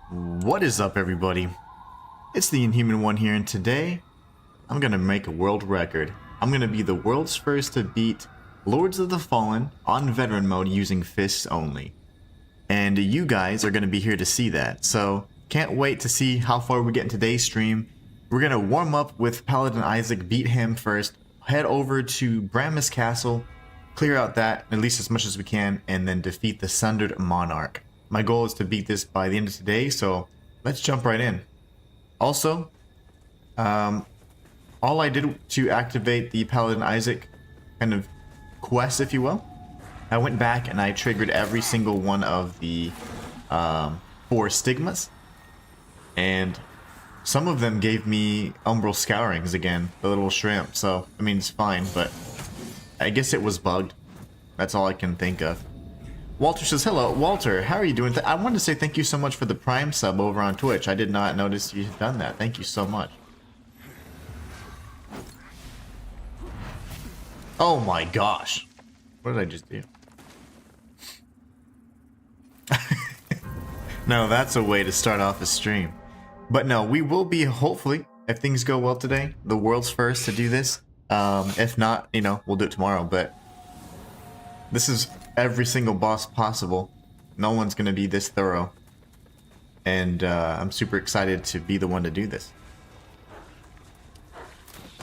What is up, everybody? It's the Inhuman one here, and today I'm gonna make a world record. I'm gonna be the world's first to beat Lords of the Fallen on veteran mode using fists only. And you guys are gonna be here to see that, so can't wait to see how far we get in today's stream. We're gonna warm up with Paladin Isaac, beat him first, head over to Brammus Castle, clear out that at least as much as we can, and then defeat the Sundered Monarch. My goal is to beat this by the end of today, so let's jump right in. Also, all I did to activate the Paladin Isaac kind of quest, if you will, I went back and I triggered every single one of the 4 stigmas, and some of them gave me umbral scourings again, the little shrimp, so I mean it's fine, but I guess it was bugged. That's all I can think of. Walter says, hello. Walter, how are you doing? I wanted to say thank you so much for the Prime sub over on Twitch. I did not notice you had done that. Thank you so much. Oh my gosh. What did I just do? No, that's a way to start off a stream. But no, we will be, hopefully, if things go well today, the world's first to do this. If not, you know, we'll do it tomorrow, but this is every single boss possible. No one's gonna be this thorough, and I'm super excited to be the one to do this.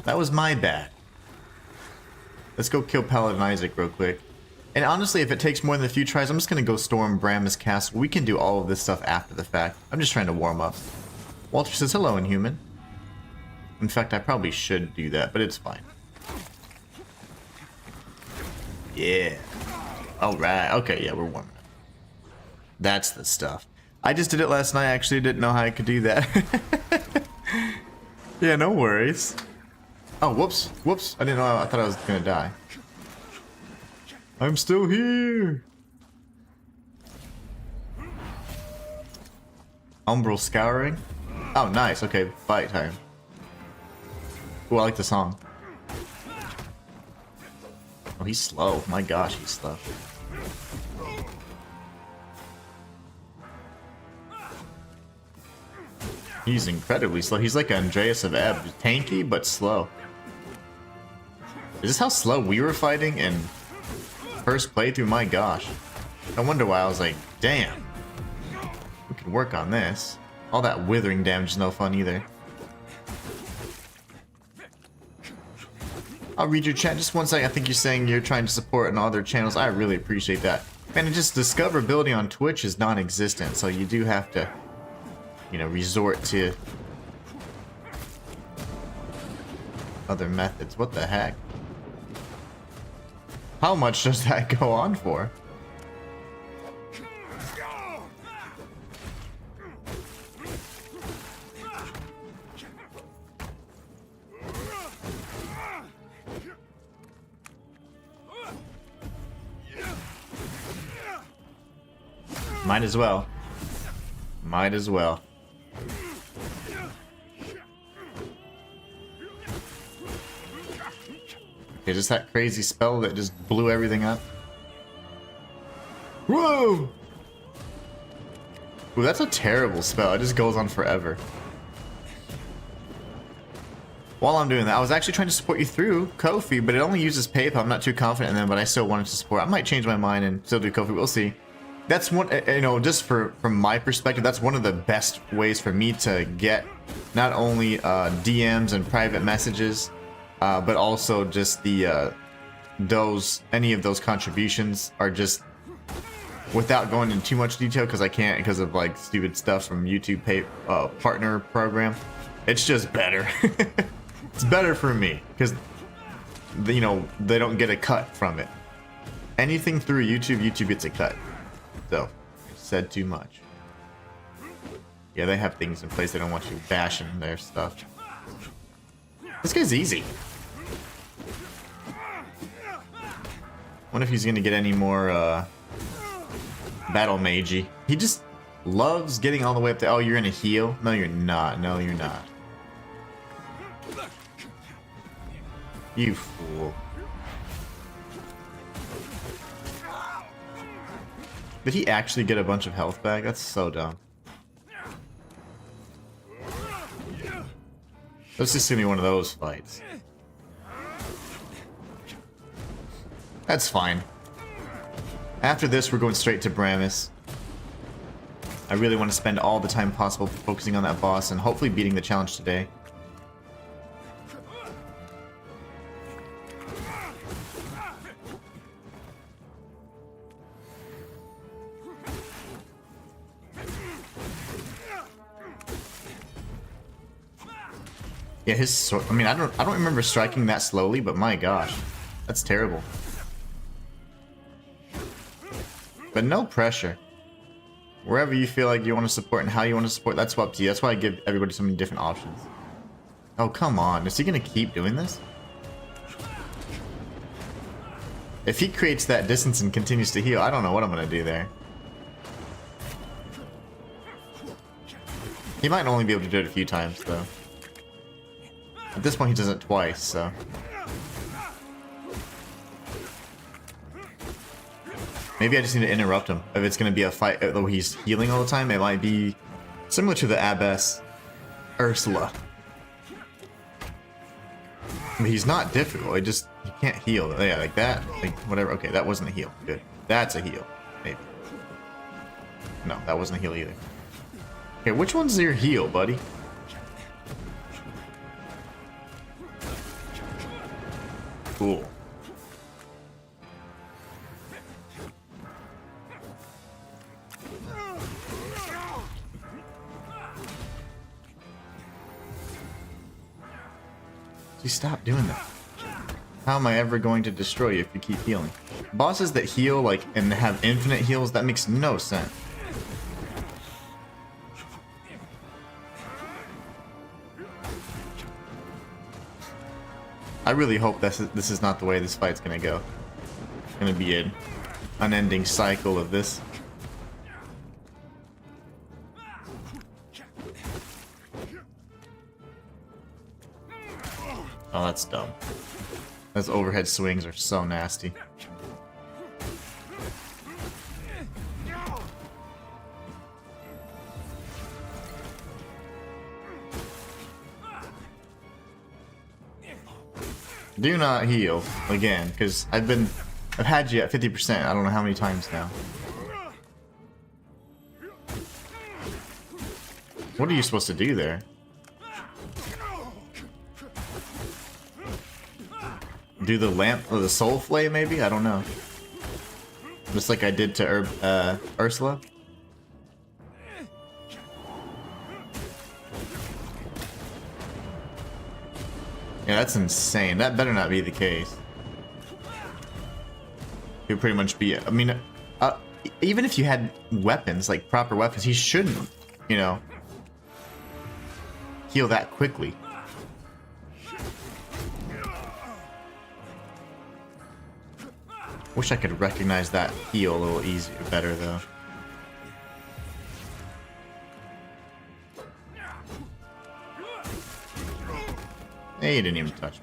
That was my bad. Let's go kill Paladin Isaac real quick. And honestly, if it takes more than a few tries, I'm just gonna go storm Brammus Castle. We can do all of this stuff after the fact. I'm just trying to warm up. Walter says, hello, Inhuman. In fact, I probably should do that, but it's fine. Yeah. Alright, okay, yeah, we're warming up. That's the stuff. I just did it last night, I actually didn't know how I could do that. Yeah, no worries. Oh, whoops, whoops, I didn't know, I thought I was gonna die. I'm still here! Umbral Scouring? Oh, nice, okay, fight time. Ooh, I like the song. Oh, he's slow. My gosh, he's slow. He's incredibly slow. He's like Andreas of Ebb. Tanky, but slow. Is this how slow we were fighting in first playthrough? My gosh. No wonder why I was like, damn. We can work on this. All that withering damage is no fun either. I'll read your chat just one second. I think you're saying you're trying to support on other channels. I really appreciate that. Man, just discoverability on Twitch is non-existent, so you do have to, you know, resort to other methods. What the heck? How much does that go on for? Might as well. Might as well. Okay, just that crazy spell that just blew everything up. Whoa! Ooh, that's a terrible spell. It just goes on forever. While I'm doing that, I was actually trying to support you through Ko-fi, but it only uses PayPal. I'm not too confident in them, but I still wanted to support. I might change my mind and still do Ko-fi. We'll see. That's one, you know, just from my perspective, that's one of the best ways for me to get not only DMs and private messages, but also just the any of those contributions are just, without going into too much detail because I can't because of like stupid stuff from YouTube partner program. It's just better. It's better for me because, you know, they don't get a cut from it. Anything through YouTube, YouTube gets a cut. So, said too much. Yeah, they have things in place they don't want you bashing their stuff. This guy's easy. Wonder if he's gonna get any more battle magey. He just loves getting all the way up there. Oh, you're gonna heal? No, you're not. No, you're not. You fool. Did he actually get a bunch of health back? That's so dumb. This is gonna be one of those fights. That's fine. After this, we're going straight to Bramis. I really want to spend all the time possible focusing on that boss and hopefully beating the challenge today. Yeah, his sword, I mean, I don't remember striking that slowly, but my gosh, that's terrible. But no pressure. Wherever you feel like you want to support and how you want to support, that's up to you. That's why I give everybody so many different options. Oh, come on. Is he going to keep doing this? If he creates that distance and continues to heal, I don't know what I'm going to do there. He might only be able to do it a few times, though. At this point, he does it twice, so... Maybe I just need to interrupt him. If it's going to be a fight, though he's healing all the time, it might be similar to the Abbess Ursula. I mean, he's not difficult. He can't heal. Yeah, like that. Like whatever. Okay, that wasn't a heal. Good. That's a heal. Maybe. No, that wasn't a heal either. Okay, which one's your heal, buddy? Cool. Stop doing that. How am I ever going to destroy you if you keep healing? Bosses that heal like and have infinite heals, that makes no sense. I really hope this is not the way this fight's gonna go. It's gonna be an unending cycle of this. Oh, that's dumb. Those overhead swings are so nasty. Do not heal again, because I've had you at 50%. I don't know how many times now. What are you supposed to do there? Do the lamp or the soul flame, maybe? I don't know. Just like I did to Ursula. Yeah, that's insane. That better not be the case. He'll pretty much be. I mean, even if you had weapons, like proper weapons, he shouldn't, you know, heal that quickly. Wish I could recognize that heal a little easier, better though. Hey, you didn't even touch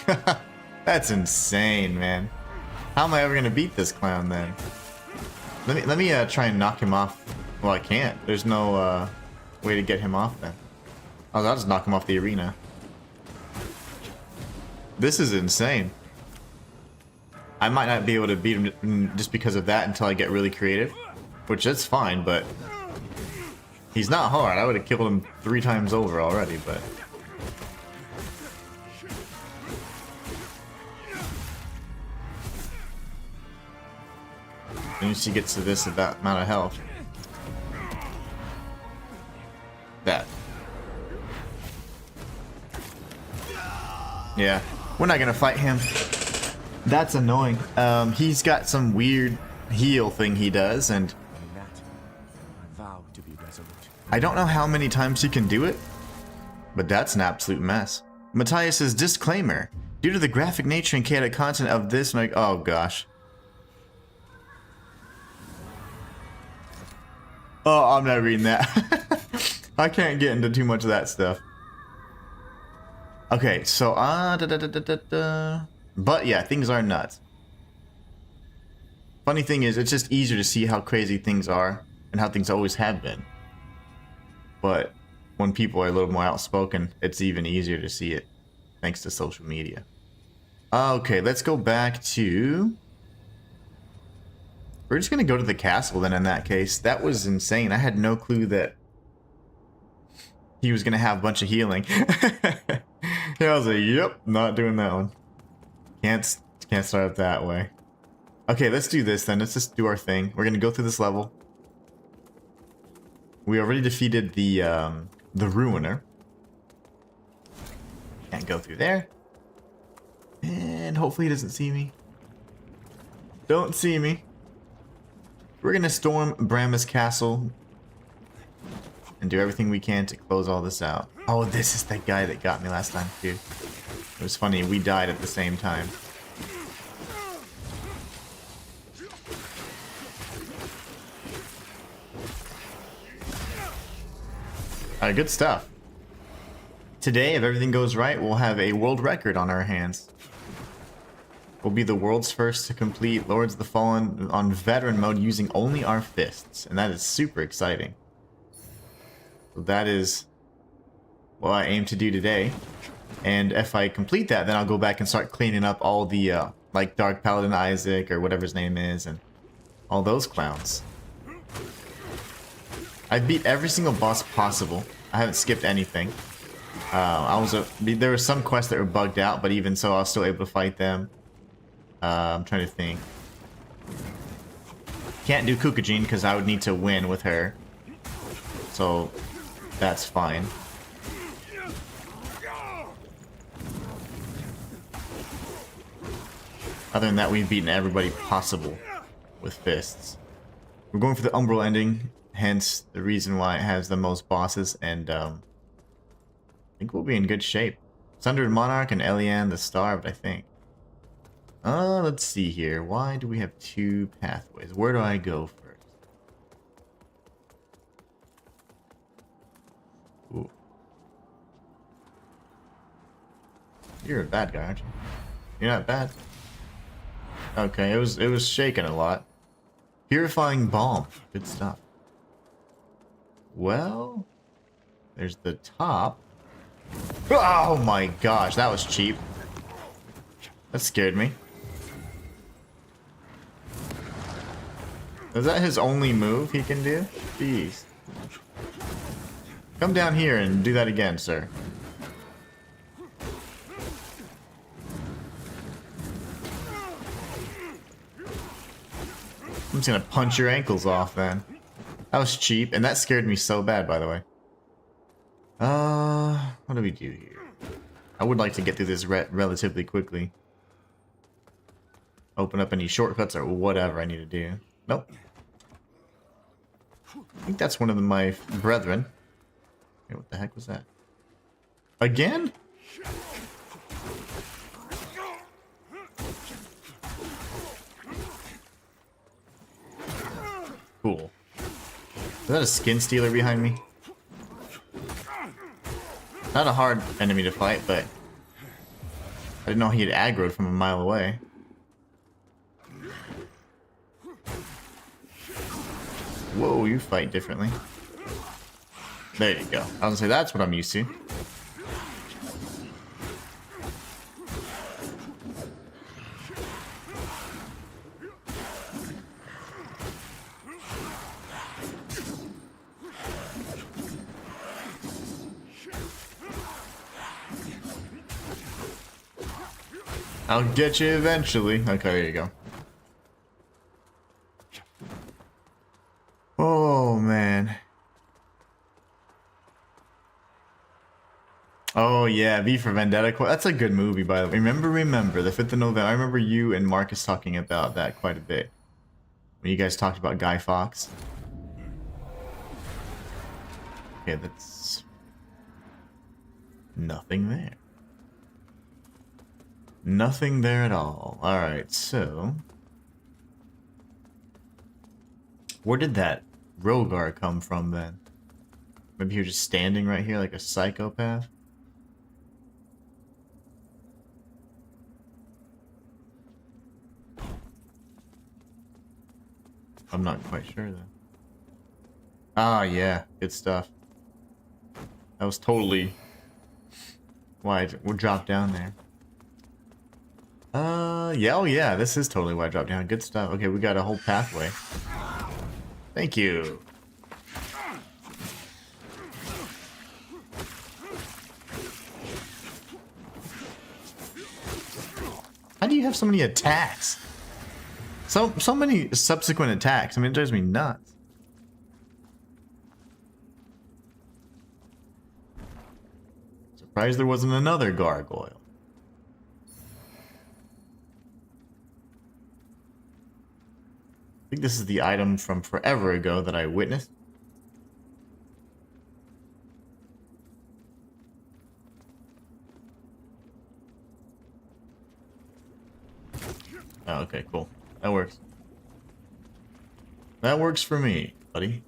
me. That's insane, man. How am I ever gonna beat this clown then? Let me try and knock him off. Well, I can't. There's no way to get him off then. I'll just knock him off the arena. This is insane. I might not be able to beat him just because of that until I get really creative, which is fine, but he's not hard. I would have killed him 3 times over already, but... Once he gets to this amount of health. That. Yeah, we're not gonna fight him. That's annoying. He's got some weird heal thing he does, and I don't know how many times he can do it, but that's an absolute mess. Matthias's disclaimer: due to the graphic nature and chaotic content of this, like, oh gosh. Oh, I'm not reading that. I can't get into too much of that stuff. Okay, so but yeah, things are nuts. Funny thing is, it's just easier to see how crazy things are and how things always have been. But when people are a little more outspoken, it's even easier to see it, thanks to social media. Okay, let's go back to... We're just gonna go to the castle then in that case. That was insane. I had no clue that he was gonna have a bunch of healing. Yeah, I was like, yep, not doing that one. Can't start it that way. Okay, let's do this then. Let's just do our thing. We're gonna go through this level. We already defeated the Ruiner. Can't go through there. And hopefully he doesn't see me. Don't see me. We're gonna storm Bramma's castle and do everything we can to close all this out. Oh, this is the guy that got me last time, too. It was funny, we died at the same time. Alright, good stuff. Today, if everything goes right, we'll have a world record on our hands. We'll be the world's first to complete Lords of the Fallen on veteran mode using only our fists, and that is super exciting. So that is what I aim to do today, and if I complete that, then I'll go back and start cleaning up all the like Dark Paladin Isaac or whatever his name is, and all those clowns. I beat every single boss possible. I haven't skipped anything. There were some quests that were bugged out, but even so, I was still able to fight them. I'm trying to think. Can't do Kukujin because I would need to win with her. So, that's fine. Other than that, we've beaten everybody possible with fists. We're going for the Umbral ending, hence the reason why it has the most bosses, and I think we'll be in good shape. Sundered Monarch and Elian the Starved, I think. Let's see here. Why do we have two pathways? Where do I go first? Ooh. You're a bad guy, aren't you? You're not bad. Okay, it was shaking a lot. Purifying Balm. Good stuff. Well, there's the top. Oh my gosh, that was cheap. That scared me. Is that his only move he can do? Jeez. Come down here and do that again, sir. I'm just gonna punch your ankles off then. That was cheap, and that scared me so bad, by the way. What do we do here? I would like to get through this relatively quickly. Open up any shortcuts or whatever I need to do. Nope. I think that's one of my brethren. Hey, what the heck was that? Again? Cool. Is that a skin stealer behind me? Not a hard enemy to fight, but I didn't know he had aggroed from a mile away. Whoa, you fight differently. There you go. I was gonna say, that's what I'm used to. I'll get you eventually. Okay, there you go. Oh, man. Oh, yeah, V for Vendetta. That's a good movie, by the way. Remember, the 5th of November. I remember you and Marcus talking about that quite a bit. When you guys talked about Guy Fawkes. Okay, that's... nothing there. Nothing there at all. Alright, so... where did that Rogar come from, then? Maybe he was just standing right here like a psychopath? I'm not quite sure, then. Ah, yeah. Good stuff. That was totally why we dropped down there. Yeah, oh yeah, this is totally why I dropped down. Good stuff. Okay, we got a whole pathway. Thank you. How do you have so many attacks? So many subsequent attacks. I mean, it drives me nuts. Surprised there wasn't another gargoyle. I think this is the item from forever ago that I witnessed. Oh, okay, cool. That works. That works for me, buddy.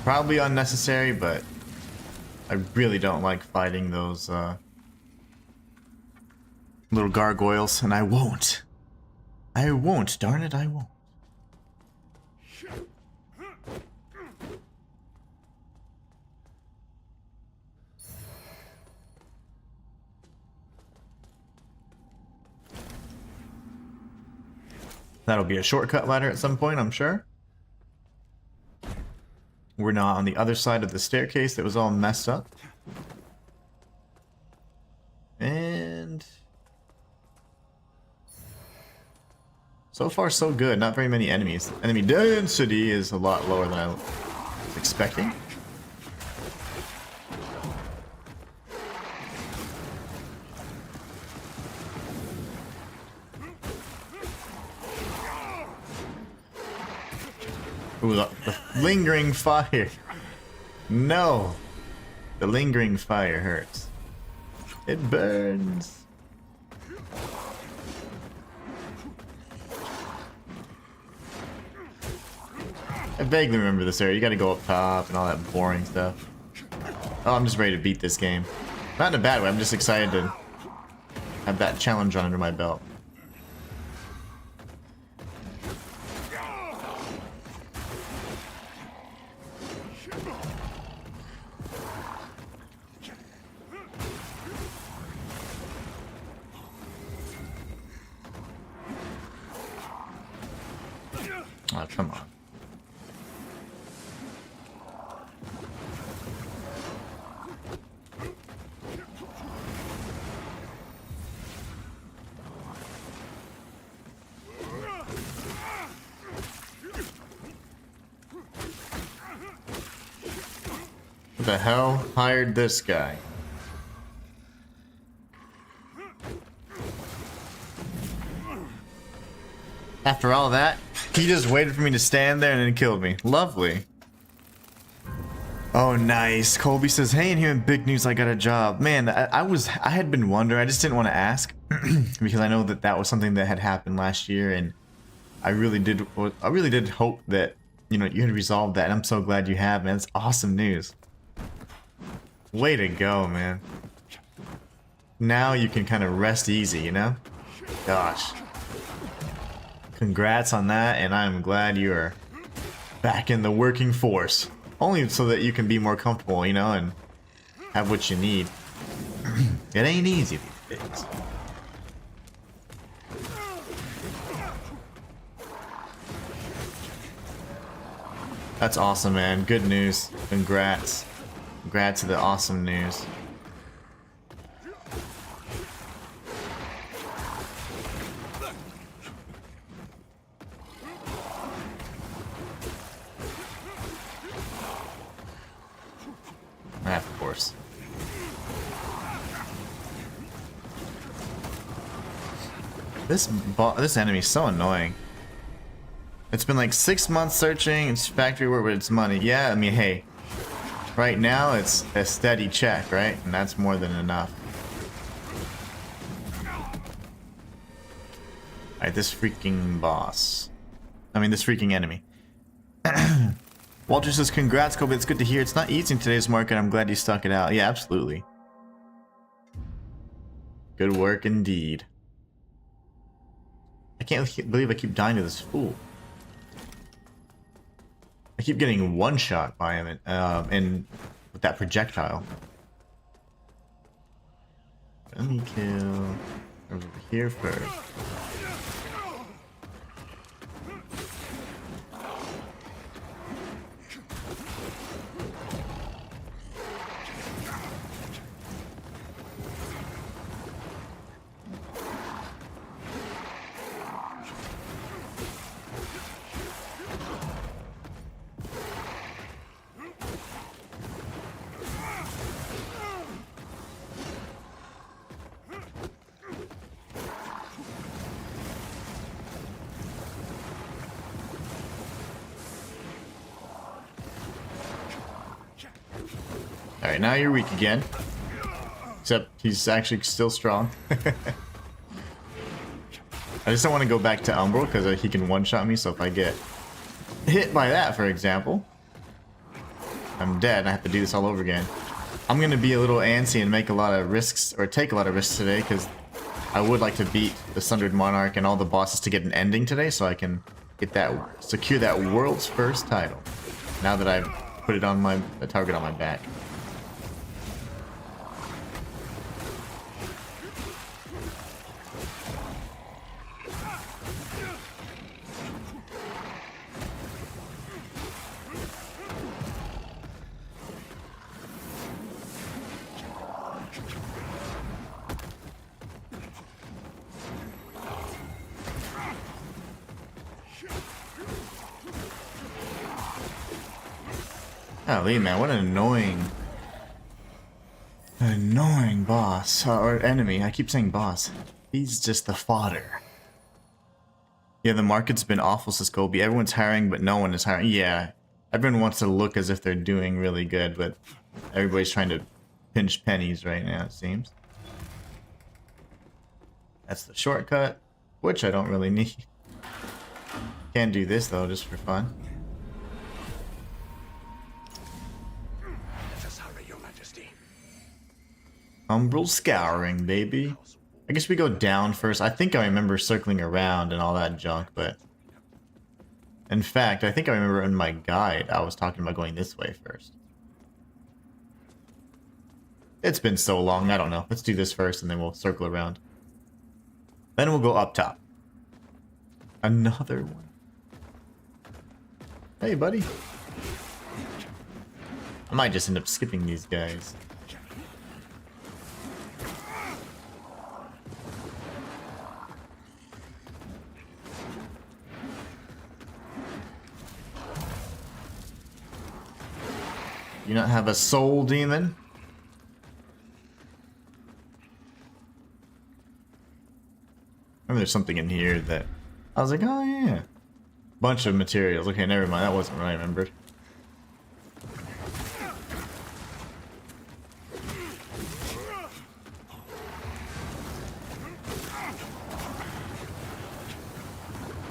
Probably unnecessary, but I really don't like fighting those little gargoyles, and I won't. I won't, darn it, I won't. That'll be a shortcut ladder at some point, I'm sure. We're not on the other side of the staircase that was all messed up. And so far so good, not very many enemies. Enemy density is a lot lower than I was expecting. Ooh, the lingering fire. No. The lingering fire hurts. It burns. I vaguely remember this area. You gotta go up top and all that boring stuff. Oh, I'm just ready to beat this game. Not in a bad way, I'm just excited to have that challenge under my belt. Oh, come on. Who the hell hired this guy? After all that, he just waited for me to stand there and then killed me. Lovely. Oh, nice. Colby says, "Hey, Inhuman, big news, I got a job." Man, I had been wondering, I just didn't want to ask because I know that that was something that had happened last year, and I really did hope that, you know, you had resolved that, and I'm so glad you have, man. It's awesome news. Way to go, man. Now you can kind of rest easy, you know? Gosh. Congrats on that, and I'm glad you are back in the working force. Only so that you can be more comfortable, you know, and have what you need. It ain't easy these days. That's awesome, man. Good news. Congrats. Congrats to the awesome news. Of course. This enemy's so annoying. It's been like 6 months searching. It's factory work, but it's money. Yeah, I mean, hey, right now it's a steady check, right? And that's more than enough. Alright, this freaking boss. I mean, this freaking enemy. Walter says, "Congrats, Kobe. It's good to hear. It's not easy in today's market. I'm glad you stuck it out." Yeah, absolutely. Good work indeed. I can't believe I keep dying to this fool. keep getting one shot by him and with that projectile. Let me kill over here first. Alright, now you're weak again. Except he's actually still strong. I just don't want to go back to Umbral because he can one-shot me, so if I get hit by that, for example, I'm dead and I have to do this all over again. I'm going to be a little antsy and make a lot of risks, or take a lot of risks today, because I would like to beat the Sundered Monarch and all the bosses to get an ending today, so I can get that, secure that world's first title. Now that I've put it on my, the target on my back. Golly, man, what an annoying boss, or enemy. I keep saying boss. He's just the fodder. Yeah, the market's been awful, says Colby. Everyone's hiring, but no one is hiring. Yeah, everyone wants to look as if they're doing really good, but everybody's trying to pinch pennies right now, it seems. That's the shortcut, which I don't really need. Can do this, though, just for fun. Umbral scouring, baby. I guess we go down first. I think I remember circling around and all that junk, but... In fact, I think I remember in my guide I was talking about going this way first. It's been so long, I don't know. Let's do this first and then we'll circle around. Then we'll go up top. Another one. Hey, buddy. I might just end up skipping these guys. You not have a soul demon? Remember there's something in here that I was like, oh yeah. Bunch of materials. Okay, never mind. That wasn't what I remembered.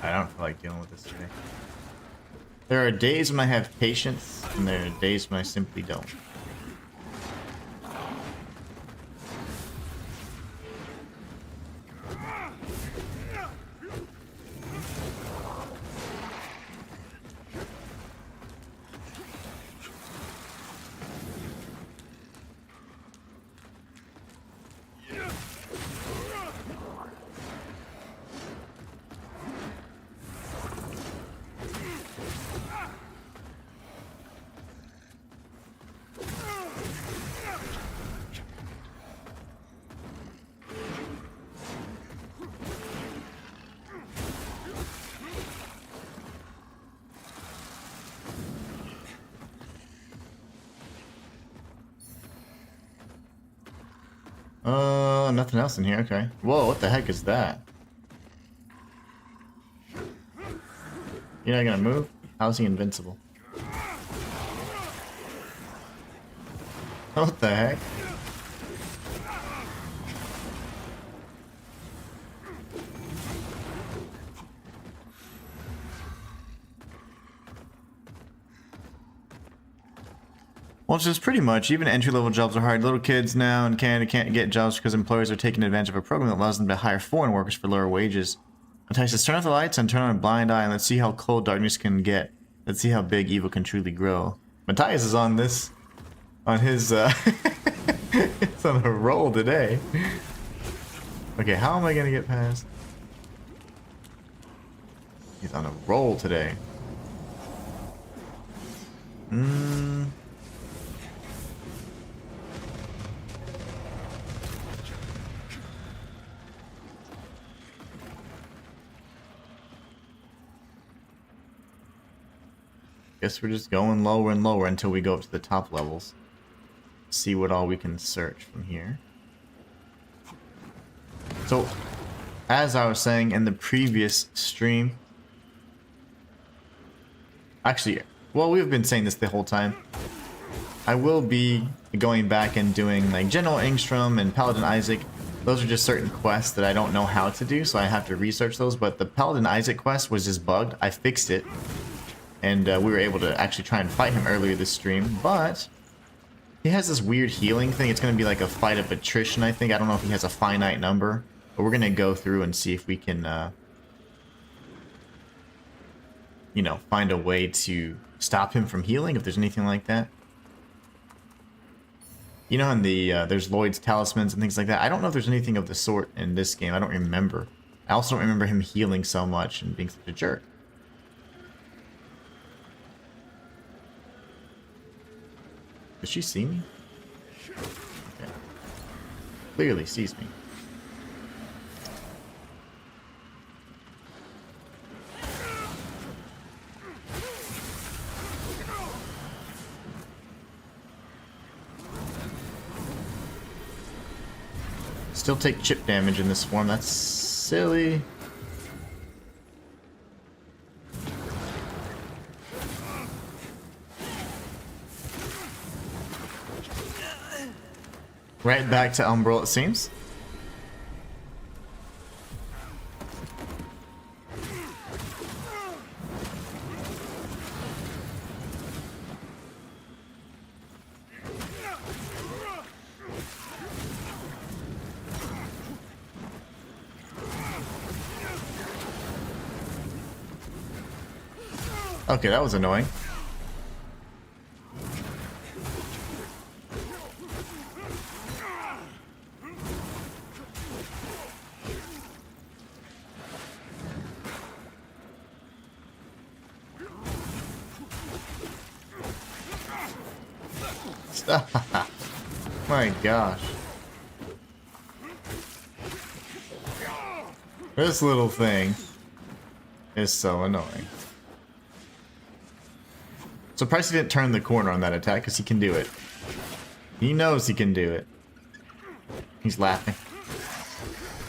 I don't feel like dealing with this today. There are days when I have patience, and there are days when I simply don't. Nothing else in here, okay. Whoa, what the heck is that? You're not gonna move? How's he invincible? What the heck? Well, it's just pretty much, even entry-level jobs are hard. Little kids now in Canada can't get jobs because employers are taking advantage of a program that allows them to hire foreign workers for lower wages. Matthias says, turn off the lights and turn on a blind eye and let's see how cold darkness can get. Let's see how big evil can truly grow. Matthias is on this, on his, it's on a roll today. Okay, how am I gonna get past? He's on a roll today. Guess we're just going lower and lower until we go up to the top levels. See what all we can search from here. So, as I was saying in the previous stream, actually, well, we've been saying this the whole time. I will be going back and doing like General Engstrom and Paladin Isaac. Those are just certain quests that I don't know how to do, so I have to research those. But the Paladin Isaac quest was just bugged. I fixed it. And we were able to actually try and fight him earlier this stream, but he has this weird healing thing. It's going to be like a fight of attrition, I think. I don't know if he has a finite number, but we're going to go through and see if we can, you know, find a way to stop him from healing, if there's anything like that. You know, in the, there's Lloyd's talismans and things like that. I don't know if there's anything of the sort in this game. I don't remember. I also don't remember him healing so much and being such a jerk. Does she see me? Okay. Clearly sees me. Still take chip damage in this form. That's silly. Right back to Umbral, it seems. Okay, that was annoying. My gosh. This little thing is so annoying. Surprised he didn't turn the corner on that attack, because he can do it. He knows he can do it. He's laughing.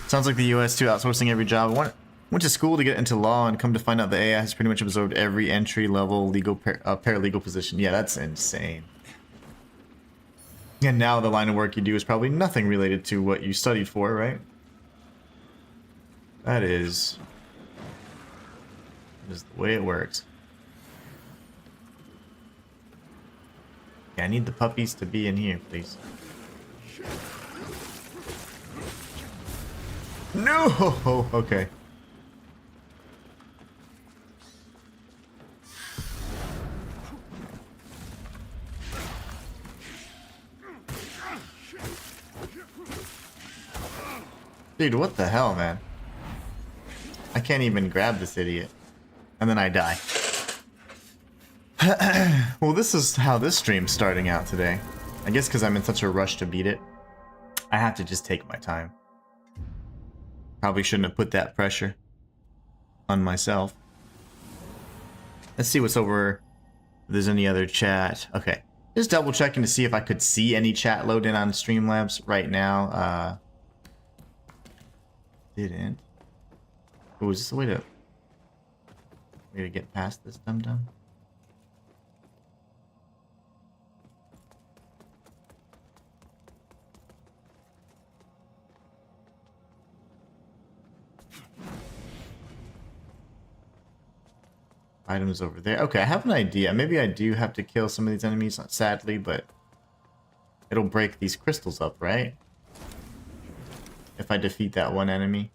Sounds like the US too, outsourcing every job. Went to school to get into law and come to find out the AI has pretty much absorbed every entry-level legal paralegal position. Yeah, that's insane. And now the line of work you do is probably nothing related to what you studied for, right? That is the way it works. Yeah, I need the puppies to be in here, please. No! Okay. Dude, what the hell, man? I can't even grab this idiot. And then I die. Well, this is how this stream's starting out today. I guess because I'm in such a rush to beat it, I have to just take my time. Probably shouldn't have put that pressure on myself. Let's see what's over. If there's any other chat. Okay. Just double checking to see if I could see any chat load in on Streamlabs right now. Didn't. Oh, is this a way to get past this dum-dum? Items over there. Okay, I have an idea. Maybe I do have to kill some of these enemies, sadly, but it'll break these crystals up, right? If I defeat that one enemy.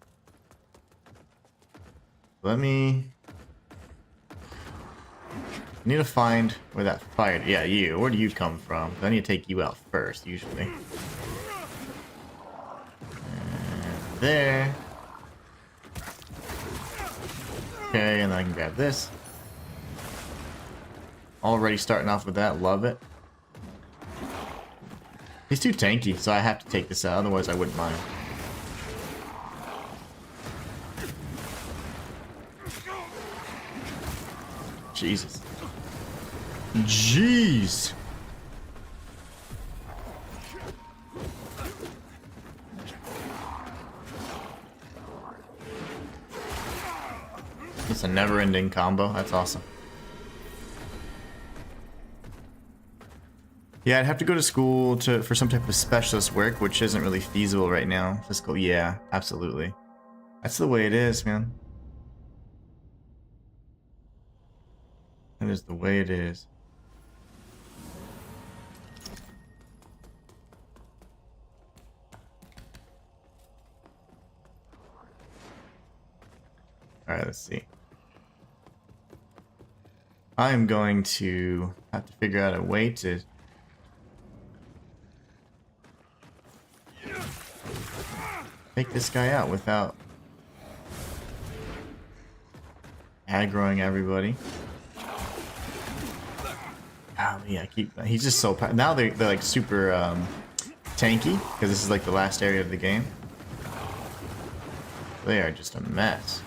Let me I need to find where that fired. Yeah, you. Where do you come from? I need to take you out first, usually. And there. Okay, and then I can grab this. Already starting off with that. Love it. He's too tanky, so I have to take this out. Otherwise, I wouldn't mind. Jesus. Jeez. It's a never-ending combo. That's awesome. Yeah, I'd have to go to school for some type of specialist work, which isn't really feasible right now. Physical, yeah, absolutely. That's the way it is, man. That is the way it is. Alright, let's see. I'm going to have to figure out a way to take this guy out without aggroing everybody. Oh yeah, he's just so now they're like super tanky because this is like the last area of the game. They are just a mess.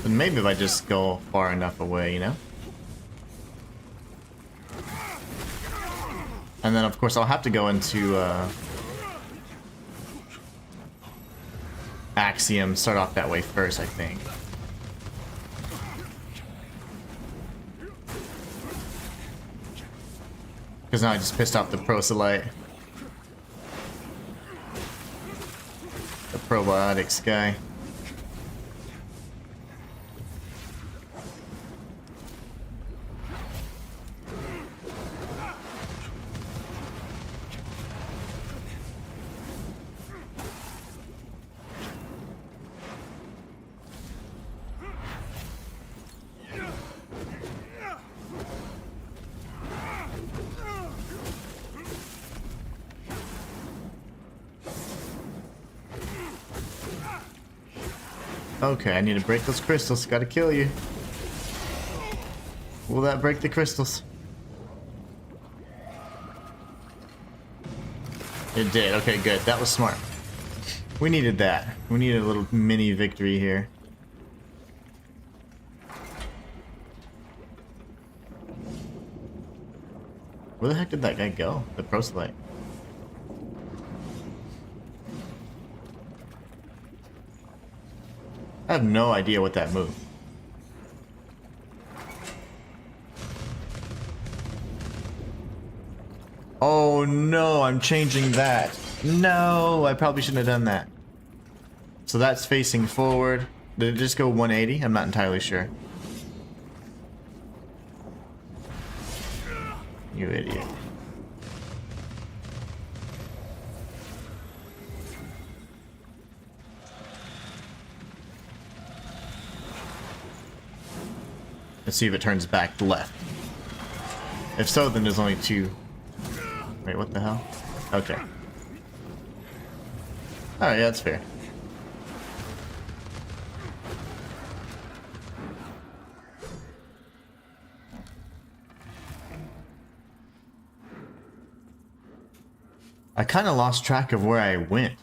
But maybe if I just go far enough away, you know? And then of course I'll have to go into Axiom, start off that way first, I think. Because now I just pissed off the proselyte. The probiotics guy. Okay, I need to break those crystals. Gotta kill you. Will that break the crystals? It did. Okay, good. That was smart. We needed that. We needed a little mini victory here. Where the heck did that guy go? The proselyte. I have no idea what that moved. Oh no, I'm changing that. No, I probably shouldn't have done that. So that's facing forward. Did it just go 180? I'm not entirely sure. You idiot. Let's see if it turns back left. If so, then there's only two. Wait, what the hell? Okay. Alright, yeah, that's fair. I kind of lost track of where I went.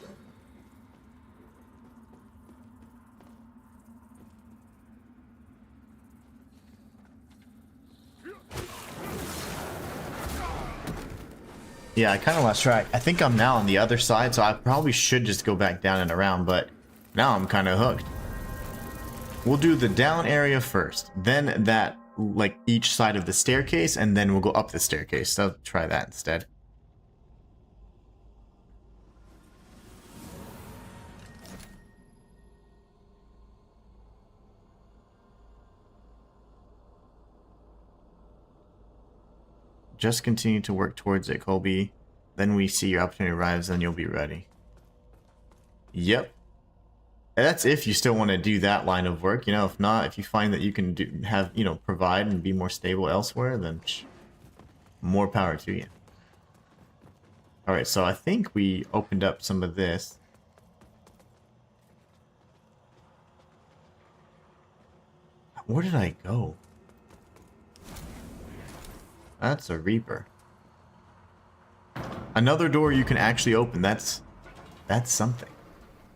Yeah, I kind of lost track. I think I'm now on the other side, so I probably should just go back down and around, but now I'm kind of hooked. We'll do the down area first, then that, like, each side of the staircase, and then we'll go up the staircase. So I'll try that instead. Just continue to work towards it, Colby. Then we see your opportunity arrives, then you'll be ready. Yep. And that's if you still want to do that line of work. You know, if not, if you find that you can provide and be more stable elsewhere, then more power to you. Alright, so I think we opened up some of this. Where did I go? That's a Reaper. Another door you can actually open. That's something.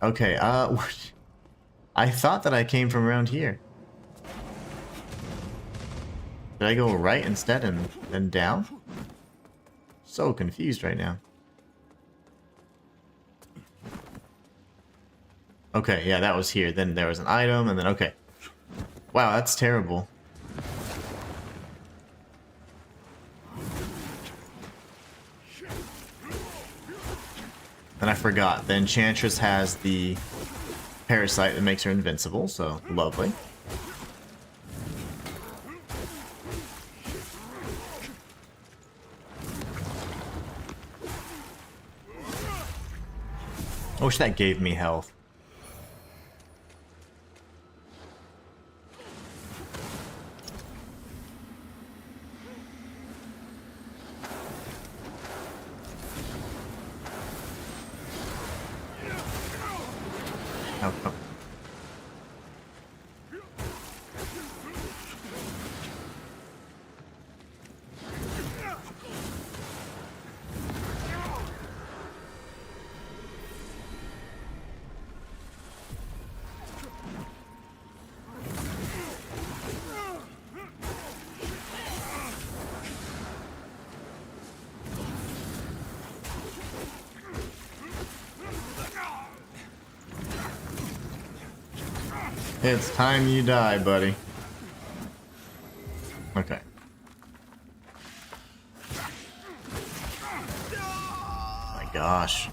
Okay, I thought that I came from around here. Did I go right instead and then down? So confused right now. Okay, yeah, that was here. Then there was an item, and then, okay. Wow, that's terrible. And I forgot, the Enchantress has the parasite that makes her invincible, so lovely. I wish that gave me health. Oh. It's time you die, buddy. Okay. My gosh.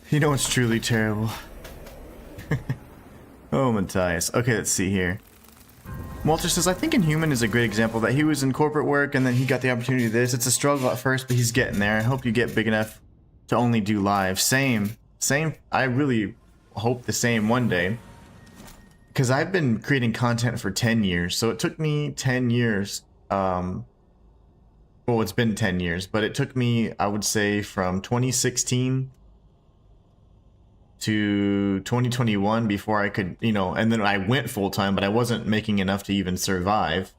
You know what's truly terrible? Oh, Matthias. Okay, let's see here. Walter says, I think Inhuman is a great example that he was in corporate work and then he got the opportunity to this. It's a struggle at first, but he's getting there. I hope you get big enough to only do live. Same. I really hope the same one day. Because I've been creating content for 10 years. So it took me 10 years. Well, it's been 10 years, but it took me, I would say, from 2016 to 2021 before I could, and then I went full time, but I wasn't making enough to even survive.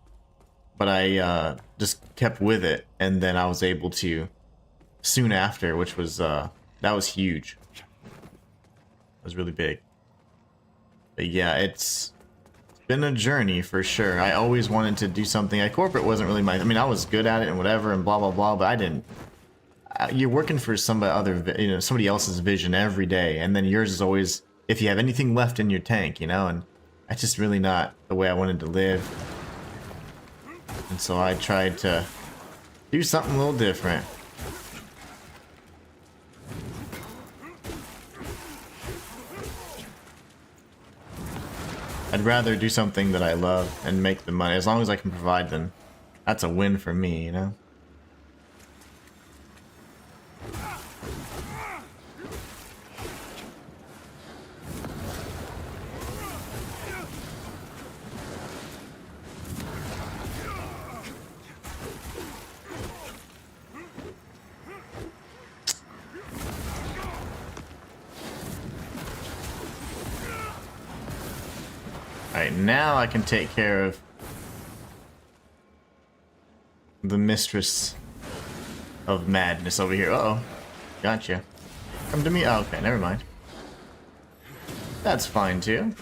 But I just kept with it, and then I was able to soon after, which was, that was huge. It was really big. But yeah, it's been a journey for sure. I always wanted to do something. Corporate wasn't really I mean, I was good at it and whatever and blah, blah, blah, but I didn't. You're working for somebody else's vision every day, and then yours is always, if you have anything left in your tank, and that's just really not the way I wanted to live. And so I tried to do something a little different. I'd rather do something that I love and make the money. As long as I can provide, then that's a win for me, Alright, now I can take care of the mistress of madness over here. Uh-oh. Gotcha. Come to me. Oh, okay, never mind. That's fine, too.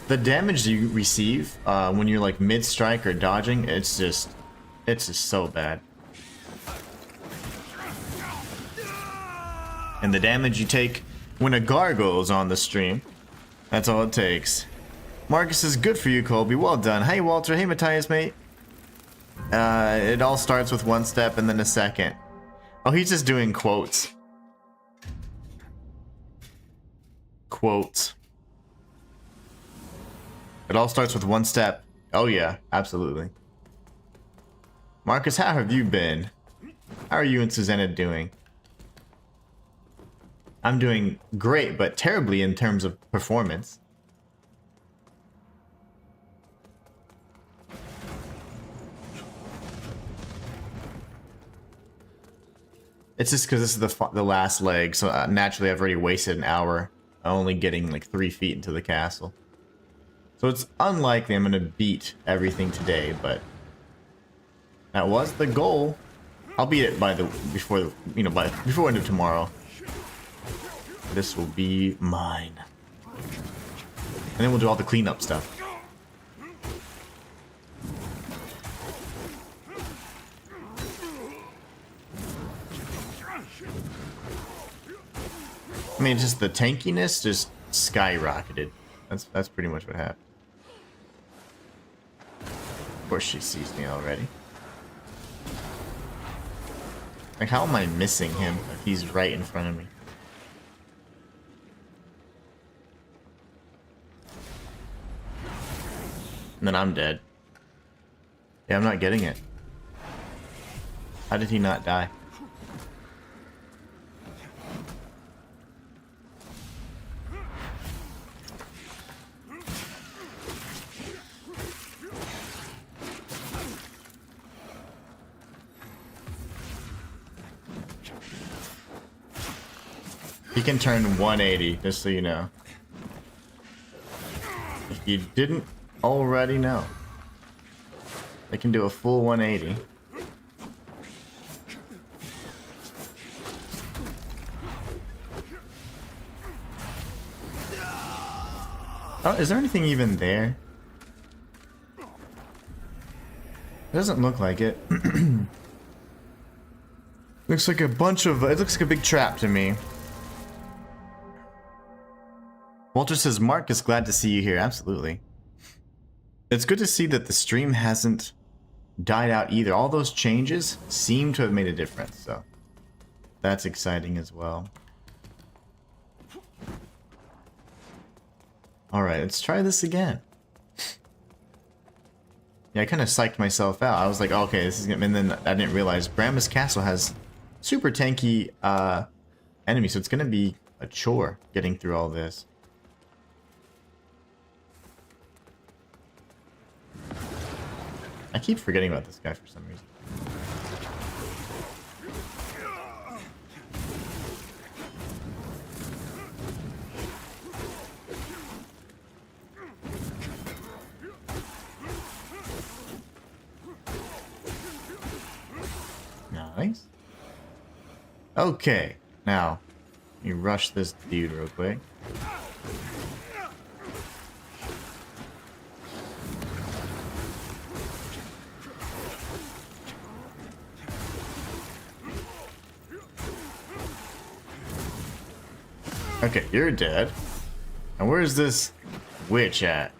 The damage you receive when you're like mid-strike or dodging, it's just so bad. And the damage you take when a gargoyle's on the stream, that's all it takes. Marcus is good for you, Colby. Well done. Hey, Walter. Hey, Matthias, mate. It all starts with one step and then a second. Oh, he's just doing quotes. quotes. It all starts with one step. Oh yeah, absolutely. Marcus, how have you been? How are you and Susanna doing? I'm doing great, but terribly in terms of performance. It's just because this is the last leg, so naturally I've already wasted an hour only getting like 3 feet into the castle. So it's unlikely I'm gonna beat everything today, but that was the goal. I'll beat it by before end of tomorrow. This will be mine, and then we'll do all the cleanup stuff. I mean, just the tankiness just skyrocketed. That's pretty much what happened. Of course she sees me already. Like, how am I missing him if he's right in front of me? And then I'm dead. Yeah, I'm not getting it. How did he not die? He can turn 180, just so you know. If you didn't already know. They can do a full 180. Oh, is there anything even there? It doesn't look like it. Looks like a bunch of... It looks like a big trap to me. Walter says, Marcus, glad to see you here. Absolutely. It's good to see that the stream hasn't died out either. All those changes seem to have made a difference, so that's exciting as well. Alright, let's try this again. Yeah, I kind of psyched myself out. I was like, oh, okay, this is gonna... And then I didn't realize Brammus Castle has super tanky enemies, so it's gonna be a chore getting through all this. I keep forgetting about this guy for some reason. Nice. Okay, now, you rush this dude real quick. Okay, you're dead. And where's this witch at?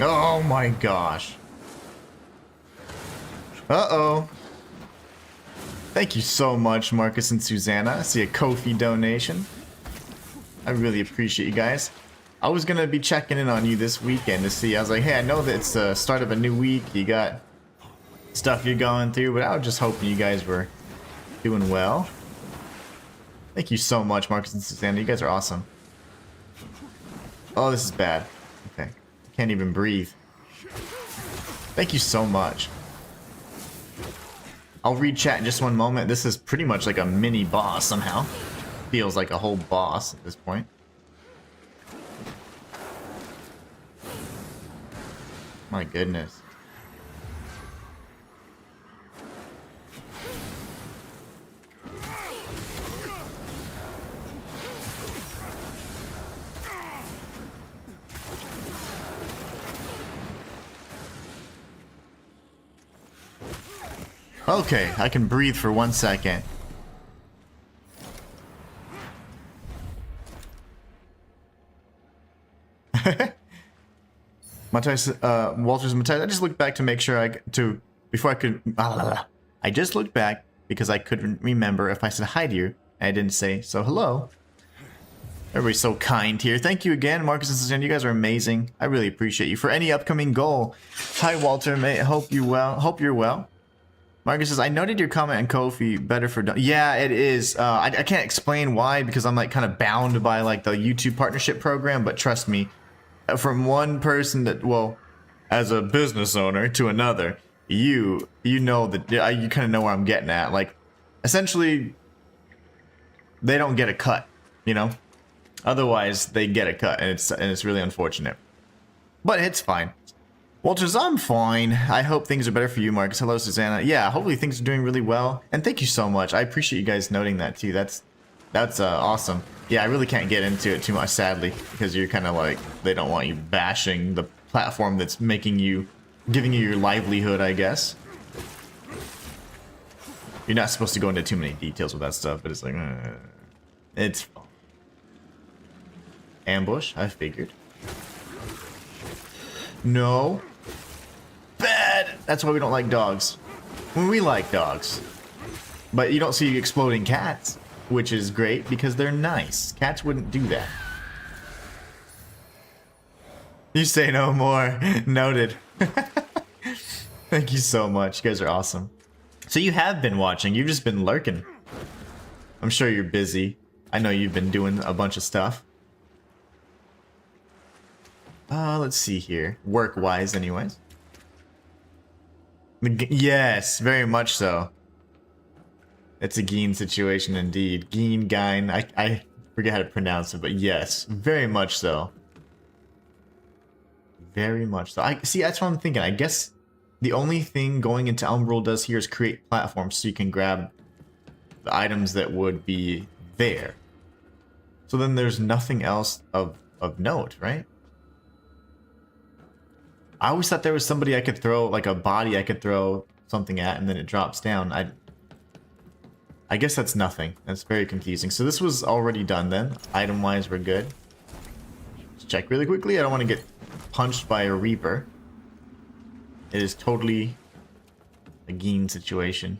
Oh my gosh. Uh-oh. Thank you so much, Marcus and Susanna. I see a Ko-fi donation. I really appreciate you guys. I was gonna be checking in on you this weekend to see. I was like, hey, I know that it's the start of a new week. You got stuff you're going through, but I was just hoping you guys were doing well. Thank you so much, Marcus and Susanna. You guys are awesome. Oh, this is bad. Okay. I can't even breathe. Thank you so much. I'll read chat in just one moment. This is pretty much like a mini boss somehow. Feels like a whole boss at this point. My goodness. Okay, I can breathe for 1 second. Matthias, Walter's Matthias. I just looked back to make sure before I could. I just looked back because I couldn't remember if I said hi to you. And I didn't say so. Hello. Everybody's so kind here. Thank you again, Marcus and Suzanne. You guys are amazing. I really appreciate you. For any upcoming goal. Hi, Walter. Hope you're well. Marcus says, I noted your comment on Ko-fi better for... Yeah, it is. I can't explain why because I'm like kind of bound by like the YouTube partnership program. But trust me, from one person that, well, as a business owner to another, you know that you kind of know where I'm getting at. Like, essentially, they don't get a cut, you know? Otherwise, they get a cut, and it's really unfortunate. But it's fine. Walters, I'm fine. I hope things are better for you, Marcus. Hello, Susanna. Yeah, hopefully things are doing really well. And thank you so much. I appreciate you guys noting that, too. That's awesome. Yeah, I really can't get into it too much, sadly, because you're kind of like, they don't want you bashing the platform that's giving you your livelihood, I guess. You're not supposed to go into too many details with that stuff, but it's like, it's fun. Ambush, I figured. No. Bad! That's why we don't like dogs. When we like dogs. But you don't see exploding cats, which is great because they're nice. Cats wouldn't do that. You say no more. Noted. Thank you so much. You guys are awesome. So you have been watching. You've just been lurking. I'm sure you're busy. I know you've been doing a bunch of stuff. Let's see here. Work-wise, anyways. Yes, very much so. It's a Geen situation indeed. Geen, Gein. I forget how to pronounce it, but yes, very much so. Very much so. See, that's what I'm thinking. I guess the only thing going into Umbral does here is create platforms so you can grab the items that would be there. So then there's nothing else of note, right? I always thought there was somebody I could throw, like a body I could throw something at and then it drops down. I guess that's nothing. That's very confusing. So this was already done then. Item-wise, we're good. Let's check really quickly. I don't want to get punched by a Reaper. It is totally a Geen situation.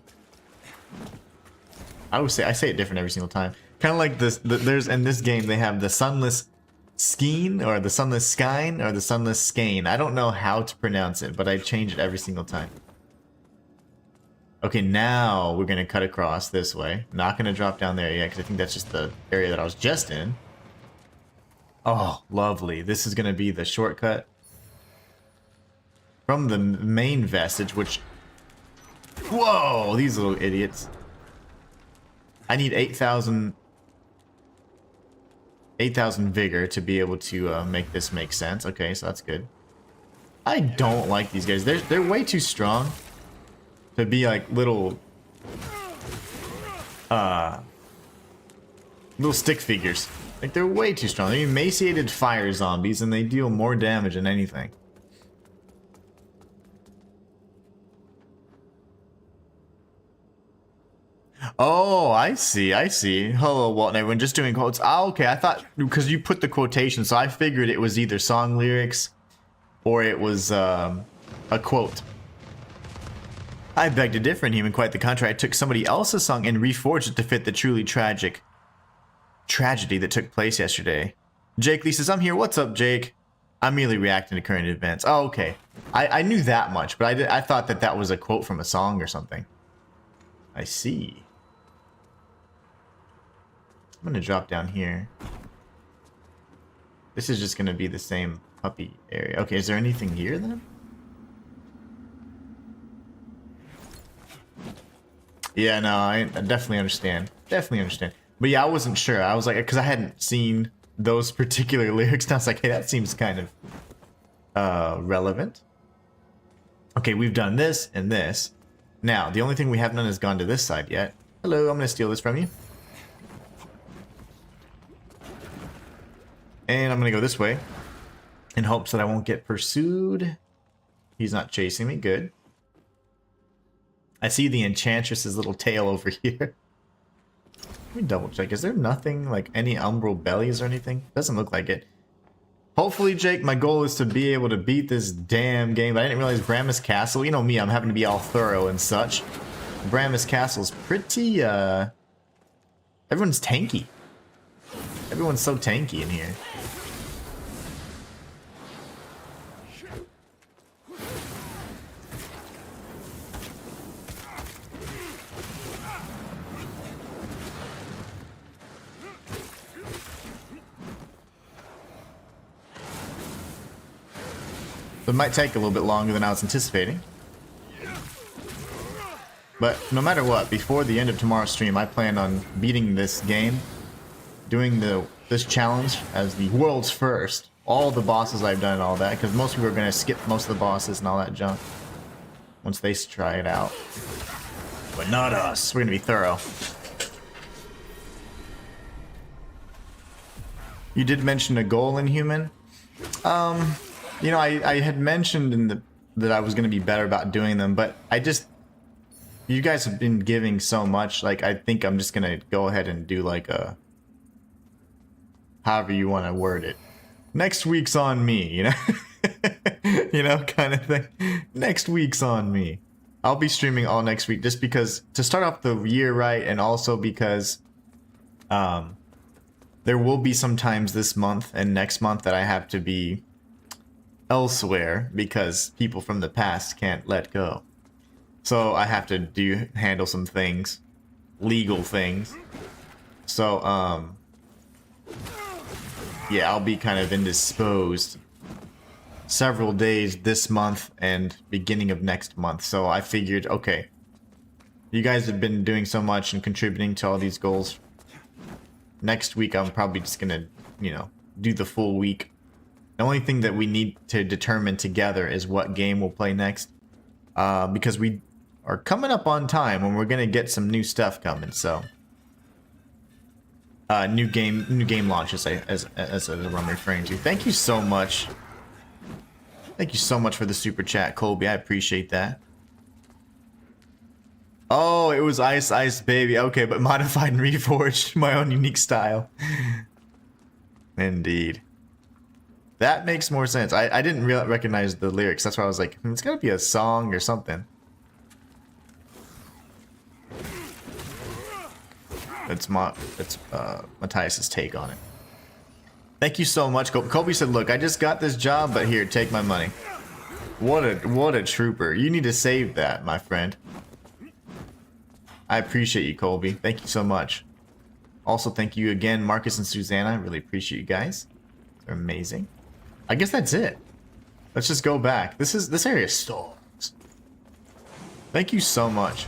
I say it different every single time. Kind of like this. There's in this game they have the sunless Skeen or the sunless Skine or the sunless Skane. I don't know how to pronounce it, but I change it every single time. Okay, now we're gonna cut across this way. Not gonna drop down there yet because I think that's just the area that I was just in. Oh, lovely. This is gonna be the shortcut from the main vestige, which... Whoa, these little idiots. I need 8,000 vigor to be able to make this make sense. Okay, so that's good. I don't like these guys. They're way too strong to be like little stick figures. Like, they're way too strong. They're emaciated fire zombies and they deal more damage than anything. Oh, I see. Hello, Walt and everyone. Just doing quotes. Ah, okay. I thought, because you put the quotation, so I figured it was either song lyrics or it was a quote. I beg to differ, Inhuman. Quite the contrary. I took somebody else's song and reforged it to fit the truly tragic tragedy that took place yesterday. Jake Lee says, I'm here. What's up, Jake? I'm merely reacting to current events. Oh, okay. I knew that much, but I thought that was a quote from a song or something. I see. I'm gonna drop down here. This is just gonna be the same puppy area. Okay, is there anything here then? Yeah, no, I definitely understand. Definitely understand. But yeah, I wasn't sure. I was like, because I hadn't seen those particular lyrics. And I was like, hey, that seems kind of relevant. Okay, we've done this and this. Now, the only thing we haven't done is gone to this side yet. Hello, I'm gonna steal this from you. And I'm gonna go this way in hopes that I won't get pursued. He's not chasing me. Good. I see the Enchantress's little tail over here. Let me double check. Is there nothing, like any umbral bellies or anything? Doesn't look like it. Hopefully, Jake, my goal is to be able to beat this damn game. But I didn't realize Brammus Castle, you know me, I'm having to be all thorough and such. Brammus Castle's pretty, everyone's tanky. Everyone's so tanky in here. It might take a little bit longer than I was anticipating. But no matter what, before the end of tomorrow's stream, I plan on beating this game, doing this challenge as the world's first. All the bosses I've done and all that, because most people are going to skip most of the bosses and all that junk once they try it out. But not us. We're going to be thorough. You did mention a goal, Inhuman. You know, I had mentioned that I was going to be better about doing them, but you guys have been giving so much, like, I think I'm just going to go ahead and do, like, however you want to word it. Next week's on me, you know? You know, kind of thing. Next week's on me. I'll be streaming all next week just because, to start off the year right, and also because, there will be some times this month and next month that I have to be elsewhere because people from the past can't let go. So I have to handle some things, legal things. So yeah, I'll be kind of indisposed several days this month and beginning of next month. So I figured, okay, you guys have been doing so much and contributing to all these goals. Next week I'm probably just gonna, you know, do the full week. The only thing that we need to determine together is what game we'll play next, because we are coming up on time when we're gonna get some new stuff coming. So, new game launches as I'm referring to. Thank you so much. Thank you so much for the super chat, Colby. I appreciate that. Oh, it was Ice Ice Baby. Okay, but modified and reforged my own unique style. Indeed. That makes more sense. I didn't recognize the lyrics. That's why I was like, it's gotta be a song or something. It's Matthias's take on it. Thank you so much. Colby said, look, I just got this job, but here, take my money. What a trooper. You need to save that, my friend. I appreciate you, Colby. Thank you so much. Also, thank you again, Marcus and Susanna. I really appreciate you guys. They're amazing. I guess that's it. Let's just go back. This area stalls. Thank you so much.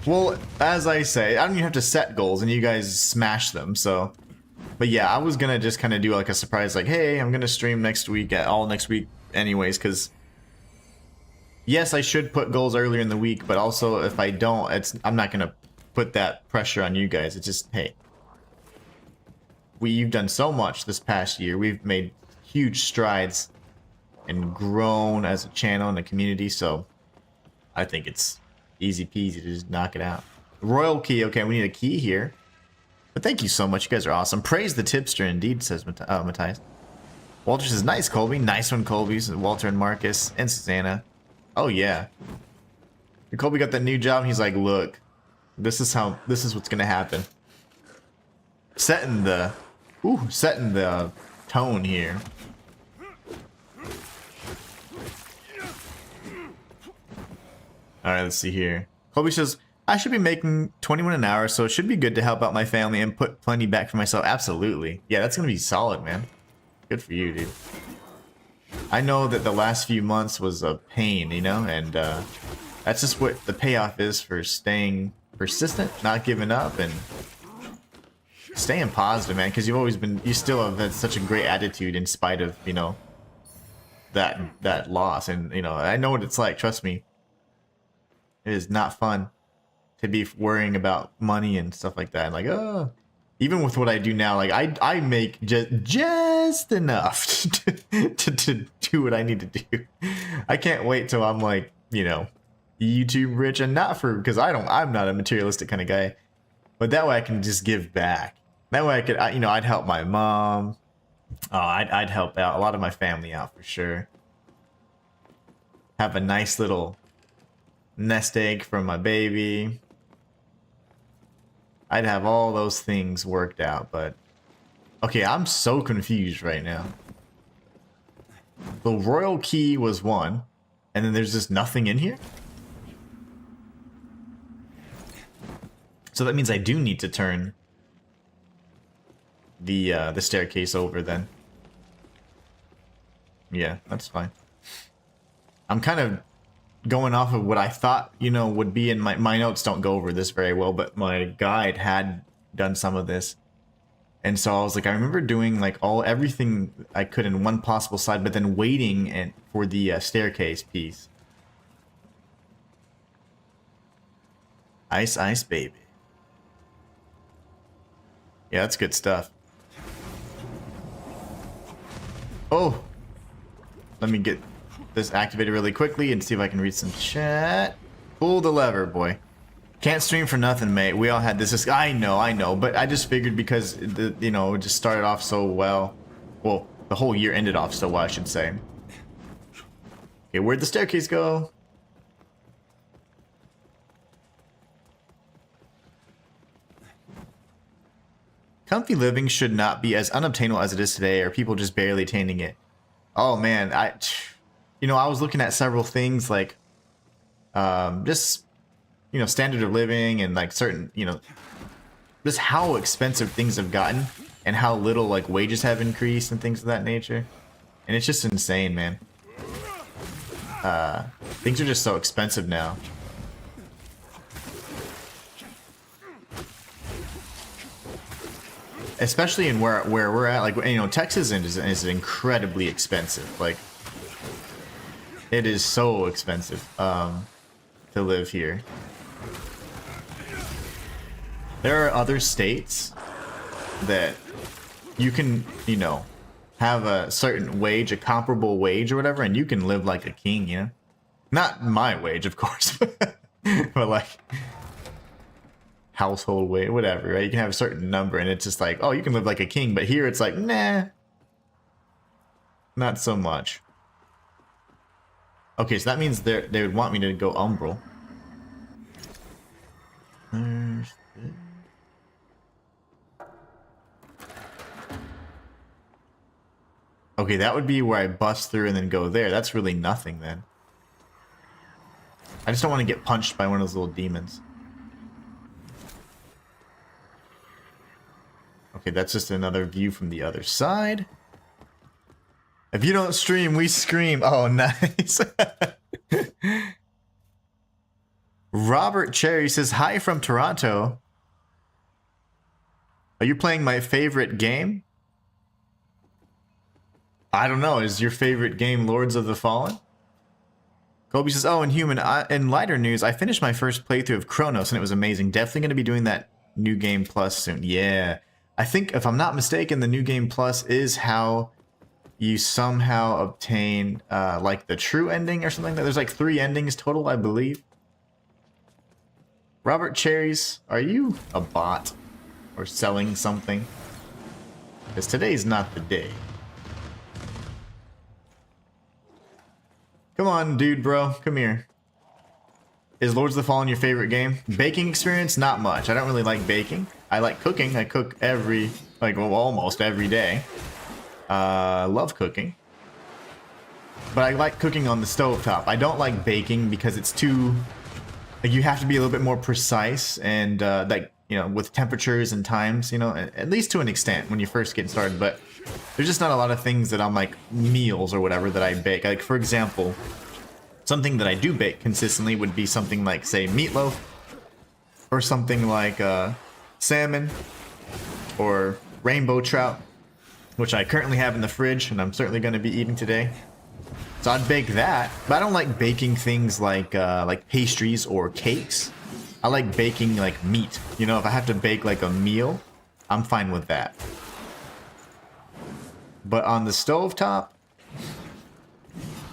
Well, as I say, I don't even have to set goals, and you guys smash them. So, but yeah, I was gonna just kind of do like a surprise, like, hey, I'm gonna stream next week, all next week, anyways, because yes, I should put goals earlier in the week, but also if I don't, I'm not gonna put that pressure on you guys. It's just, hey. You've done so much this past year. We've made huge strides and grown as a channel and a community, so I think it's easy peasy to just knock it out. Royal key. Okay, we need a key here. But thank you so much. You guys are awesome. Praise the tipster indeed, says Matthias. Walter says, nice, Colby. Nice one, Colby. Says Walter and Marcus and Susanna. Oh, yeah. Colby got that new job, and he's like, look, this is what's going to happen. Setting the tone here. Alright, let's see here. Colby says, I should be making 21 an hour, so it should be good to help out my family and put plenty back for myself. Absolutely. Yeah, that's gonna be solid, man. Good for you, dude. I know that the last few months was a pain, you know, and that's just what the payoff is for staying persistent, not giving up, and staying positive, man, because you still have had such a great attitude in spite of, you know, that loss. And, you know, I know what it's like, trust me. It is not fun to be worrying about money and stuff like that. And like, oh, even with what I do now, like I make just enough to do what I need to do. I can't wait till I'm like, you know, YouTube rich, and not because I'm not a materialistic kind of guy, but that way I can just give back. That way I could, you know, I'd help my mom, Oh, I'd help out a lot of my family out for sure. Have a nice little nest egg for my baby. I'd have all those things worked out, but okay, I'm so confused right now. The royal key was one, and then there's just nothing in here? So that means I do need to turn the staircase over then. Yeah, that's fine. I'm kind of going off of what I thought, you know, would be in my notes don't go over this very well, but my guide had done some of this. And so I was like, I remember doing like everything I could in one possible side, but then waiting and for the staircase piece. Ice, ice, baby. Yeah, that's good stuff. Oh, let me get this activated really quickly and see if I can read some chat. Pull the lever, boy. Can't stream for nothing, mate. We all had this. I know, but I just figured because you know, it just started off so well. Well, the whole year ended off so well, I should say. Okay, where'd the staircase go? Comfy living should not be as unobtainable as it is today, or people just barely attaining it. Oh man, you know, I was looking at several things like, just, you know, standard of living and like certain, you know, just how expensive things have gotten and how little like wages have increased and things of that nature. And it's just insane, man. Things are just so expensive now. Especially in where we're at, like, you know, Texas is incredibly expensive. Like, it is so expensive to live here. There are other states that you can, you know, have a certain wage, a comparable wage or whatever, and you can live like a king, you know? Not my wage, of course, but like household wage, whatever, right? You can have a certain number and it's just like, oh, you can live like a king, but here it's like, nah, not so much. Okay, so that means they would want me to go umbral. Okay, that would be where I bust through and then go there. That's really nothing then. I just don't want to get punched by one of those little demons. Okay, that's just another view from the other side. If you don't stream, we scream. Oh, nice. Robert Cherry says, hi from Toronto. Are you playing my favorite game? I don't know. Is your favorite game Lords of the Fallen? Kobe says, oh, Inhuman. In lighter news, I finished my first playthrough of Chronos, and it was amazing. Definitely going to be doing that New Game Plus soon. Yeah. I think, if I'm not mistaken, the New Game Plus is how you somehow obtain, like, the true ending or something. There's, like, 3 endings total, I believe. Robert Cherries, are you a bot? Or selling something? Because today's not the day. Come on, dude, bro. Come here. Is Lords of the Fallen your favorite game? Baking experience? Not much. I don't really like baking. I like cooking. I cook almost every day. Love cooking. But I like cooking on the stovetop. I don't like baking because it's too... Like, you have to be a little bit more precise and, like, you know, with temperatures and times, you know, at least to an extent when you first get started. But there's just not a lot of things that I'm like meals or whatever that I bake. Like, for example, something that I do bake consistently would be something like, say, meatloaf, or something like salmon or rainbow trout, which I currently have in the fridge and I'm certainly going to be eating today. So I'd bake that, but I don't like baking things like pastries or cakes. I like baking like meat. You know, if I have to bake like a meal, I'm fine with that. But on the stovetop,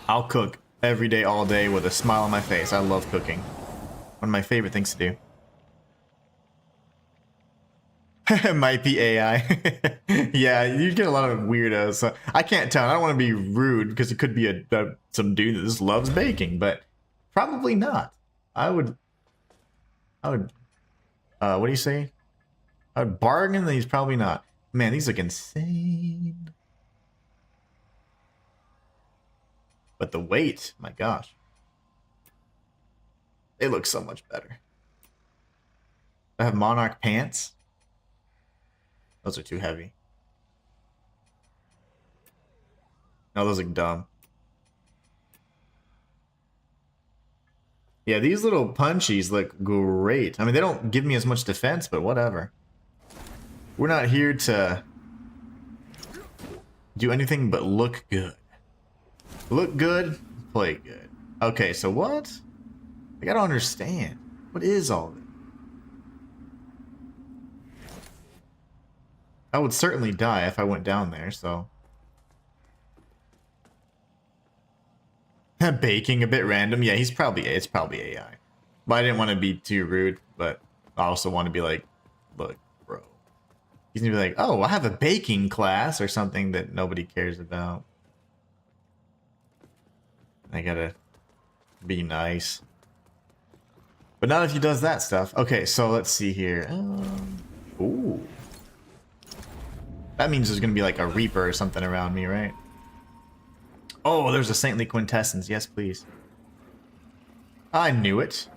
I'll cook every day, all day with a smile on my face. I love cooking. One of my favorite things to do. It might be AI. Yeah, you get a lot of weirdos. So I can't tell. I don't want to be rude because it could be some dude that just loves baking, but probably not. I would. What do you say? I would bargain that he's probably not. Man, these look insane. But the weight, my gosh. It looks so much better. I have Monarch pants. Those are too heavy. No, those look dumb. Yeah, these little punchies look great. I mean, they don't give me as much defense, but whatever. We're not here to do anything but look good. Look good, play good. Okay, so what? I gotta understand. What is all this? I would certainly die if I went down there, so. Baking a bit random. Yeah, it's probably AI. But I didn't want to be too rude, but I also want to be like, look, bro. He's gonna be like, oh, I have a baking class or something that nobody cares about. I gotta be nice. But not if he does that stuff. Okay, so let's see here. Ooh. That means there's gonna be like a Reaper or something around me, right? Oh, there's a Saintly Quintessence. Yes, please. I knew it.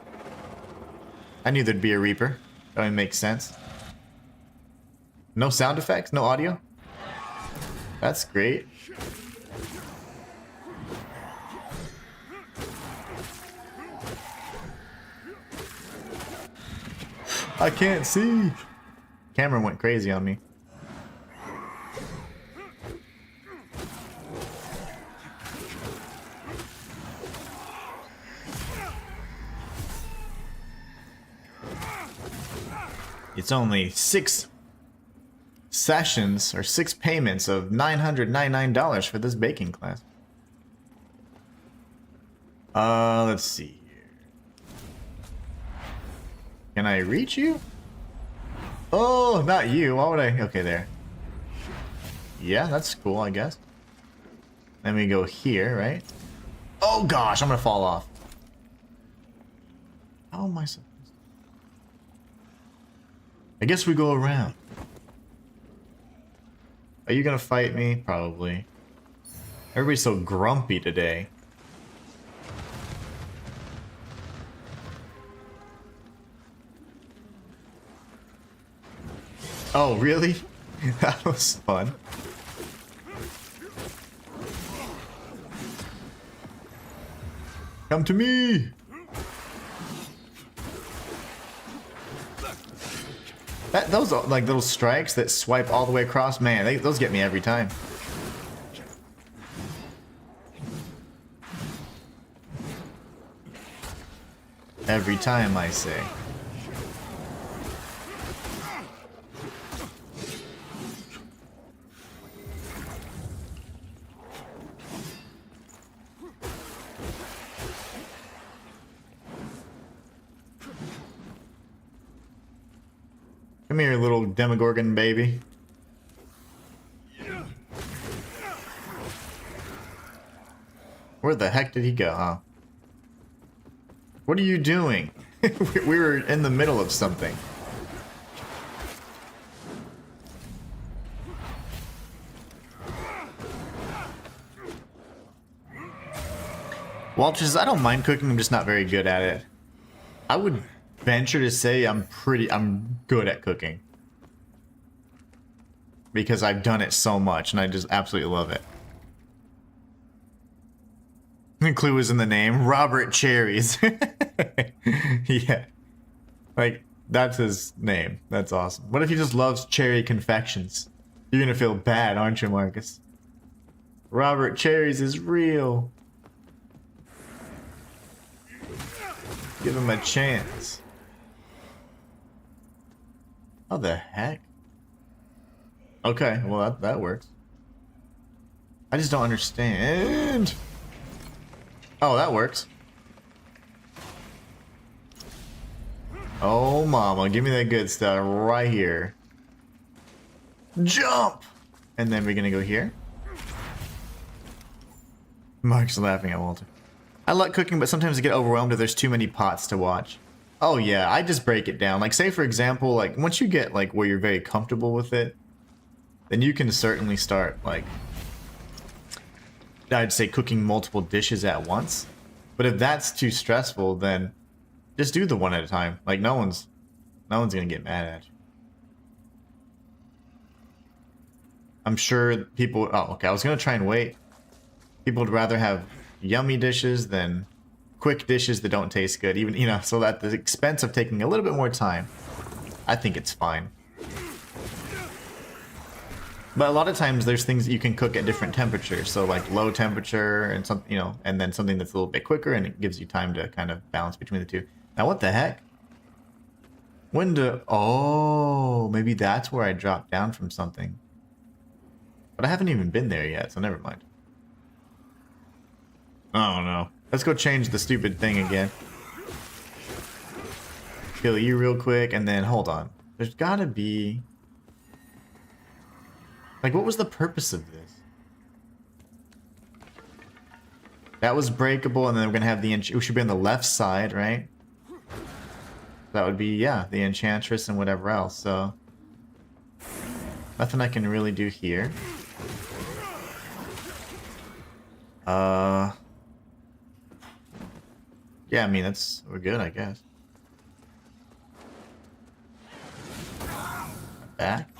I knew there'd be a Reaper. That would make sense. No sound effects? No audio? That's great. I can't see. Camera went crazy on me. It's only 6 sessions or 6 payments of $999 for this baking class. Let's see here. Can I reach you? Oh, not you. Why would I? Okay, there. Yeah, that's cool, I guess. Then we go here, right? Oh gosh, I'm gonna fall off. How am I supposed to? I guess we go around. Are you gonna fight me? Probably. Everybody's so grumpy today. Oh, really? That was fun. Come to me! Those like little strikes that swipe all the way across, man, those get me every time. Every time, I say. Come here, little Demogorgon baby. Where the heck did he go, huh? What are you doing? We were in the middle of something. Walter says, I don't mind cooking, I'm just not very good at it. I would venture to say I'm good at cooking. Because I've done it so much and I just absolutely love it. The clue is in the name, Robert Cherries. Yeah. Like, that's his name. That's awesome. What if he just loves cherry confections? You're gonna feel bad, aren't you, Marcus? Robert Cherries is real. Give him a chance. How the heck? Okay, well that works. I just don't understand. Oh, that works. Oh, mama, give me that good stuff right here. Jump! And then we're gonna go here. Mark's laughing at Walter. I like cooking, but sometimes I get overwhelmed if there's too many pots to watch. Oh yeah, I just break it down. Like, say for example, like once you get like where you're very comfortable with it, then you can certainly start like, I'd say cooking multiple dishes at once. But if that's too stressful, then just do the one at a time. Like no one's gonna get mad at you. I'm sure people. Oh, okay. I was gonna try and wait. People would rather have yummy dishes than quick dishes that don't taste good. Even, you know, so at the expense of taking a little bit more time, I think it's fine. But a lot of times there's things that you can cook at different temperatures. So like low temperature and something, you know, and then something that's a little bit quicker, and it gives you time to kind of balance between the two. Now what the heck? When do... Oh, maybe that's where I dropped down from something. But I haven't even been there yet, so never mind. Oh no. Let's go change the stupid thing again. Kill you real quick, and then hold on. There's gotta be... Like, what was the purpose of this? That was breakable, and then we're gonna have the... We should be on the left side, right? That would be, yeah, the enchantress and whatever else, so... Nothing I can really do here. Yeah, I mean, we're good, I guess. Back.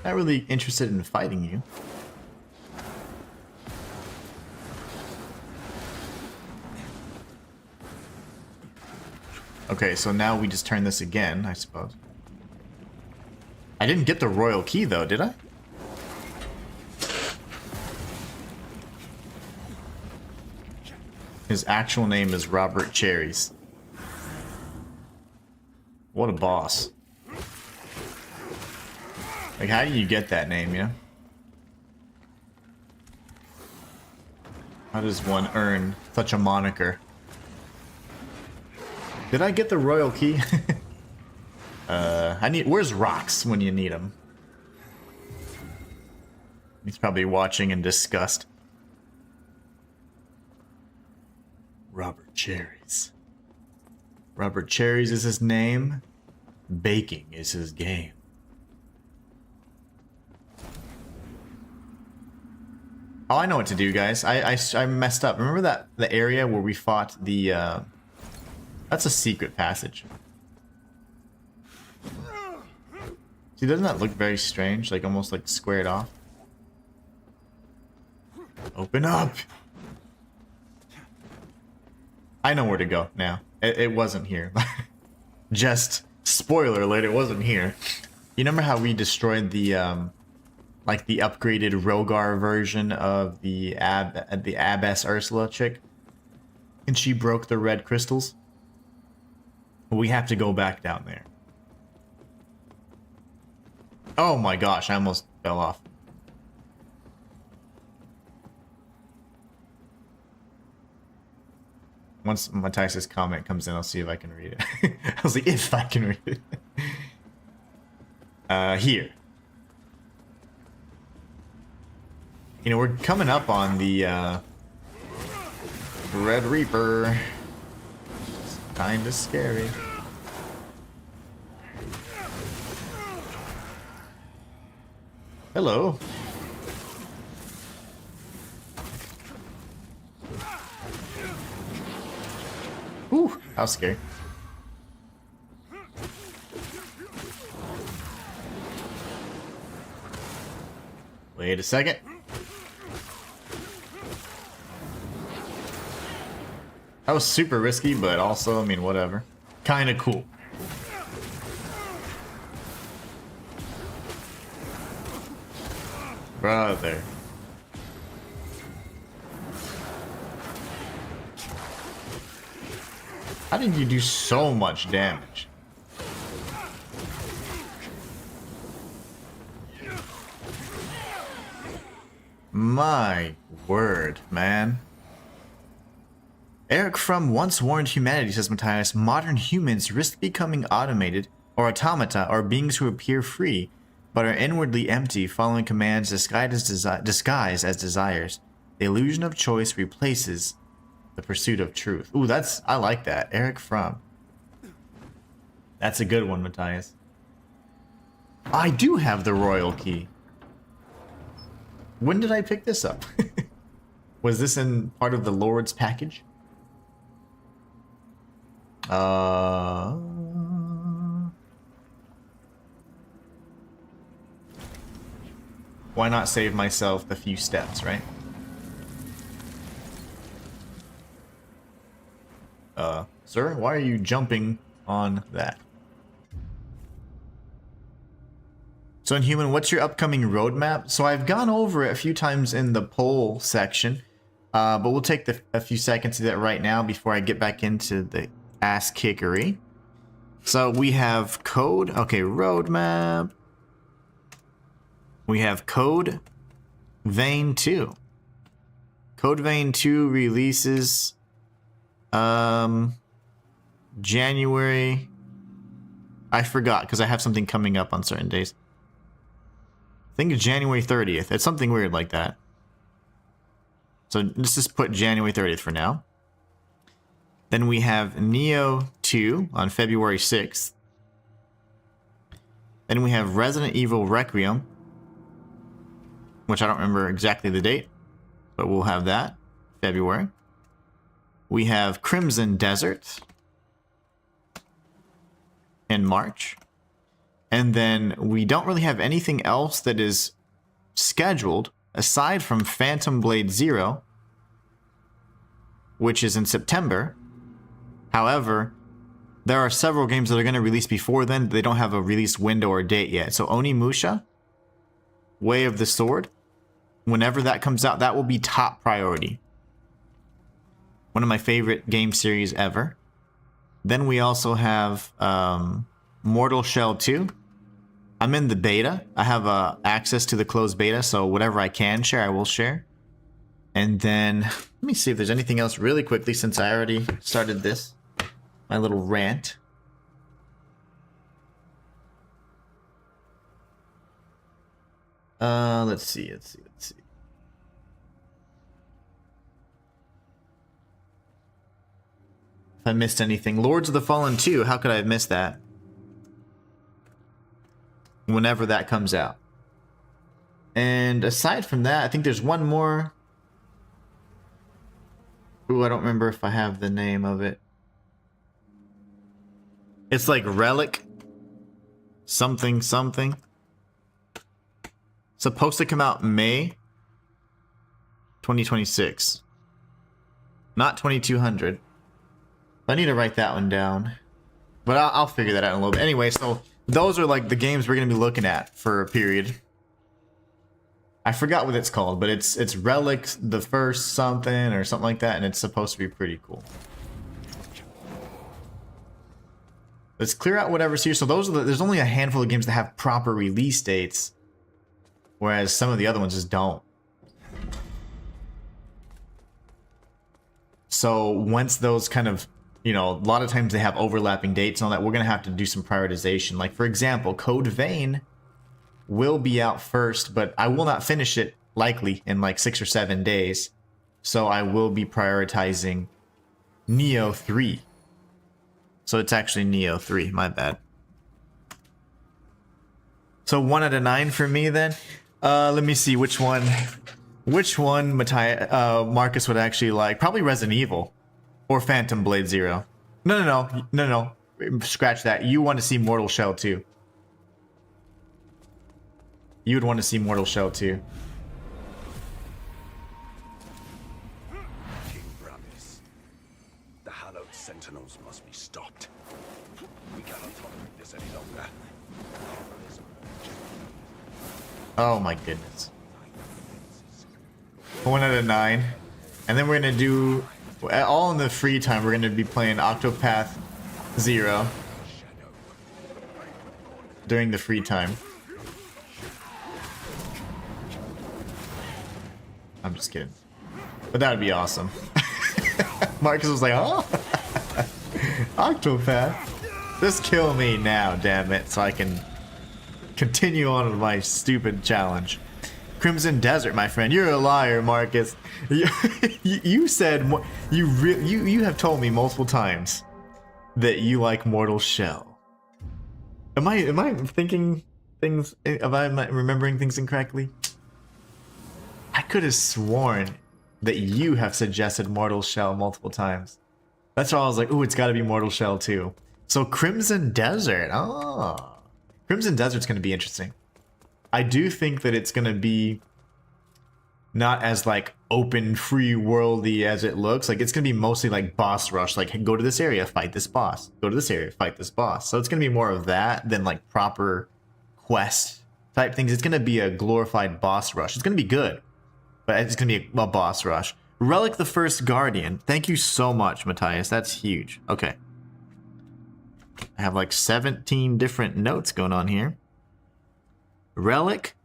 Not really interested in fighting you. Okay, so now we just turn this again, I suppose. I didn't get the royal key, though, did I? His actual name is Robert Cherries. What a boss. Like, how do you get that name, you know? How does one earn such a moniker? Did I get the royal key? Where's Rox when you need him? He's probably watching in disgust. Robert Cherries. Robert Cherries is his name. Baking is his game. Oh, I know what to do, guys. I messed up. Remember that the area where we fought the that's a secret passage. See, doesn't that look very strange? Like almost like squared off. Open up. I know where to go now. It wasn't here. Just spoiler alert, it wasn't here. You remember how we destroyed the like the upgraded Rogar version of the Abbess Ursula chick? And she broke the red crystals? We have to go back down there. Oh my gosh, I almost fell off. Once Matthias' comment comes in, I'll see if I can read it. I was like, if I can read it. Here. You know, we're coming up on the Red Reaper. It's kinda scary. Hello. Ooh, that was scary. Wait a second. That was super risky, but also, I mean, whatever. Kinda cool. Brother. How did you do so much damage? My word, man. Eric from Once Warned Humanity, says Matthias, modern humans risk becoming automated or automata or beings who appear free but are inwardly empty, following commands disguised as desires. The illusion of choice replaces the pursuit of truth. Ooh, I like that. Eric Fromm. That's a good one, Matthias. I do have the royal key. When did I pick this up? Was this in part of the Lord's package? Why not save myself the few steps, right? Sir, why are you jumping on that? So Inhuman, what's your upcoming roadmap? So I've gone over it a few times in the poll section, but we'll take a few seconds to do that right now before I get back into the ass kickery. So we have code, okay, roadmap. We have Code Vein 2. Code Vein 2 releases January. I forgot because I have something coming up on certain days. I think it's January 30th. It's something weird like that. So let's just put January 30th for now. Then we have Neo 2 on February 6th. Then we have Resident Evil Requiem, which I don't remember exactly the date, but we'll have that, February. We have Crimson Desert in March. And then we don't really have anything else that is scheduled aside from Phantom Blade Zero, which is in September. However, there are several games that are going to release before then. They don't have a release window or date yet. So Onimusha, Way of the Sword, whenever that comes out, that will be top priority. One of my favorite game series ever. Then we also have Mortal Shell 2. I'm in the beta. I have access to the closed beta, so whatever I can share, I will share. And then, let me see if there's anything else really quickly since I already started this. My little rant. Let's see. If I missed anything. Lords of the Fallen 2, how could I have missed that? Whenever that comes out. And aside from that, I think there's one more. Ooh, I don't remember if I have the name of it. It's like Relic something. Supposed to come out May 2026. Not 2200. I need to write that one down. But I'll figure that out in a little bit. Anyway, so those are like the games we're going to be looking at for a period. I forgot what it's called, but it's Relic the First something or something like that, and it's supposed to be pretty cool. Let's clear out whatever's here. So there's only a handful of games that have proper release dates, whereas some of the other ones just don't. So once those kind of, a lot of times they have overlapping dates and all that, we're going to have to do some prioritization. Like, for example, Code Vein will be out first, but I will not finish it likely in like 6 or 7 days. So I will be prioritizing Neo 3. So it's actually Neo 3, my bad. So 1 out of 9 for me then. Let me see which one Marcus would actually like. Probably Resident Evil or Phantom Blade Zero. No. Scratch that. You want to see Mortal Shell 2. You would want to see Mortal Shell 2. King Brandis, the hallowed sentinels must be stopped. We cannot tolerate this any longer. Oh my goodness. 1 out of 9. And then we're going to do, all in the free time, we're going to be playing Octopath Zero during the free time. I'm just kidding. But that would be awesome. Marcus was like, oh, Octopath. Just kill me now, damn it, so I can continue on with my stupid challenge. Crimson Desert, my friend. You're a liar, Marcus. You said you have told me multiple times that you like Mortal Shell. Am I thinking things? Am I remembering things incorrectly? I could have sworn that you have suggested Mortal Shell multiple times. That's why I was like, ooh, it's got to be Mortal Shell too. So Crimson Desert. Oh, Crimson Desert's going to be interesting. I do think that it's going to be not as like open, free worldy as it looks. Like it's going to be mostly like boss rush. Like, hey, go to this area, fight this boss. Go to this area, fight this boss. So it's going to be more of that than like proper quest type things. It's going to be a glorified boss rush. It's going to be good, but it's going to be a boss rush. Relic the First Guardian. Thank you so much, Matthias. That's huge. Okay. I have like 17 different notes going on here. Relic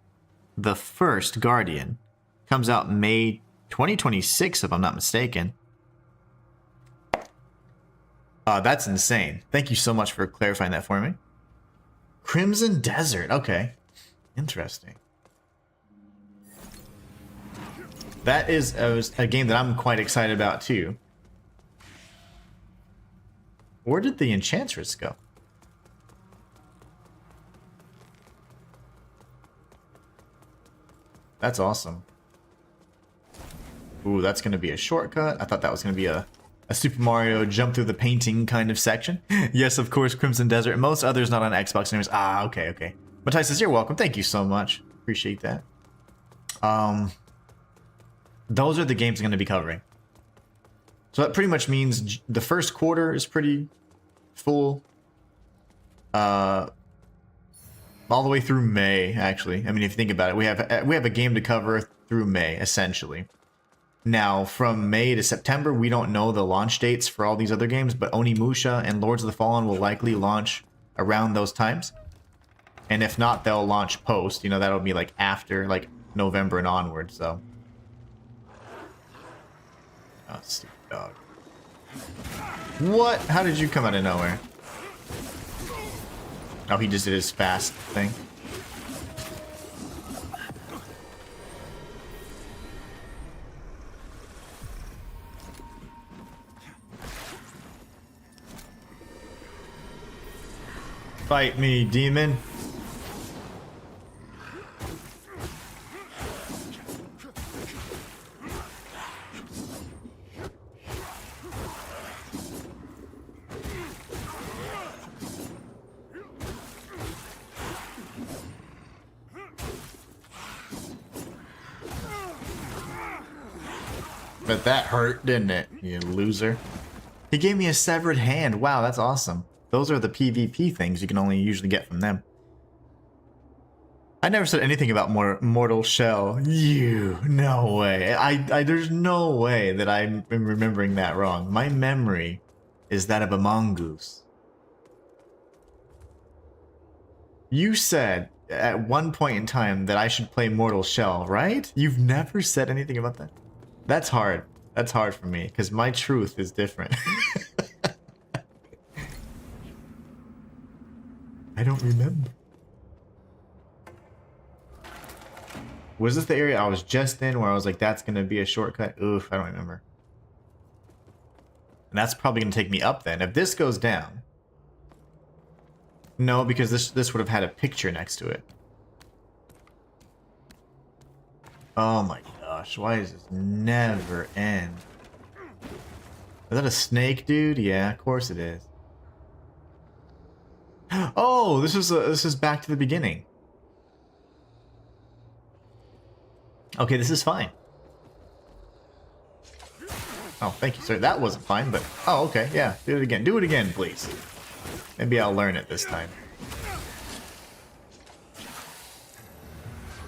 the First Guardian comes out May 2026, if I'm not mistaken. That's insane. Thank you so much for clarifying that for me. Crimson Desert. Okay. Interesting. That is a game that I'm quite excited about too. Where did the Enchantress go? That's awesome. Ooh, that's going to be a shortcut. I thought that was going to be a Super Mario jump through the painting kind of section. Yes, of course, Crimson Desert. Most others not on Xbox games. Ah, okay, okay. Matthias says, you're welcome. Thank you so much. Appreciate that. Those are the games I'm going to be covering. So that pretty much means the first quarter is pretty full. All the way through May, actually. I mean, if you think about it, we have a game to cover through May, essentially. Now, from May to September, we don't know the launch dates for all these other games, but Onimusha and Lords of the Fallen will likely launch around those times. And if not, they'll launch post. You know, that'll be like after, like November and onward, so. Oh, stupid dog. What? How did you come out of nowhere? Oh, he just did his fast thing. Fight me, demon. But that hurt, didn't it, you loser? He gave me a severed hand. Wow, that's awesome. Those are the PvP things you can only usually get from them. I never said anything about Mortal Shell. You, no way. There's no way that I'm remembering that wrong. My memory is that of a mongoose. You said at one point in time that I should play Mortal Shell, right? You've never said anything about that? That's hard. That's hard for me, because my truth is different. I don't remember. Was this the area I was just in where I was like, that's going to be a shortcut? Oof, I don't remember. And that's probably going to take me up then. If this goes down. No, because this would have had a picture next to it. Oh my gosh, why does this never end? Is that a snake, dude? Yeah, of course it is. Oh, this is back to the beginning. Okay, this is fine. Oh, thank you, sir. That wasn't fine, but oh, okay, yeah. Do it again. Do it again, please. Maybe I'll learn it this time.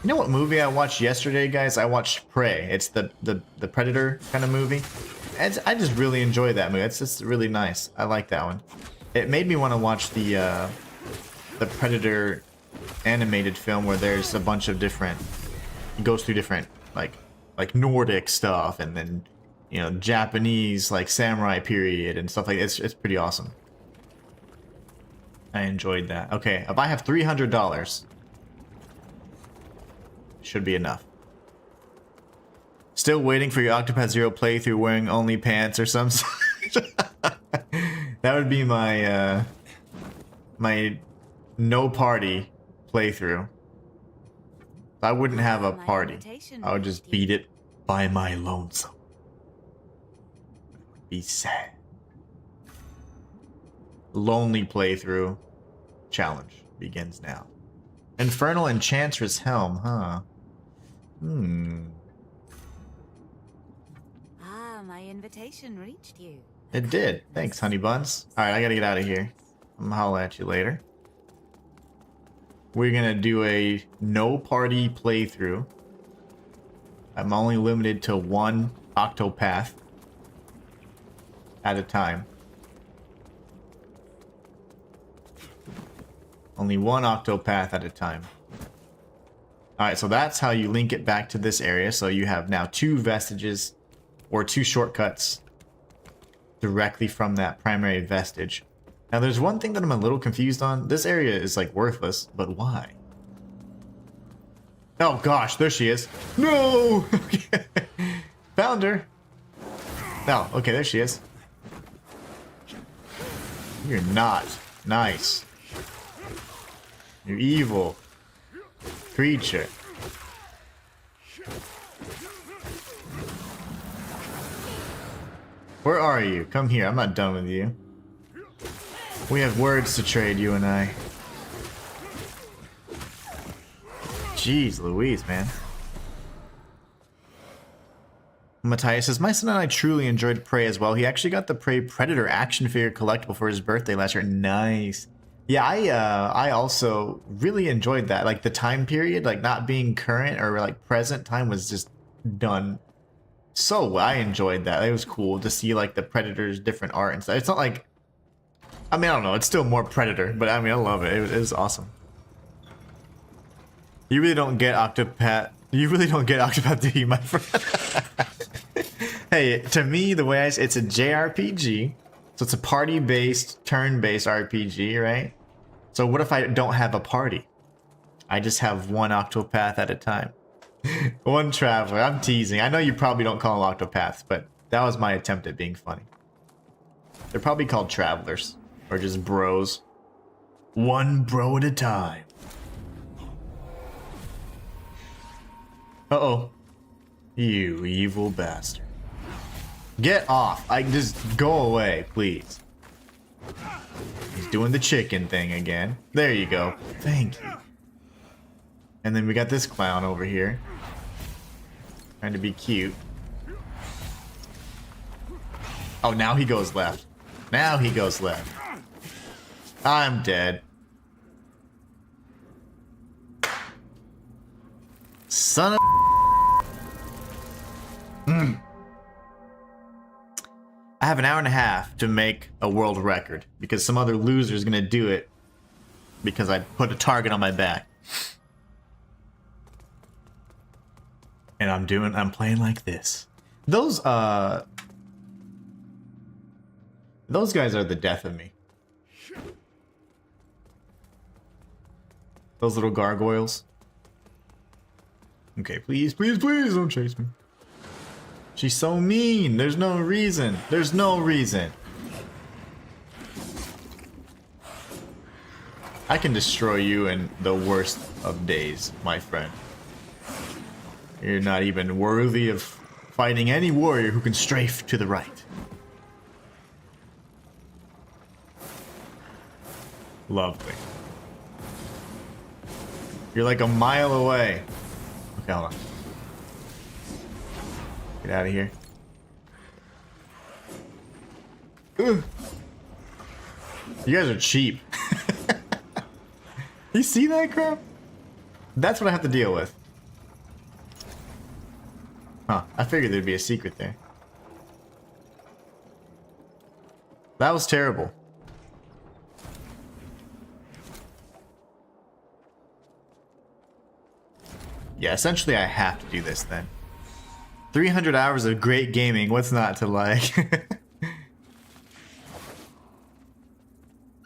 You know what movie I watched yesterday, guys? I watched Prey. It's the Predator kind of movie. I just really enjoyed that movie. It's just really nice. I like that one. It made me want to watch the Predator animated film where there's a bunch of different. It goes through different like Nordic stuff and then Japanese like samurai period and stuff like that. It's pretty awesome. I enjoyed that. Okay, if I have $300, Should be enough. Still waiting for your Octopath Zero playthrough wearing only pants or some That would be my my no party playthrough. I wouldn't have a party. I would just beat it by my lonesome. Be sad. Lonely playthrough challenge begins now. Infernal Enchantress Helm, huh? Ah, my invitation reached you. It did. Thanks, honey buns. Alright, I gotta get out of here. I'm gonna holla at you later. We're gonna do a no party playthrough. I'm only limited to one Octopath at a time. Only one Octopath at a time. Alright, so that's how you link it back to this area. So you have now 2 vestiges, or 2 shortcuts directly from that primary vestige. Now there's one thing that I'm a little confused on. This area is like worthless, but why? Oh gosh, there she is. No! Okay. Found her. Oh, okay, there she is. You're not nice. You evil creature. Where are you? Come here. I'm not done with you. We have words to trade, you and I. Jeez Louise, man. Matthias says, my son and I truly enjoyed Prey as well. He actually got the Prey Predator action figure collectible for his birthday last year. Nice. Yeah, I also really enjoyed that. Like the time period, like not being current or like present time was just done so well. I enjoyed that. It was cool to see like the Predator's different art and stuff. It's not like, I mean, I don't know. It's still more Predator, but I mean, I love it. It was awesome. You really don't get Octopath. You really don't get Octopath, do you, my friend? Hey, to me, the way it's a JRPG, so it's a party-based, turn-based RPG, right? So what if I don't have a party? I just have one Octopath at a time. One traveler. I'm teasing. I know you probably don't call them Octopaths, but that was my attempt at being funny. They're probably called travelers, or just bros. One bro at a time. Uh-oh. You evil bastard. Get off. I just go away, please. He's doing the chicken thing again. There you go. Thank you. And then we got this clown over here. Trying to be cute. Oh, now he goes left. Now he goes left. I'm dead. Son of I have an hour and a half to make a world record because some other loser is gonna do it because I put a target on my back. And I'm playing like this. Those guys are the death of me. Those little gargoyles. Okay, please, please, please don't chase me. She's so mean. There's no reason. There's no reason. I can destroy you in the worst of days, my friend. You're not even worthy of fighting any warrior who can strafe to the right. Lovely. You're like a mile away. Okay, hold on. Get out of here. Ugh. You guys are cheap. You see that crap? That's what I have to deal with. Huh, I figured there'd be a secret there. That was terrible. Yeah, essentially I have to do this then. 300 hours of great gaming, what's not to like?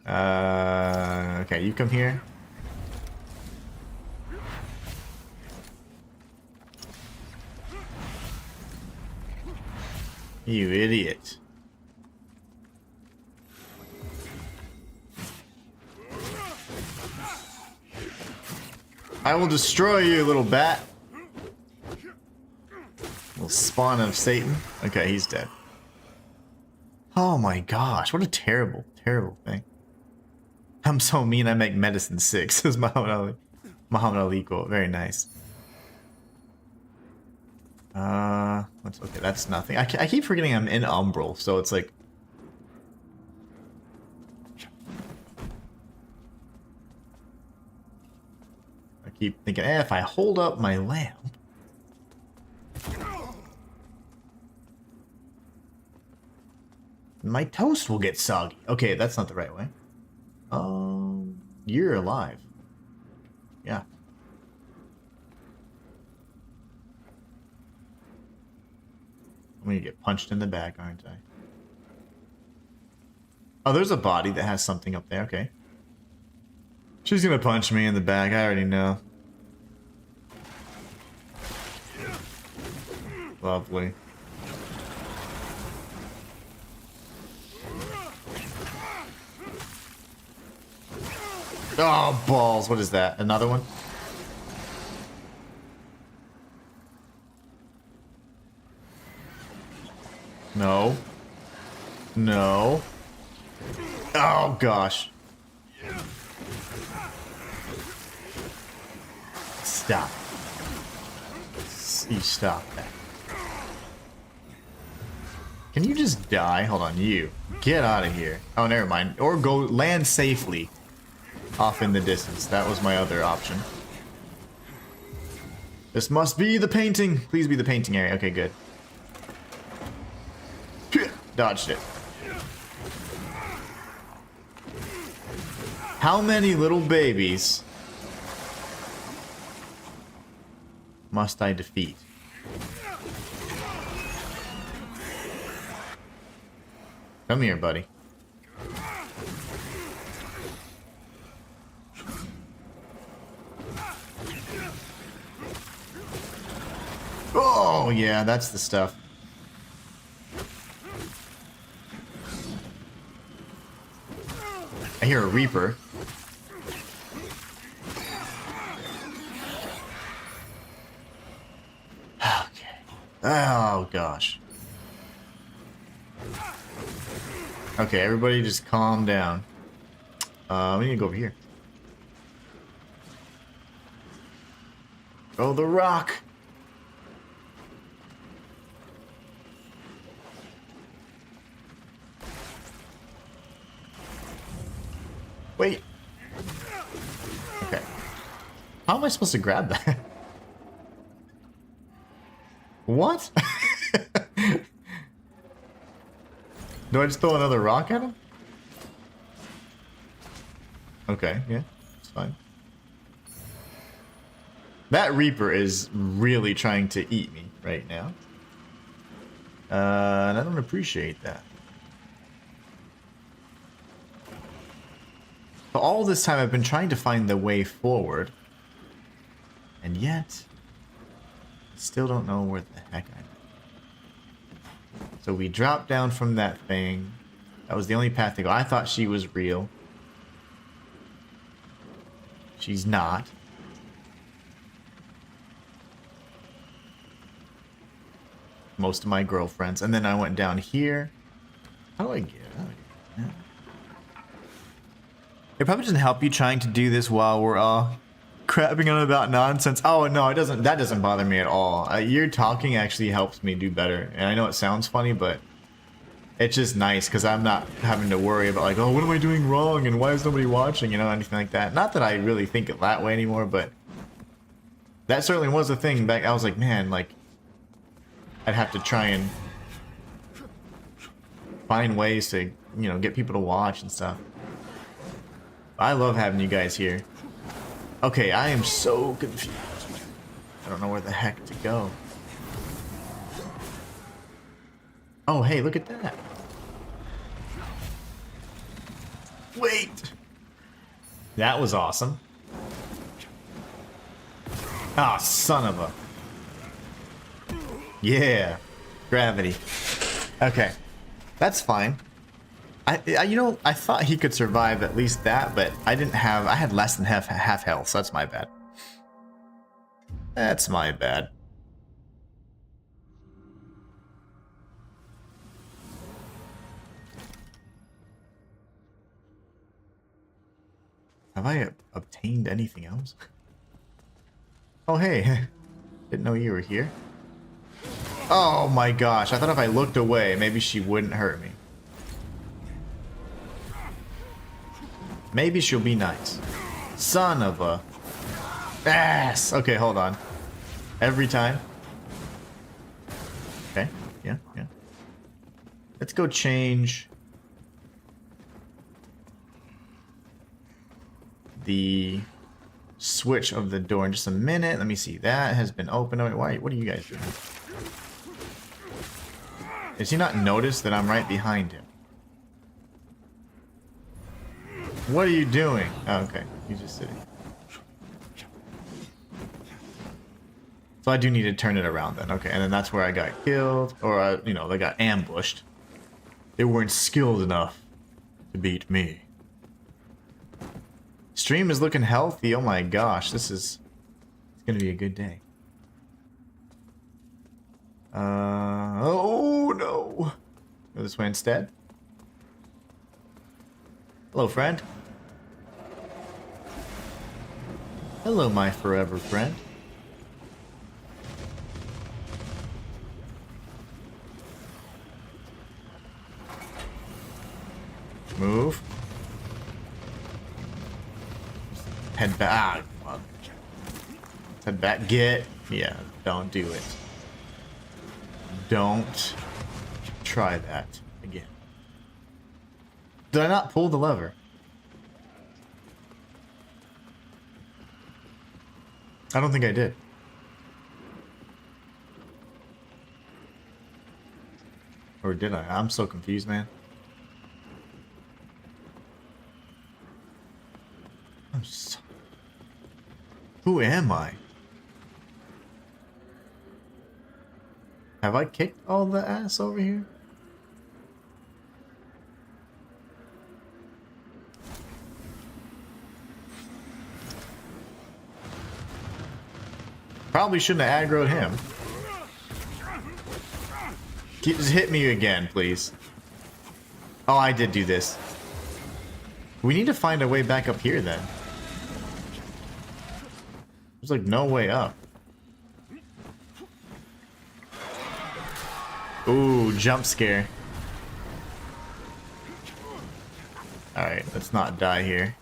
Okay, you come here. You idiot. I will destroy you, little bat. Little spawn of Satan. Okay, he's dead. Oh my gosh, what a terrible, terrible thing. I'm so mean I make medicine 6, says Muhammad Ali. Muhammad Ali quote. Very nice. Okay, that's nothing. I keep forgetting I'm in Umbral, so it's like... I keep thinking, if I hold up my lamp... my toast will get soggy. Okay, that's not the right way. You're alive. Yeah. I'm gonna get punched in the back, aren't I? Oh, there's a body that has something up there. Okay. She's gonna punch me in the back. I already know. Lovely. Oh, balls. What is that? Another one? No. No. Oh, gosh. Stop. You stop that. Can you just die? Hold on, you. Get out of here. Oh, never mind. Or go land safely. Off in the distance. That was my other option. This must be the painting. Please be the painting area. Okay, good. Dodged it. How many little babies must I defeat? Come here, buddy. Oh, yeah, that's the stuff. I hear a Reaper. Okay. Oh, gosh. Okay, everybody just calm down. We need to go over here. Oh, the rock! Wait. Okay. How am I supposed to grab that? What? Do I just throw another rock at him? Okay, yeah, it's fine. That Reaper is really trying to eat me right now. And I don't appreciate that. But all this time I've been trying to find the way forward. And yet, I still don't know where the heck I'm at. So we dropped down from that thing. That was the only path to go. I thought she was real. She's not. Most of my girlfriends. And then I went down here. How do I get out? Yeah. It probably doesn't help you trying to do this while we're crapping on about nonsense. Oh no, it doesn't. That doesn't bother me at all. Your talking actually helps me do better. And I know it sounds funny, but it's just nice because I'm not having to worry about like, oh, what am I doing wrong and why is nobody watching? You know, anything like that. Not that I really think it that way anymore, but that certainly was a thing back. I was like, man, like I'd have to try and find ways to, you know, get people to watch and stuff. I love having you guys here. Okay, I am so confused. I don't know where the heck to go. Oh, hey, look at that. Wait! That was awesome. Ah, son of a... Yeah. Gravity. Okay, that's fine. You know, I thought he could survive at least that, but I didn't have. I had less than half health, so that's my bad. That's my bad. Have I obtained anything else? Oh, hey. Didn't know you were here. Oh my gosh, I thought if I looked away, maybe she wouldn't hurt me. Maybe she'll be nice. Son of a ass. Okay, hold on. Every time. Okay, yeah. Let's go change the switch of the door in just a minute. Let me see. That has been opened. Oh, wait, what are you guys doing? Does he not notice that I'm right behind him? What are you doing? Oh, okay. He's just sitting. So I do need to turn it around then. Okay, and then that's where I got killed. Or, you know, they got ambushed. They weren't skilled enough to beat me. Stream is looking healthy. Oh my gosh, it's gonna be a good day. Oh no. Go this way instead. Hello, friend. Hello, my forever friend. Move. Head back. Ah, head back. Get. Yeah, don't do it. Don't try that again. Did I not pull the lever? I don't think I did. Or did I? I'm so confused, man. I'm so... Who am I? Have I kicked all the ass over here? Probably shouldn't have aggroed him. Just hit me again, please. Oh, I did do this. We need to find a way back up here then. There's like no way up. Ooh, jump scare. Alright, let's not die here.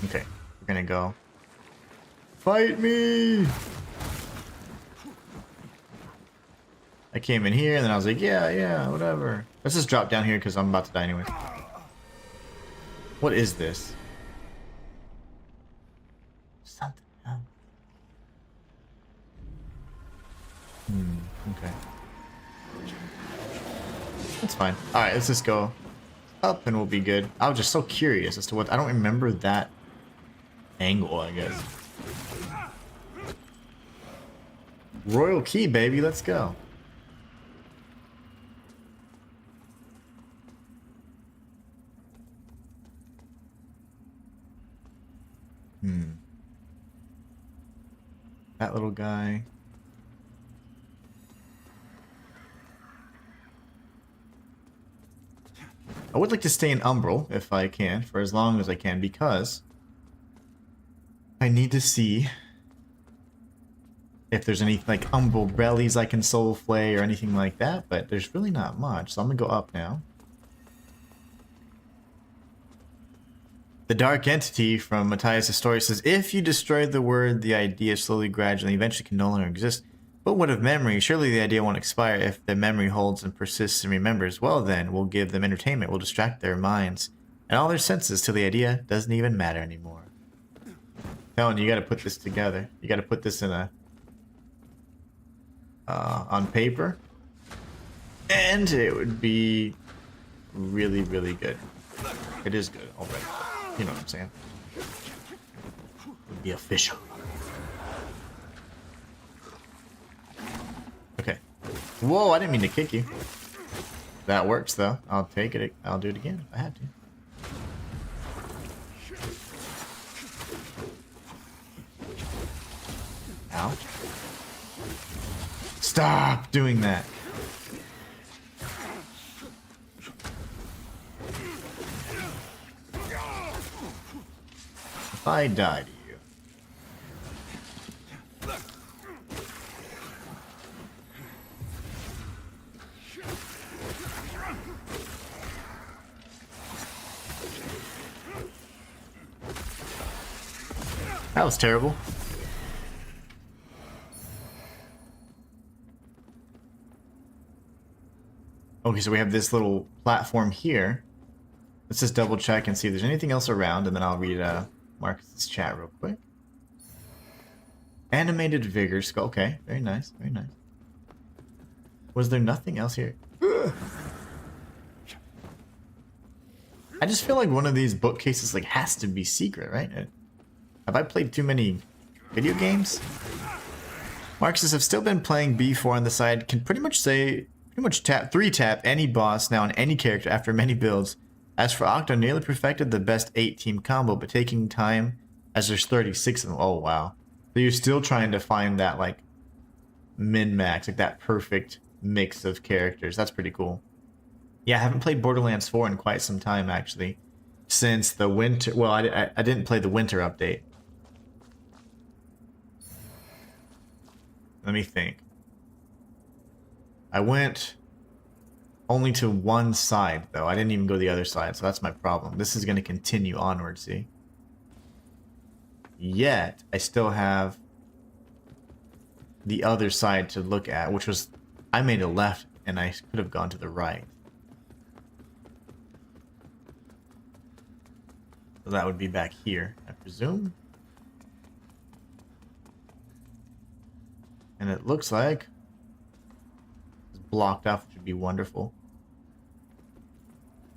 Okay, we're gonna go. Fight me! I came in here and then I was like, yeah, whatever. Let's just drop down here because I'm about to die anyway. What is this? Something. Okay. That's fine. Alright, let's just go up and we'll be good. I was just so curious as to what... I don't remember that angle, I guess. Royal key, baby. Let's go. That little guy. I would like to stay in Umbral if I can, for as long as I can, because I need to see if there's any like Umbral bellies I can soul flay or anything like that, but there's really not much, so I'm gonna go up now. The Dark Entity from Matthias' story says, if you destroy the word, the idea slowly, gradually, eventually can no longer exist. But what of memory? Surely the idea won't expire if the memory holds and persists and remembers. Well then, we'll give them entertainment, we'll distract their minds and all their senses till the idea doesn't even matter anymore. Telling you, you gotta put this together. You gotta put this in a... on paper. And it would be really, really good. It is good already. You know what I'm saying? It would be official. Okay. Whoa, I didn't mean to kick you. That works though. I'll take it. I'll do it again if I have to. Ow. Stop doing that. If I die to you. That was terrible. Okay, so we have this little platform here. Let's just double check and see if there's anything else around, and then I'll read Marcus's chat real quick. Animated vigor skull. Okay, very nice, very nice. Was there nothing else here? I just feel like one of these bookcases like has to be secret, right? Have I played too many video games? Marcus have still been playing B4 on the side. Can pretty much tap 3-tap any boss now on any character after many builds. As for Octo, nearly perfected the best 8-team combo, but taking time as there's 36 of them. Oh wow. So you're still trying to find that like min-max, like that perfect mix of characters. That's pretty cool. Yeah, I haven't played Borderlands 4 in quite some time actually. Since the winter, well, I didn't play the winter update. Let me think. I went only to one side, though. I didn't even go the other side, so that's my problem. This is going to continue onward, see? Yet, I still have the other side to look at, which was... I made a left, and I could have gone to the right. So that would be back here, I presume. And it looks like... blocked off, which would be wonderful.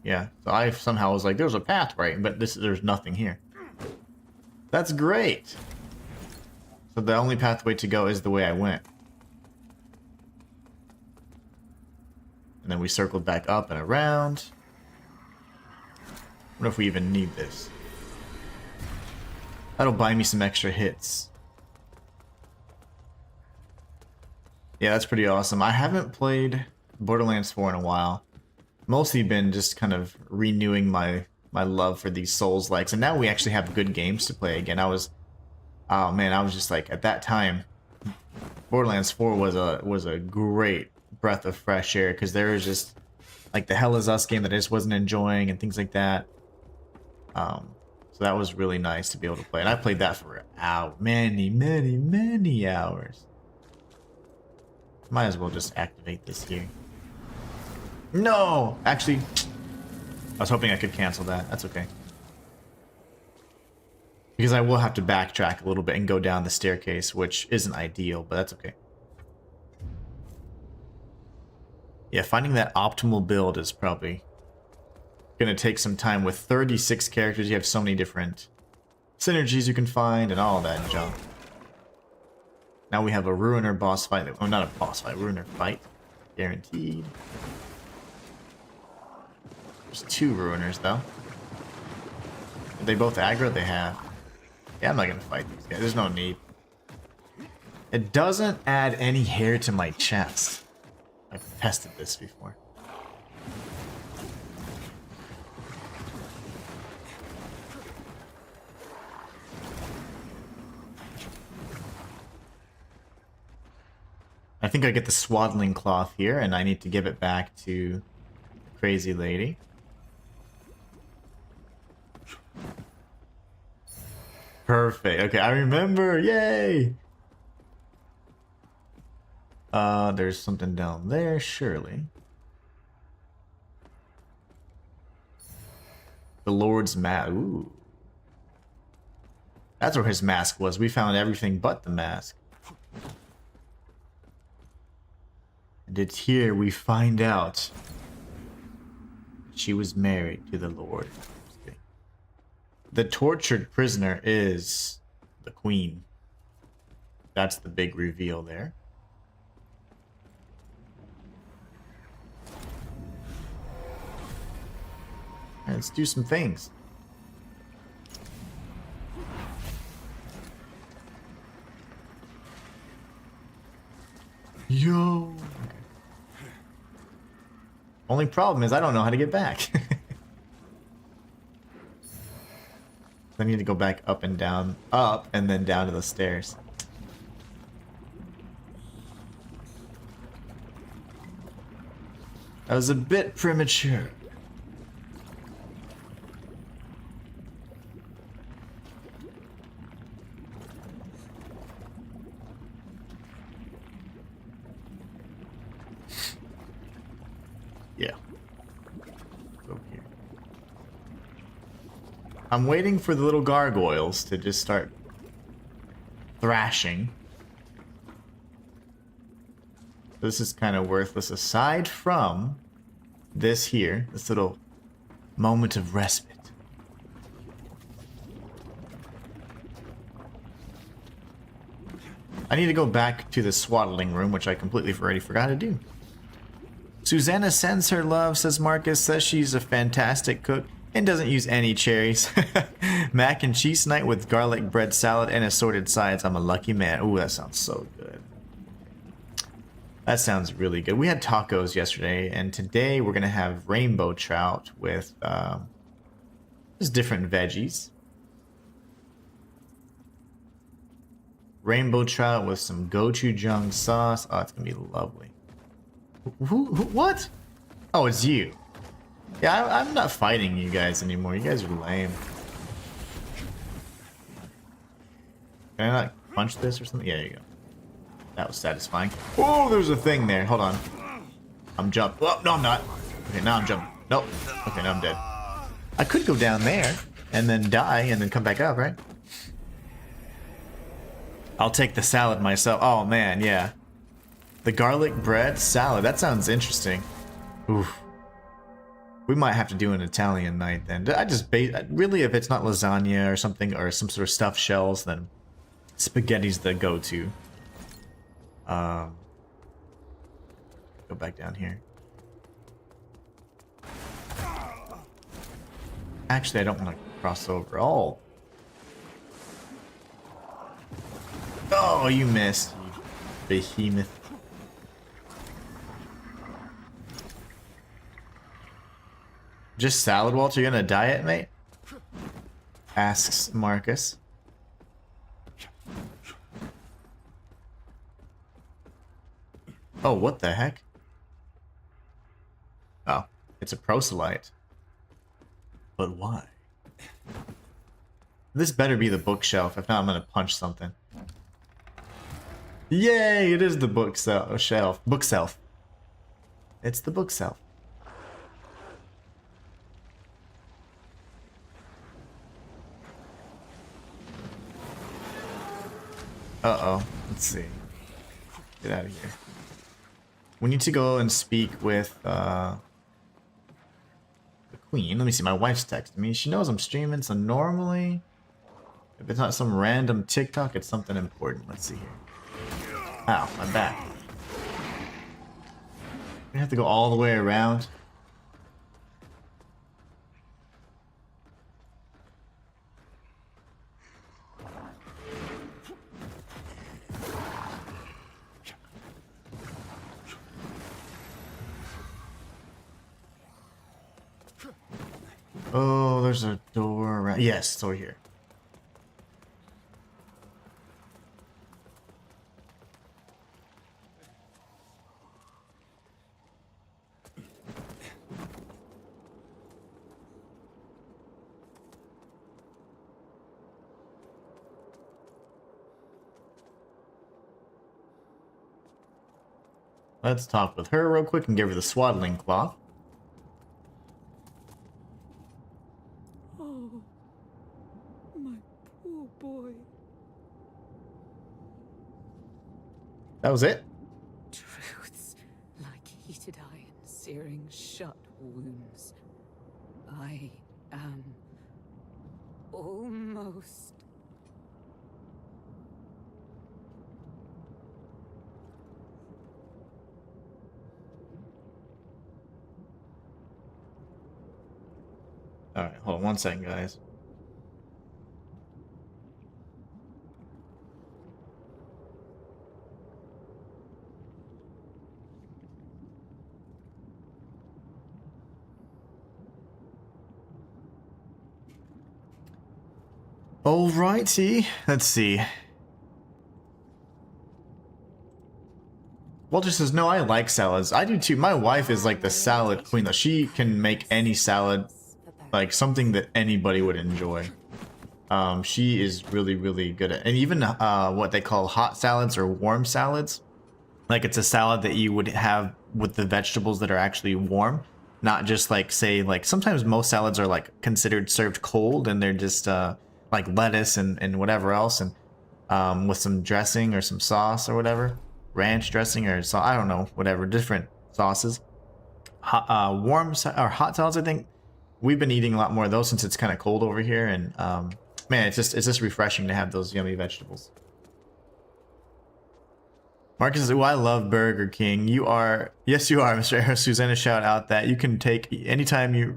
Yeah, so I somehow was like, there's a path right, but there's nothing here. That's great. So the only pathway to go is the way I went. And then we circled back up and around. I wonder if we even need this. That'll buy me some extra hits. Yeah, that's pretty awesome. I haven't played Borderlands 4 in a while. Mostly been just kind of renewing my love for these Souls-likes. And now we actually have good games to play again. Oh man, I was just like, at that time, Borderlands 4 was a great breath of fresh air. Because there was just, like, the Hell Is Us game that I just wasn't enjoying and things like that. So that was really nice to be able to play. And I played that for many hours. Might as well just activate this here. No! Actually, I was hoping I could cancel that. That's okay. Because I will have to backtrack a little bit and go down the staircase, which isn't ideal, but that's okay. Yeah, finding that optimal build is probably going to take some time. With 36 characters, you have so many different synergies you can find and all that junk. Now we have a Ruiner boss fight. Oh, not a boss fight, Ruiner fight. Guaranteed. There's 2 Ruiners, though. Are they both aggro? They have. Yeah, I'm not going to fight these guys. There's no need. It doesn't add any hair to my chest. I've tested this before. I think I get the swaddling cloth here, and I need to give it back to the crazy lady. Perfect. Okay, I remember. Yay! There's something down there, surely. The Lord's mask. Ooh. That's where his mask was. We found everything but the mask. And it's here we find out she was married to the Lord. The tortured prisoner is the queen. That's the big reveal there. Let's do some things. Yo. Okay. Only problem is I don't know how to get back. I need to go back up and down, up and then down to the stairs. That was a bit premature. Yeah. Over here. I'm waiting for the little gargoyles to just start thrashing. This is kind of worthless aside from this here, this little moment of respite. I need to go back to the swaddling room, which I completely already forgot to do. Susanna sends her love, says Marcus, says she's a fantastic cook and doesn't use any cherries. Mac and cheese night with garlic bread salad and assorted sides. I'm a lucky man. Ooh, that sounds so good. That sounds really good. We had tacos yesterday, and today we're going to have rainbow trout with just different veggies. Rainbow trout with some gochujang sauce. Oh, it's going to be lovely. Who, what? Oh, it's you. Yeah, I'm not fighting you guys anymore. You guys are lame. Can I not punch this or something? Yeah, there you go. That was satisfying. Oh, there's a thing there. Hold on. I'm jumping. Oh, no, I'm not. Okay, now I'm jumping. Nope. Okay, now I'm dead. I could go down there and then die and then come back up, right? I'll take the salad myself. Oh, man, yeah. The garlic bread salad. That sounds interesting. Oof. We might have to do an Italian night then. I just really, if it's not lasagna or something or some sort of stuffed shells, then spaghetti's the go-to. Go back down here. Actually, I don't want to cross over. Oh. Oh, you missed, you behemoth. Just salad, Walter? You're gonna diet, mate? Asks Marcus. Oh, what the heck? Oh, it's a proselyte. But why? This better be the bookshelf. If not, I'm gonna punch something. Yay! It is the bookshelf. Bookshelf. It's the bookshelf. Uh-oh. Let's see. Get out of here. We need to go and speak with the queen. Let me see. My wife's texting me. She knows I'm streaming, so normally, if it's not some random TikTok, it's something important. Let's see here. Ow, my back. We have to go all the way around. Oh, there's a door around. Yes, it's over here. Let's talk with her real quick and give her the swaddling cloth. Oh, my poor boy. That was it? Truths like heated iron searing shut wounds. I am almost. Alright, hold on 1 second, guys. Alrighty, let's see. Walter says, no, I like salads. I do too. My wife is like the salad queen, though. She can make any salad, like something that anybody would enjoy. She is really, really good at, and even what they call hot salads or warm salads. Like it's a salad that you would have with the vegetables that are actually warm, not just like, say, like sometimes most salads are like considered served cold and they're just like lettuce and whatever else, and with some dressing or some sauce or whatever. Ranch dressing or so, I don't know, whatever, different sauces. Warm or hot salads, I think we've been eating a lot more of those since it's kind of cold over here, and man, it's just refreshing to have those yummy vegetables. Marcus says, "Oh, I love Burger King." You are, yes, you are, Mr. Arrow. Susanna shout out that you can take anytime you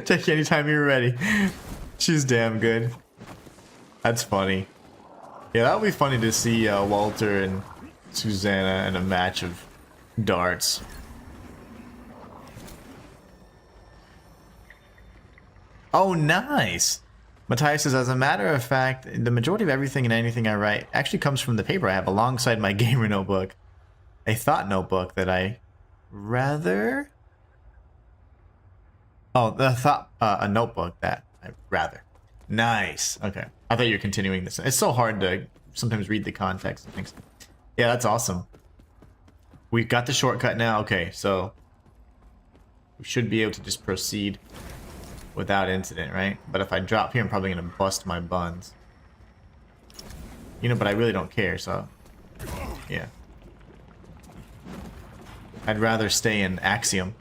take anytime you're ready. She's damn good. That's funny. Yeah, that would be funny to see Walter and Susanna in a match of darts. Oh, nice! Matthias says, as a matter of fact, the majority of everything and anything I write actually comes from the paper I have alongside my gamer notebook. A thought notebook that I rather... Oh, the thought... a notebook that I rather... Nice. Okay. I thought you were continuing this. It's so hard to sometimes read the context of things. Yeah, that's awesome. We've got the shortcut now. Okay, so we should be able to just proceed without incident, right? But if I drop here, I'm probably going to bust my buns. You know, but I really don't care, so... Yeah. I'd rather stay in Axiom.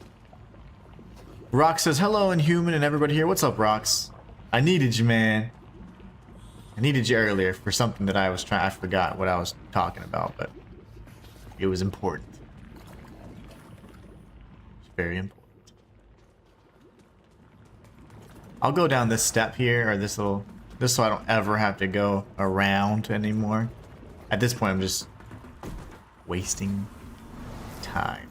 Rox says, hello, Inhuman and everybody here. What's up, Rox? I needed you, man. I needed you earlier for something that I was trying. I forgot what I was talking about, but it was important. It's very important. I'll go down this step here, or this little, just so I don't ever have to go around anymore. At this point, I'm just wasting time.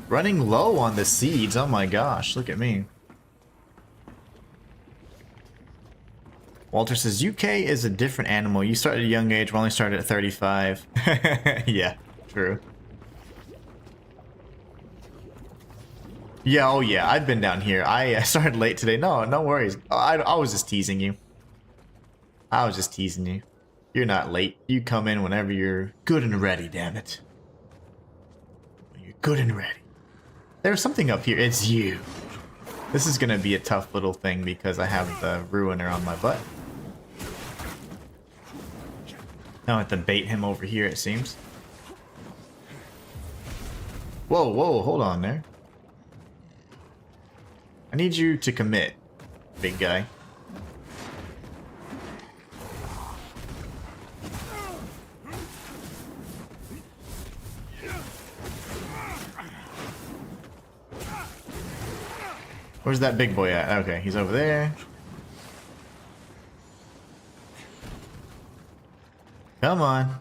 Running low on the seeds. Oh my gosh, look at me. Walter says, UK is a different animal. You start at a young age, we only started at 35. Yeah, true. Yeah, oh yeah, I've been down here. I started late today. No, no worries. I was just teasing you. I was just teasing you. You're not late. You come in whenever you're good and ready, damn it. When you're good and ready. There's something up here. It's you. This is gonna be a tough little thing because I have the ruiner on my butt. Now I have to bait him over here, it seems. Whoa, whoa, hold on there. I need you to commit, big guy. Where's that big boy at? Okay, he's over there. Come on.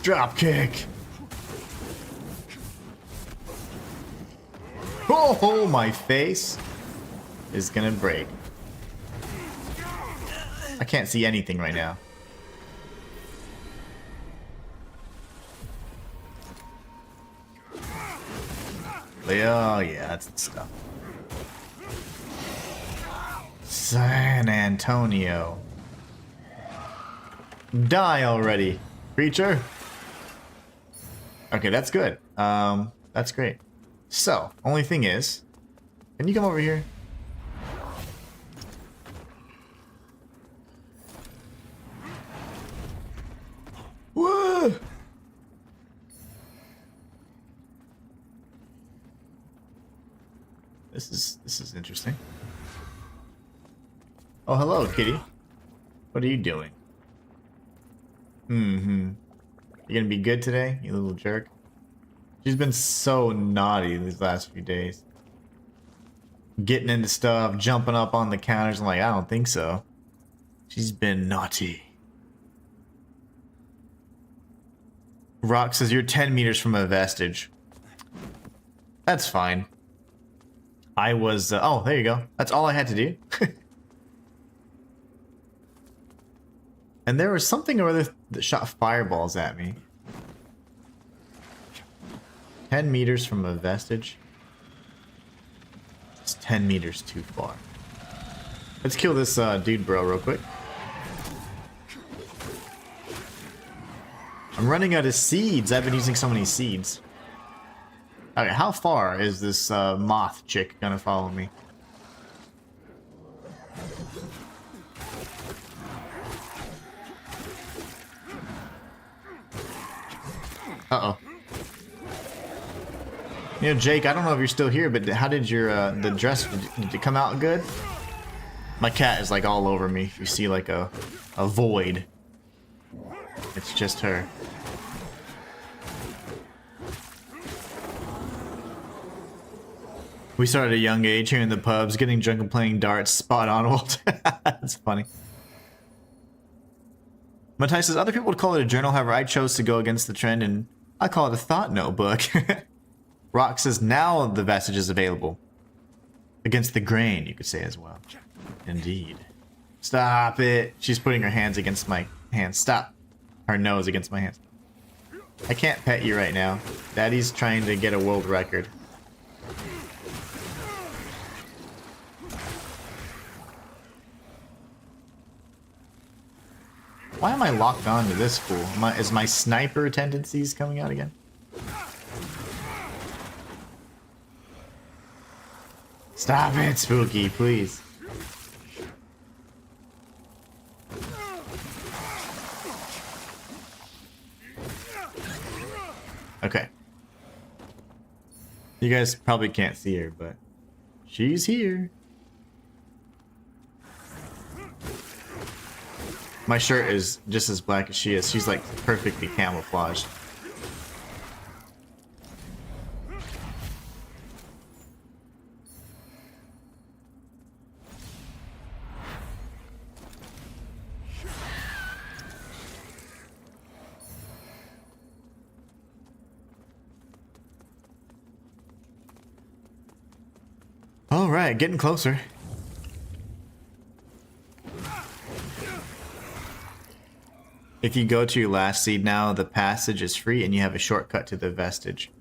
Drop kick. Oh, my face is gonna break. I can't see anything right now. Oh yeah, that's the stuff. San Antonio. Die already, creature. Okay, that's good. That's great. So, only thing is, can you come over here? Whoa! This is interesting. Oh, hello, kitty. What are you doing? Mm-hmm. You gonna be good today, you little jerk? She's been so naughty these last few days. Getting into stuff, jumping up on the counters. I'm like, I don't think so. She's been naughty. Rock says you're 10 meters from a vestige. That's fine. I was, oh, there you go. That's all I had to do. And there was something or other that shot fireballs at me. 10 meters from a vestige. It's 10 meters too far. Let's kill this dude bro real quick. I'm running out of seeds. I've been using so many seeds. Okay, how far is this moth chick gonna follow me? Uh-oh. You know, Jake, I don't know if you're still here, but how did your the dress, did it come out good? My cat is like all over me. If you see like a void, it's just her. We started at a young age here in the pubs, getting drunk and playing darts. Spot on, Walt. That's funny. Matthias says, other people would call it a journal, however I chose to go against the trend and I call it a thought notebook. Rock says, now the vestige is available. Against the grain, you could say as well. Indeed. Stop it. She's putting her hands against my hands. Stop. Her nose against my hands. I can't pet you right now. Daddy's trying to get a world record. Why am I locked on to this fool? Is my sniper tendencies coming out again? Stop it, Spooky, please. Okay. You guys probably can't see her, but she's here. My shirt is just as black as she is. She's like perfectly camouflaged. All right, getting closer. If you go to your last seed now, the passage is free and you have a shortcut to the vestige.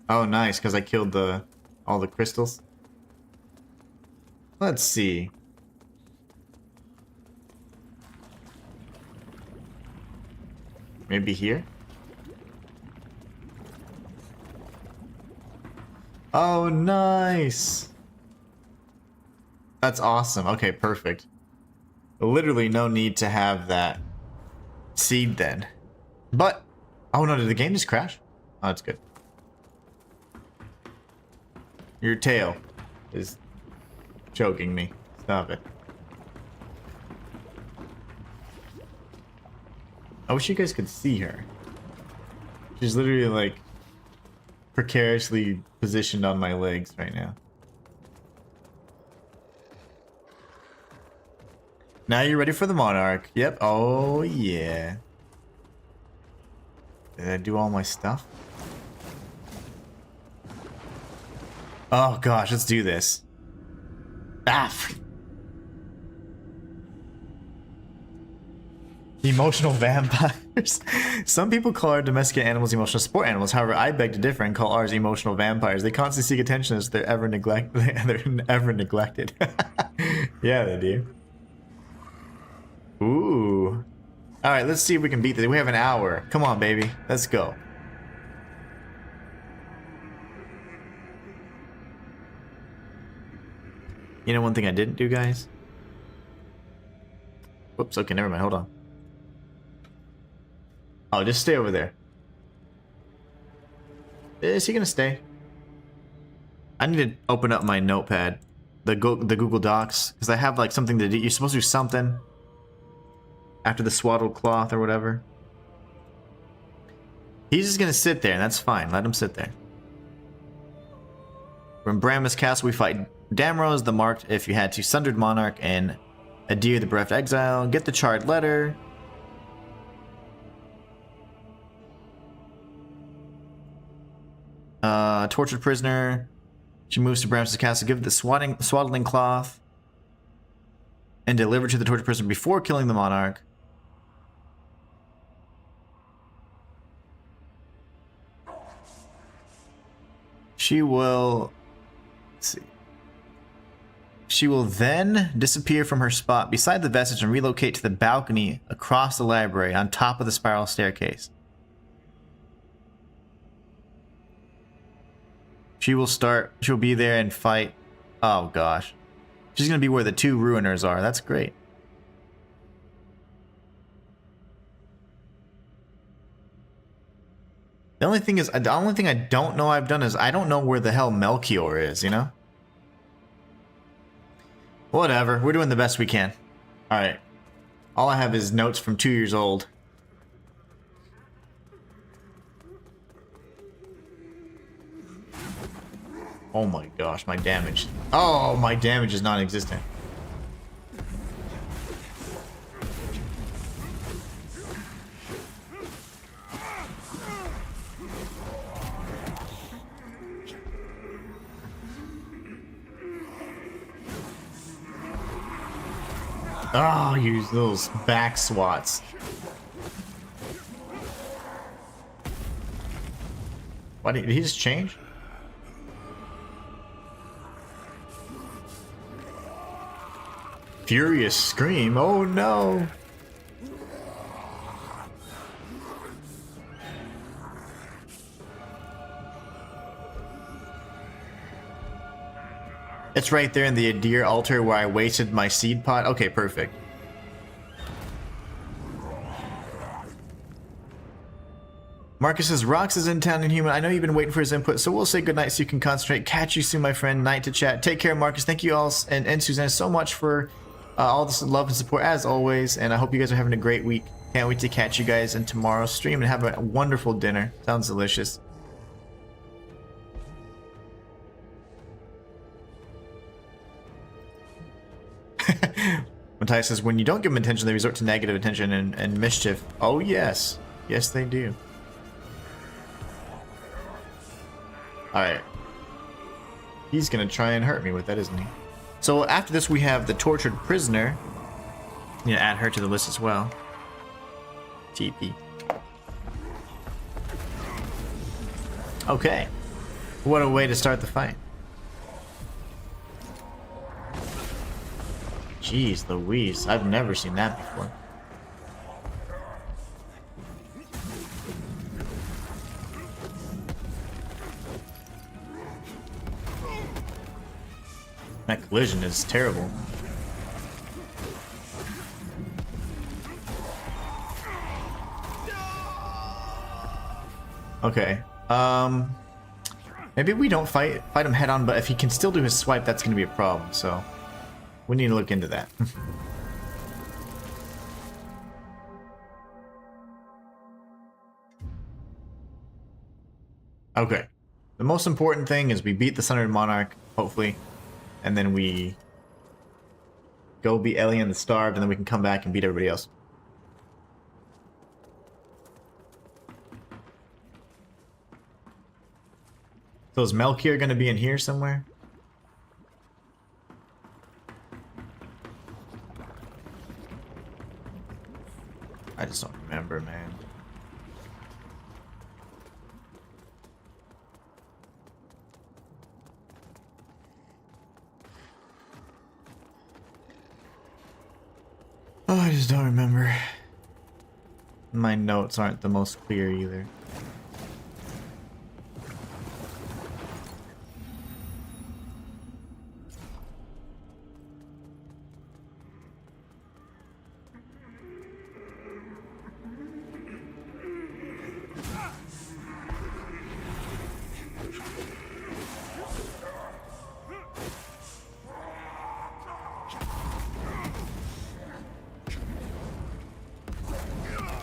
Oh, nice, because I killed all the crystals. Let's see. Maybe here? Oh, nice. That's awesome. Okay, perfect. Literally no need to have that seed then. But, oh no, did the game just crash? Oh, that's good. Your tail is choking me. Stop it. I wish you guys could see her. She's literally like precariously positioned on my legs right now. Now you're ready for the Monarch. Yep. Oh, yeah. Did I do all my stuff? Oh, gosh. Let's do this. Ah! Emotional vampires. Some people call our domestic animals emotional support animals. However, I beg to differ and call ours emotional vampires. They constantly seek attention as they're ever neglected. Yeah, they do. Ooh. Alright, let's see if we can beat this. We have an hour. Come on, baby. Let's go. You know one thing I didn't do, guys? Whoops, okay, never mind. Hold on. Oh, just stay over there. Is he gonna stay? I need to open up my notepad. The Google Docs. Because I have like something to do. You're supposed to do something. after the swaddled cloth or whatever. He's just gonna sit there, and that's fine. Let him sit there. From Brammus Castle, we fight Damrose the Marked, if you had to, Sundered Monarch, and Adyr the Bereft Exile. Get the Charred Letter. Tortured Prisoner. She moves to Brammus Castle, give the Swaddling Cloth, and deliver to the Tortured Prisoner before killing the Monarch. She will... Let's see. She will then disappear from her spot beside the vestige and relocate to the balcony across the library on top of the spiral staircase. She'll be there and fight. Oh gosh. She's going to be where the two ruiners are. That's great. The only thing I don't know I've done is I don't know where the hell Melchior is, you know? Whatever, we're doing the best we can. Alright. All I have is notes from 2 years old. Oh my gosh, my damage. Oh, my damage is non-existent. Oh, use those back swats. What, did he just change? Furious scream, oh no! It's right there in the Adyr altar where I wasted my seed pot. Okay, perfect. Marcus says, Rox is in town, Inhuman. I know you've been waiting for his input, so we'll say goodnight so you can concentrate. Catch you soon, my friend. Night to chat. Take care, Marcus. Thank you all, and Susanna, so much for all this love and support, as always. And I hope you guys are having a great week. Can't wait to catch you guys in tomorrow's stream and have a wonderful dinner. Sounds delicious. Matthias says, when you don't give them attention, they resort to negative attention and mischief. Oh, yes. Yes, they do. Alright. He's gonna try and hurt me with that, isn't he? So after this, we have the Tortured Prisoner. I'm gonna add her to the list as well. TP. Okay. What a way to start the fight. Jeez Louise, I've never seen that before. That collision is terrible. Okay. Maybe we don't fight him head on, but if he can still do his swipe, that's going to be a problem, so we need to look into that. Okay. The most important thing is we beat the Sundered Monarch, hopefully, and then we go beat Elian the Starved, and then we can come back and beat everybody else. So is Melchior going to be in here somewhere? I just don't remember, man. Oh, I just don't remember. My notes aren't the most clear either.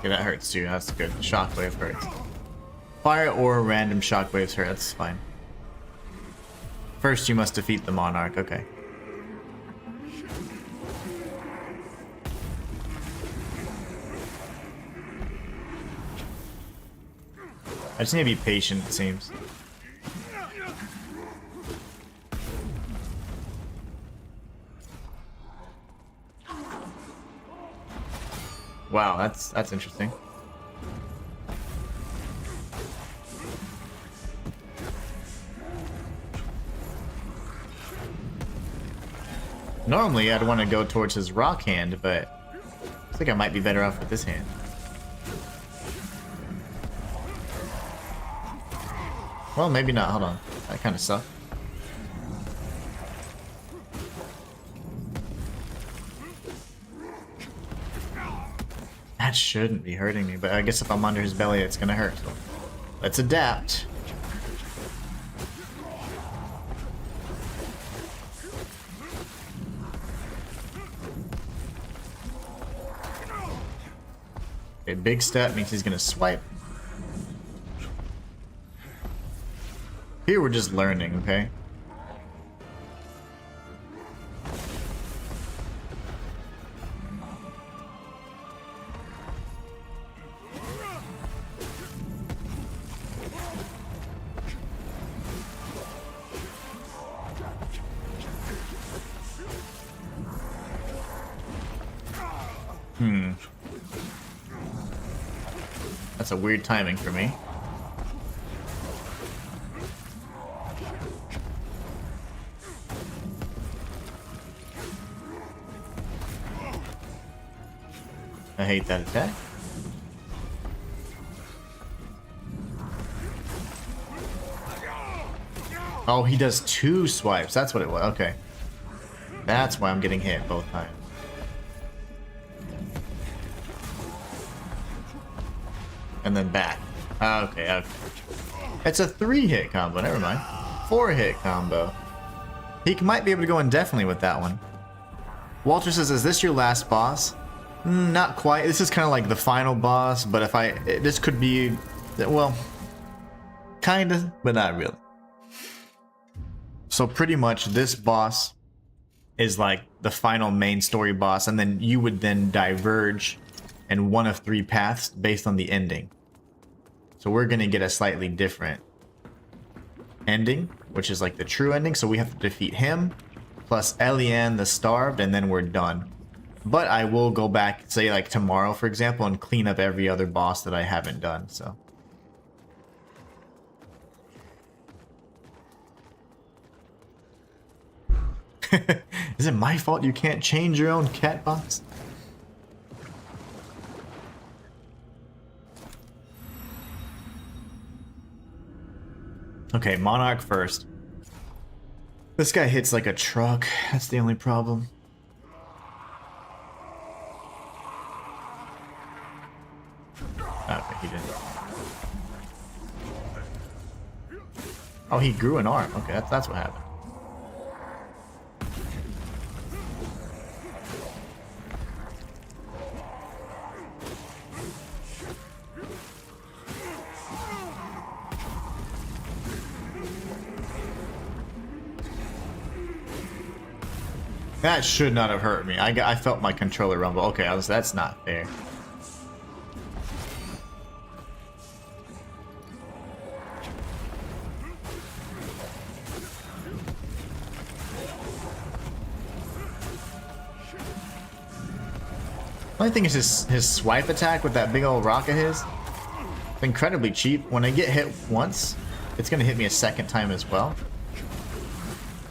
Okay, that hurts too. That's good. Shockwave hurts. Fire or random shockwaves hurt. That's fine. First, you must defeat the Monarch. Okay. I just need to be patient, it seems. Wow, that's interesting. Normally, I'd want to go towards his rock hand, but I think I might be better off with this hand. Well, maybe not. Hold on. That kind of sucked. That shouldn't be hurting me, but I guess if I'm under his belly, it's gonna hurt. So let's adapt. A big step means he's gonna swipe. Here we're just learning, okay? That's a weird timing for me. I hate that attack. Oh, he does 2 swipes. That's what it was. Okay. That's why I'm getting hit both times. And then back. Okay, okay. It's a 3-hit combo. Never mind. 4-hit combo. He might be able to go indefinitely with that one. Walter says, is this your last boss? Not quite. This is kind of like the final boss, but this could be, well, kind of, but not really. So pretty much this boss is like the final main story boss, and then you would then diverge in one of 3 paths based on the ending. So we're going to get a slightly different ending, which is like the true ending. So we have to defeat him, plus Eliane the Starved, and then we're done. But I will go back, say like tomorrow, for example, and clean up every other boss that I haven't done, so. Is it my fault you can't change your own cat box? Okay, Monarch first. This guy hits like a truck. That's the only problem. Okay, he didn't. Oh, he grew an arm. Okay, that's what happened. That should not have hurt me. I felt my controller rumble. Okay, that's not fair. Only thing is his swipe attack with that big old rock of his. It's incredibly cheap. When I get hit once, it's gonna hit me a second time as well.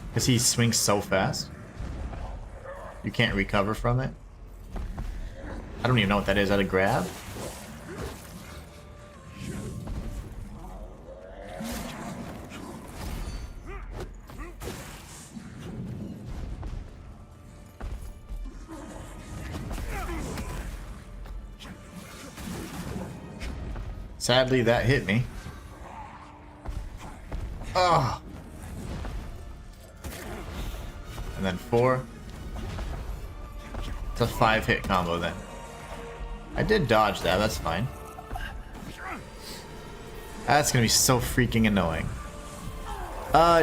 Because he swings so fast. You can't recover from it. I don't even know what that is. Is that a grab? Sadly, that hit me. Oh. And then 4. It's a 5-hit combo then. I did dodge that, that's fine. That's gonna be so freaking annoying.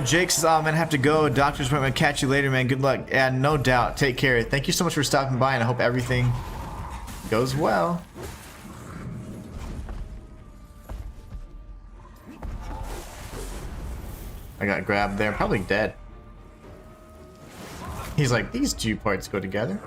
Jake says, oh man, I have to go. Doctor's appointment. Catch you later, man. Good luck. Yeah, no doubt. Take care. Thank you so much for stopping by, and I hope everything goes well. I got grabbed there. Probably dead. He's like, these two parts go together.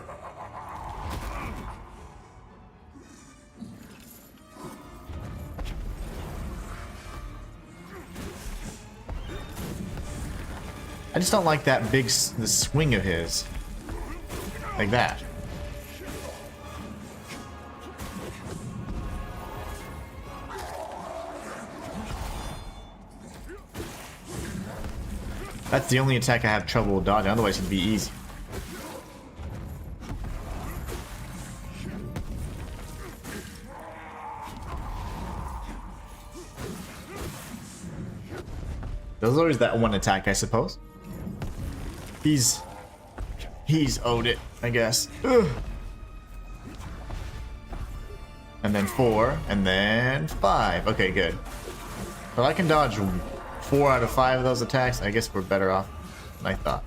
I just don't like that big the swing of his. Like that. That's the only attack I have trouble dodging, otherwise it'd be easy. There's always that one attack, I suppose. He's owed it, I guess. Ugh. And then 4, and then 5. Okay, good. But I can dodge 4 out of 5 of those attacks. I guess we're better off than I thought.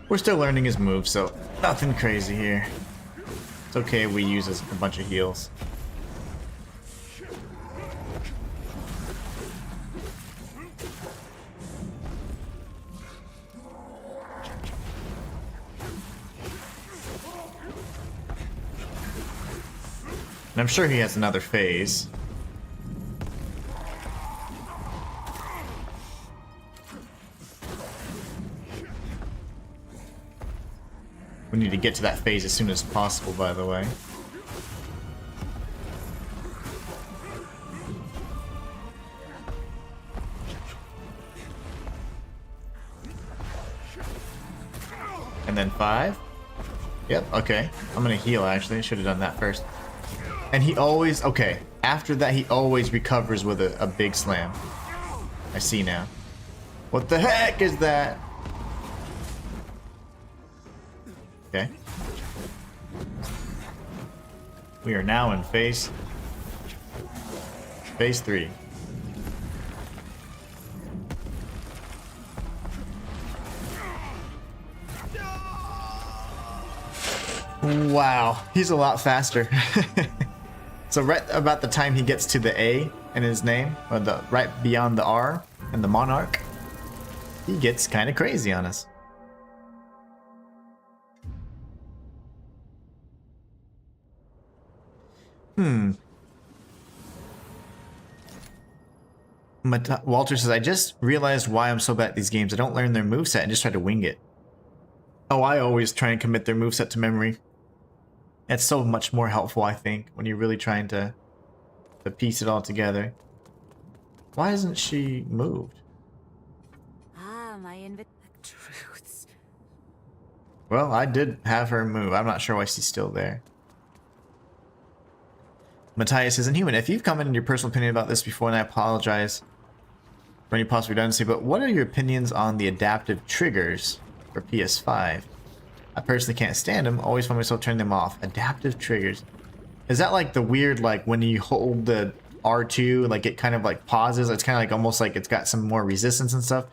We're still learning his moves, so nothing crazy here. It's okay we use a bunch of heals. And I'm sure he has another phase. We need to get to that phase as soon as possible, by the way. And then 5. Yep, okay. I'm gonna heal, actually. I should have done that first. And he always... Okay, after that, he always recovers with a big slam. I see now. What the heck is that? Okay. We are now in phase 3. Wow, he's a lot faster. So right about the time he gets to the A in his name, or the right beyond the R and the monarch, he gets kind of crazy on us. Walter says, I just realized why I'm so bad at these games. I don't learn their moveset and just try to wing it. Oh, I always try and commit their moveset to memory. It's so much more helpful, I think, when you're really trying to piece it all together. Why isn't she moved? Ah, truths. Well, I did have her move. I'm not sure why she's still there. Matthias says, Inhuman, if you've commented your personal opinion about this before, and I apologize for any possible redundancy, but what are your opinions on the adaptive triggers for PS5? I personally can't stand them. Always find myself turning them off. Adaptive triggers. Is that like the weird, like when you hold the R2, like it kind of like pauses? It's kind of like almost like it's got some more resistance and stuff.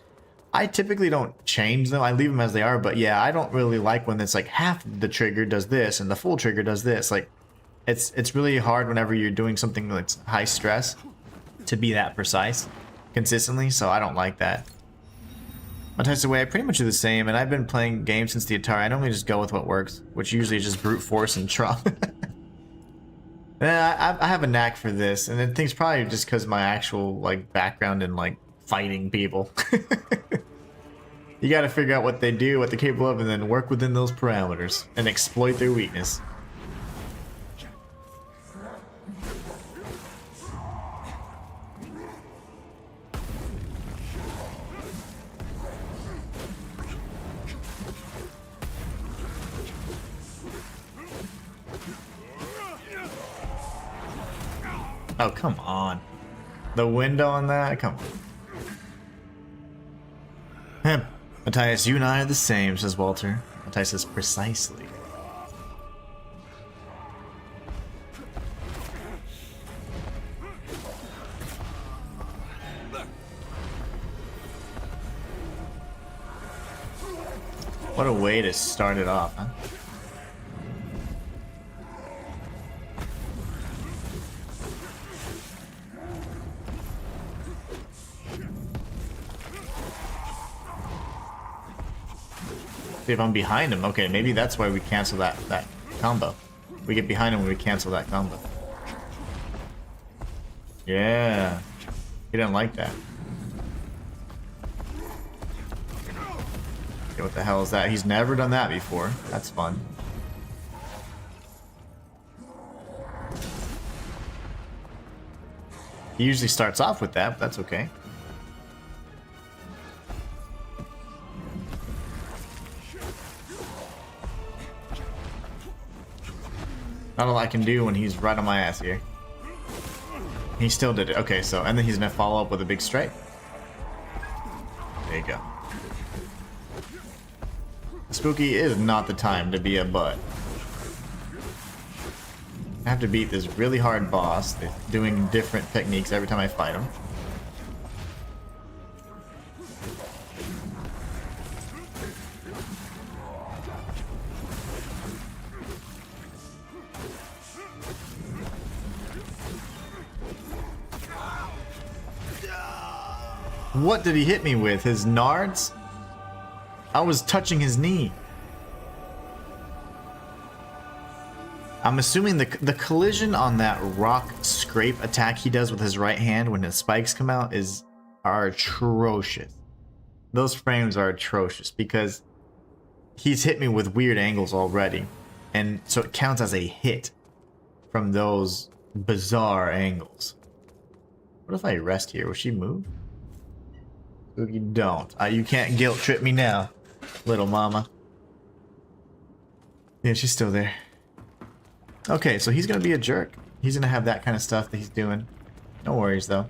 I typically don't change them. I leave them as they are, but yeah, I don't really like when it's like half the trigger does this and the full trigger does this. Like, it's really hard whenever you're doing something that's high stress to be that precise consistently, so I don't like that. Matthias away, I pretty much do the same, and I've been playing games since the Atari. I normally just go with what works, which usually is just brute force and trauma. I have a knack for this, and I think it's probably just because my actual like background in like fighting people. You got to figure out what they do, what they're capable of, and then work within those parameters and exploit their weakness. Oh, come on. The window on that? Come on. Matthias, you and I are the same, says Walter. Matthias says precisely. What a way to start it off, huh? See if I'm behind him. Okay, maybe that's why we cancel that combo. We get behind him when we cancel that combo. Yeah. He didn't like that. Okay, what the hell is that? He's never done that before. That's fun. He usually starts off with that, but that's okay. Not a lot I can do when he's right on my ass here. He still did it. Okay, so, and then he's gonna follow up with a big strike. There you go. Spooky is not the time to be a butt. I have to beat this really hard boss, doing different techniques every time I fight him. What did he hit me with? His nards? I was touching his knee. I'm assuming the collision on that rock scrape attack he does with his right hand when his spikes come out are atrocious. Those frames are atrocious because he's hit me with weird angles already. And so it counts as a hit from those bizarre angles. What if I rest here? Will she move? You don't. You can't guilt trip me now, little mama. Yeah, she's still there. Okay, so he's gonna be a jerk. He's gonna have that kind of stuff that he's doing. No worries, though.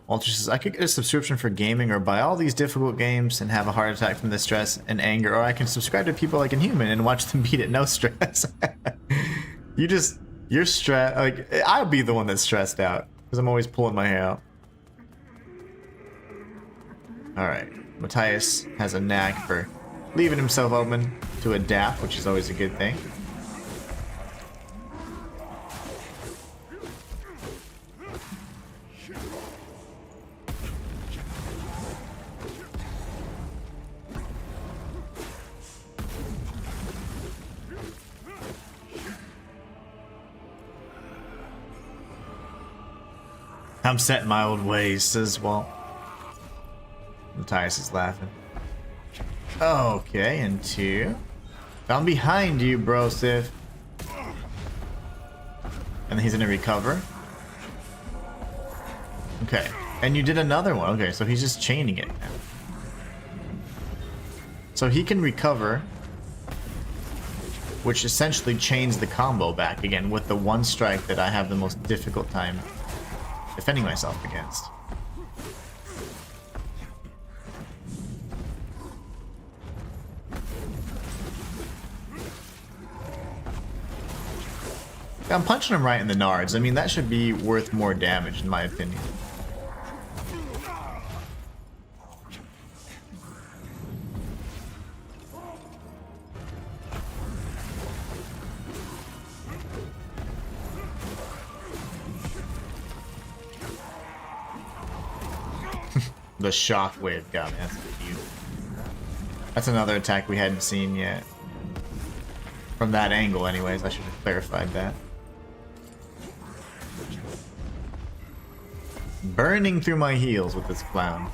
Walter says, I could get a subscription for gaming or buy all these difficult games and have a heart attack from the stress and anger, or I can subscribe to people like Inhuman and watch them beat it no stress. You're stressed. Like, I'll be the one that's stressed out because I'm always pulling my hair out. Alright, Matthias has a knack for leaving himself open to adapt, which is always a good thing. I'm set in my old ways, says Walt. Matthias is laughing. Okay, and 2. I'm behind you, bro, Sif. And then he's gonna recover. Okay, and you did another one. Okay, so he's just chaining it now. So he can recover, which essentially chains the combo back again with the one strike that I have the most difficult time defending myself against. I'm punching him right in the nards. I mean, that should be worth more damage in my opinion. The shockwave got me. That's cute. That's another attack we hadn't seen yet. From that angle, anyways. I should have clarified that. Burning through my heels with this clown.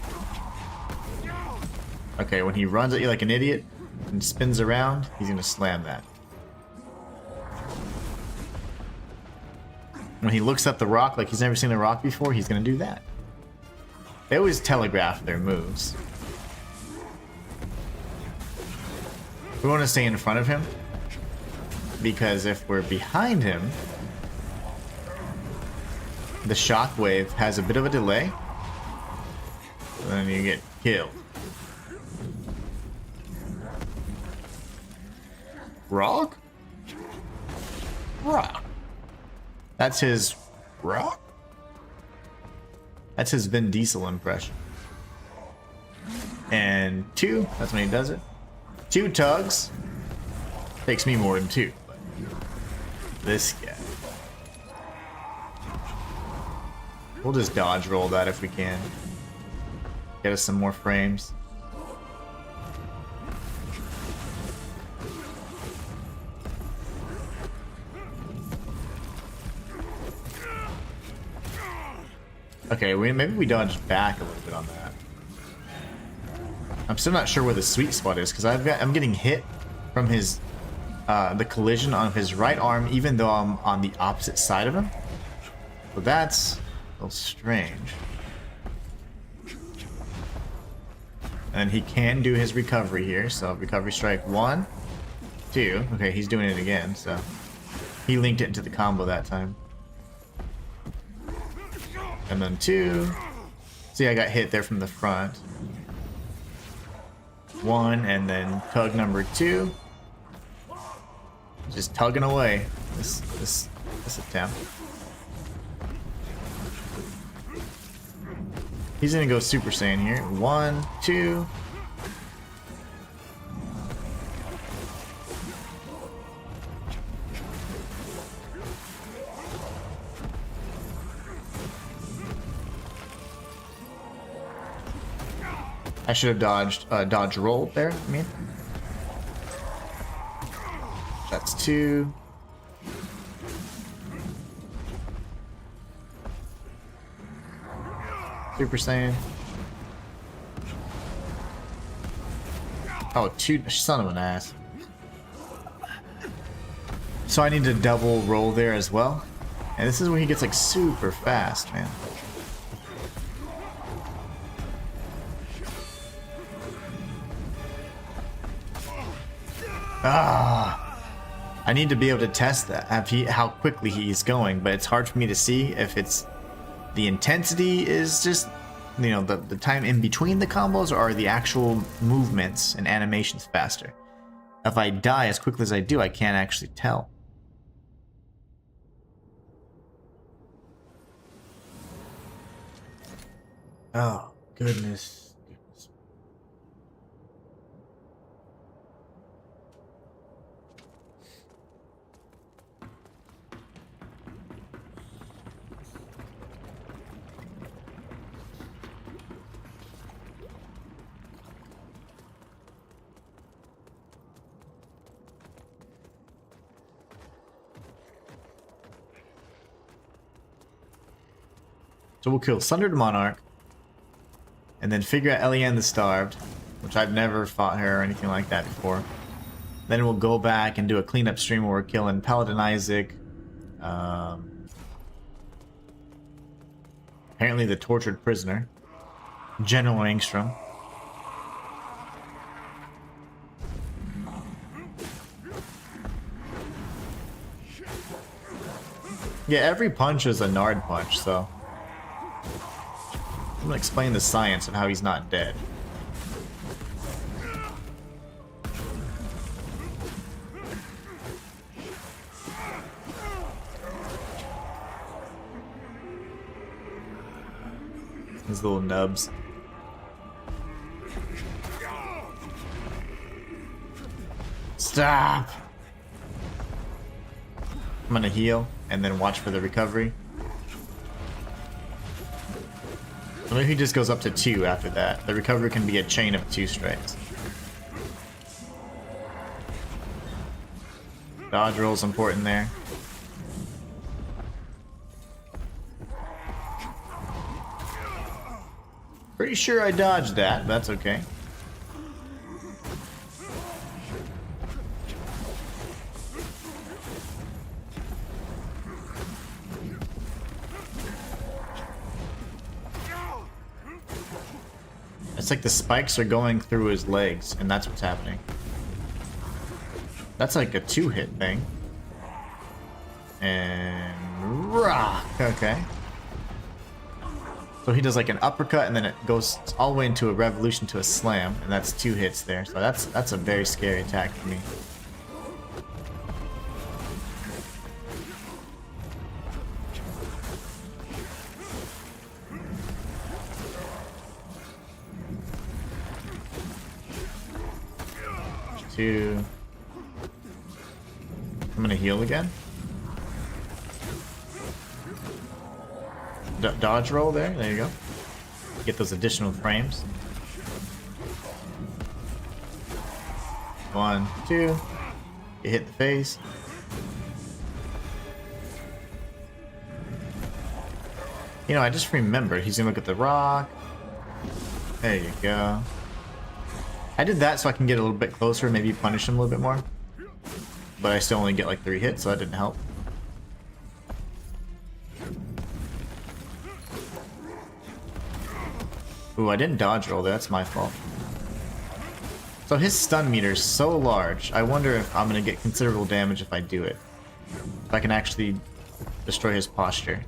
Okay, when he runs at you like an idiot and spins around, he's gonna slam that. When he looks at the rock like he's never seen the rock before, he's gonna do that. They always telegraph their moves. We want to stay in front of him, because if we're behind him, the shockwave has a bit of a delay, and then you get killed. Rock? Rock. That's his rock? That's his Vin Diesel impression. And 2, that's when he does it. 2 tugs. Takes me more than 2. But this guy. We'll just dodge roll that if we can. Get us some more frames. Okay, maybe we dodged back a little bit on that. I'm still not sure where the sweet spot is, because I'm getting hit from his the collision on his right arm, even though I'm on the opposite side of him. So that's a little strange. And he can do his recovery here, so recovery strike 1, 2. Okay, he's doing it again, so he linked it into the combo that time. And then 2. See, I got hit there from the front. 1, and then tug number 2. Just tugging away this attempt. He's gonna go Super Saiyan here. 1, 2. I should have dodge rolled there, I mean. That's 2. Super Saiyan. Oh, 2, son of an ass. So I need to double roll there as well. And this is when he gets like super fast, man. I need to be able to test that, how quickly he's going, but it's hard for me to see if it's the intensity is just, you know, the time in between the combos, or are the actual movements and animations faster. If I die as quickly as I do, I can't actually tell. Oh, goodness. So we'll kill Sundered Monarch, and then figure out Eliane the Starved, which I've never fought her or anything like that before. Then we'll go back and do a cleanup stream where we're killing Paladin Isaac, apparently the Tortured Prisoner, General Angstrom. Yeah, every punch is a Nard punch, so I'm gonna explain the science of how he's not dead. His little nubs. Stop! I'm gonna heal and then watch for the recovery. So maybe he just goes up to 2 after that. The recovery can be a chain of 2 strikes. Dodge roll's important there. Pretty sure I dodged that, but that's okay. It's like the spikes are going through his legs, and that's what's happening. That's like a 2-hit thing. And rock. Okay. So he does like an uppercut, and then it goes all the way into a revolution to a slam, and that's 2 hits there. So that's a very scary attack for me. Two. I'm gonna heal again. Dodge roll there. There you go. Get those additional frames. 1, 2. You hit the face. You know, I just remembered he's gonna look at the rock. There you go. I did that so I can get a little bit closer, maybe punish him a little bit more. But I still only get like 3 hits, so that didn't help. Ooh, I didn't dodge roll there, that's my fault. So his stun meter is so large, I wonder if I'm going to get considerable damage if I do it. If I can actually destroy his posture.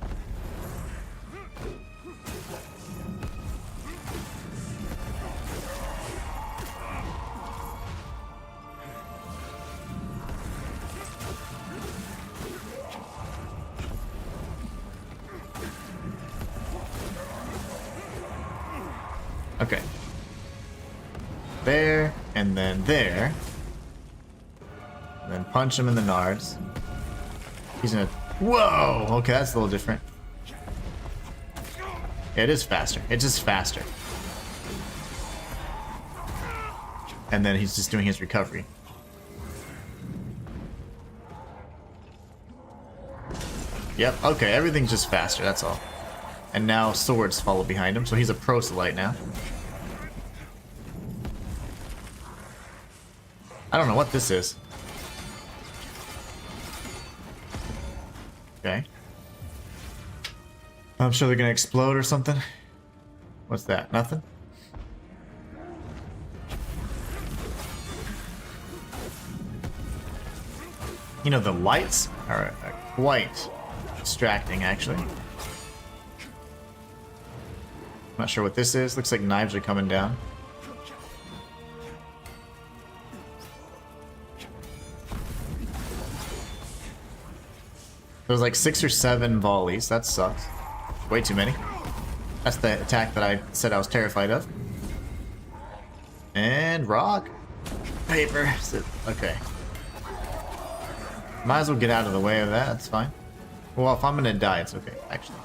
Okay. There, and then there. And then punch him in the nards. He's gonna... Whoa! Okay, that's a little different. Yeah, it is faster. It's just faster. And then he's just doing his recovery. Yep, okay, everything's just faster, that's all. And now swords follow behind him, so he's a proselyte now. I don't know what this is. Okay. I'm sure they're gonna explode or something. What's that? Nothing? You know, the lights are quite distracting, actually. Not sure what this is. Looks like knives are coming down. There's like 6 or 7 volleys. That sucks. Way too many. That's the attack that I said I was terrified of. And rock. Paper. Okay. Might as well get out of the way of that. That's fine. Well, if I'm gonna die, it's okay, actually.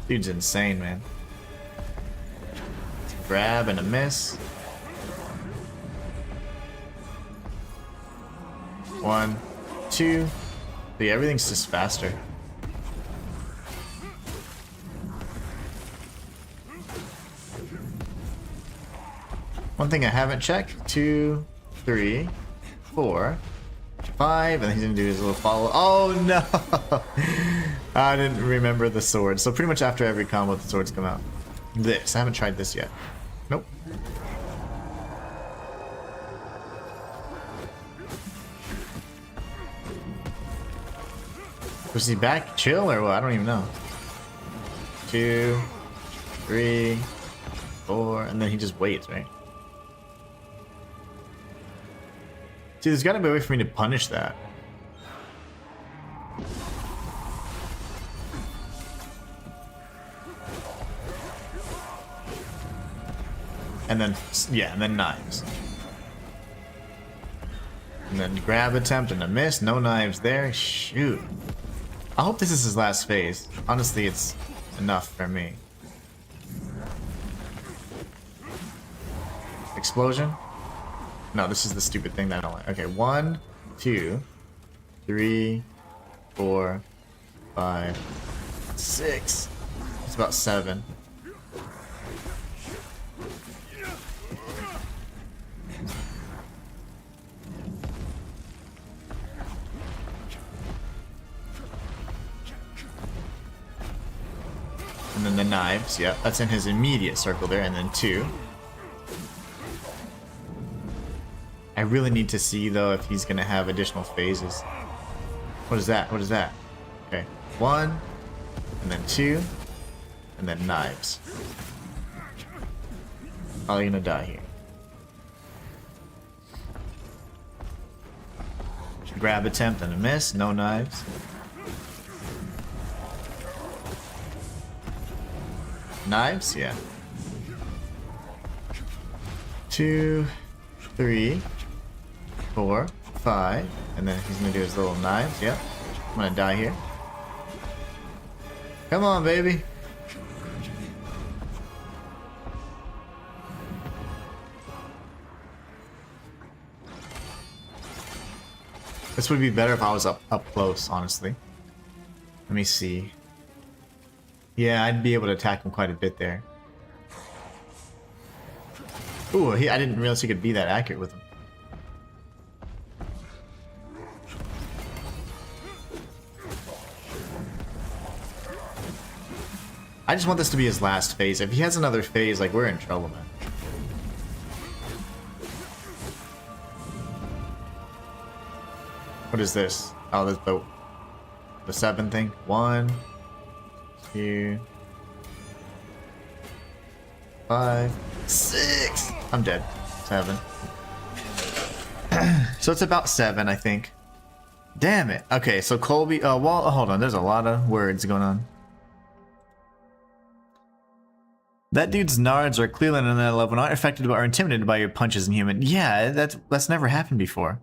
Dude's insane, man. Grab and a miss. 1, 2. See, everything's just faster. One thing I haven't checked. 2, 3, 4, 5, and he's gonna do his little follow. Oh no! I didn't remember the sword. So pretty much after every combo, the swords come out. This, I haven't tried this yet. Nope. Was he back chill or what? I don't even know. 2, 3, 4, and then he just waits, right? See, there's gotta be a way for me to punish that. And then, yeah, and then knives. And then grab attempt and a miss. No knives there. Shoot. I hope this is his last phase. Honestly, it's enough for me. Explosion? No, this is the stupid thing that I don't like. Okay, 1, 2, 3, 4, 5, 6. It's about 7. knives. Yep, that's in his immediate circle there, and then 2. I really need to see though if he's gonna have additional phases. What is that? What is that? Okay, 1, and then 2, and then knives. Probably gonna die here. Grab attempt and a miss. No knives. Knives? Yeah. 2, 3, 4, 5. And then he's gonna do his little knives. Yep. I'm gonna die here. Come on, baby. This would be better if I was up close, honestly. Let me see. Yeah, I'd be able to attack him quite a bit there. Ooh, I didn't realize he could be that accurate with him. I just want this to be his last phase. If he has another phase, like, we're in trouble, man. What is this? Oh, that's the 7 thing. 1, 2, 5, 6. I'm dead. 7. So it's about 7, I think. Damn it. Okay, so Colby. Oh, well, hold on. There's a lot of words going on. That dude's nards are clearly on that level, not affected or intimidated by your punches, Inhuman. Yeah, that's never happened before.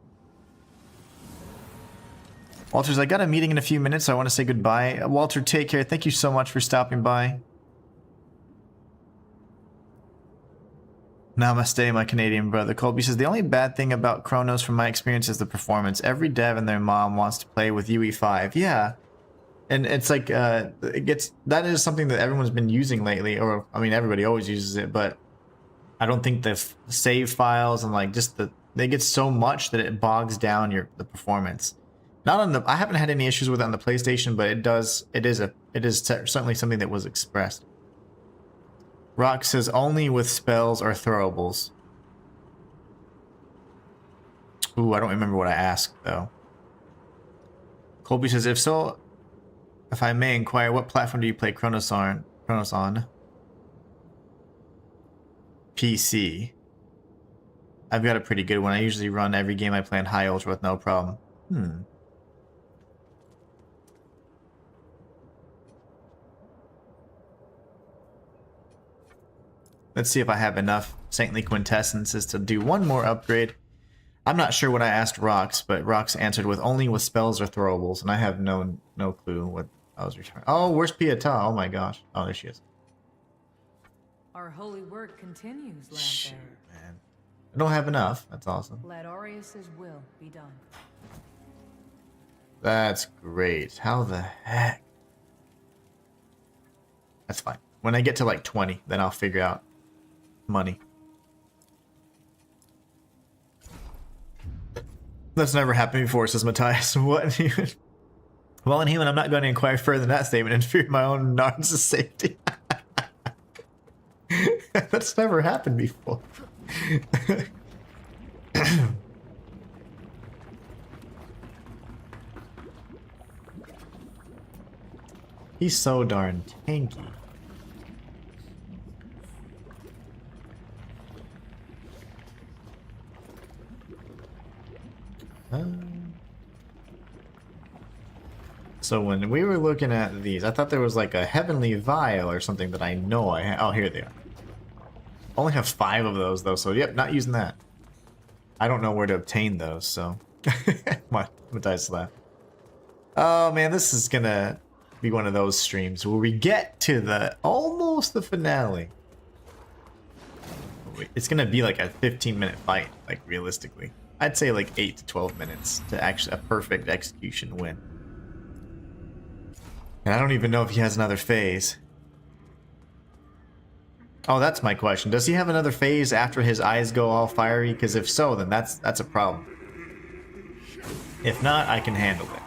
Walters, I got a meeting in a few minutes, so I want to say goodbye. Walter, take care. Thank you so much for stopping by. Namaste, my Canadian brother. Colby says, the only bad thing about Chronos from my experience is the performance. Every dev and their mom wants to play with UE5. Yeah. And it's like, that is something that everyone's been using lately, or, I mean, everybody always uses it, but I don't think the save files and like just they get so much that it bogs down the performance. Not on I haven't had any issues with it on the PlayStation, but it is certainly something that was expressed. Rock says only with spells or throwables. Ooh, I don't remember what I asked though. Colby says, if so, if I may inquire, what platform do you play Chronos on? PC. I've got a pretty good one. I usually run every game I play on high ultra with no problem. Let's see if I have enough Saintly Quintessences to do one more upgrade. I'm not sure what I asked Rox, but Rox answered with only with spells or throwables, and I have no clue what I was returning. Oh, where's Pietà? Oh my gosh. Oh, there she is. Our holy work continues, Shoot, Lambearer. man. I don't have enough. That's awesome. Let Aureus's will be done. That's great. How the heck? That's fine. When I get to like 20, then I'll figure out money. That's never happened before, says Matthias. What? Well, Inhuman, I'm not going to inquire further than that statement and fear my own Nards' safety. That's never happened before. He's so darn tanky. So when we were looking at these, I thought there was like a heavenly vial or something that I know I have. Oh, here they are. Only have 5 of those though, so yep, not using that. I don't know where to obtain those, so. What dice left? Oh man, this is gonna be one of those streams where we get to almost the finale. It's gonna be like a 15-minute fight, like realistically. I'd say like 8 to 12 minutes to actually a perfect execution win. And I don't even know if he has another phase. Oh, that's my question. Does he have another phase after his eyes go all fiery? Because if so, then that's a problem. If not, I can handle it.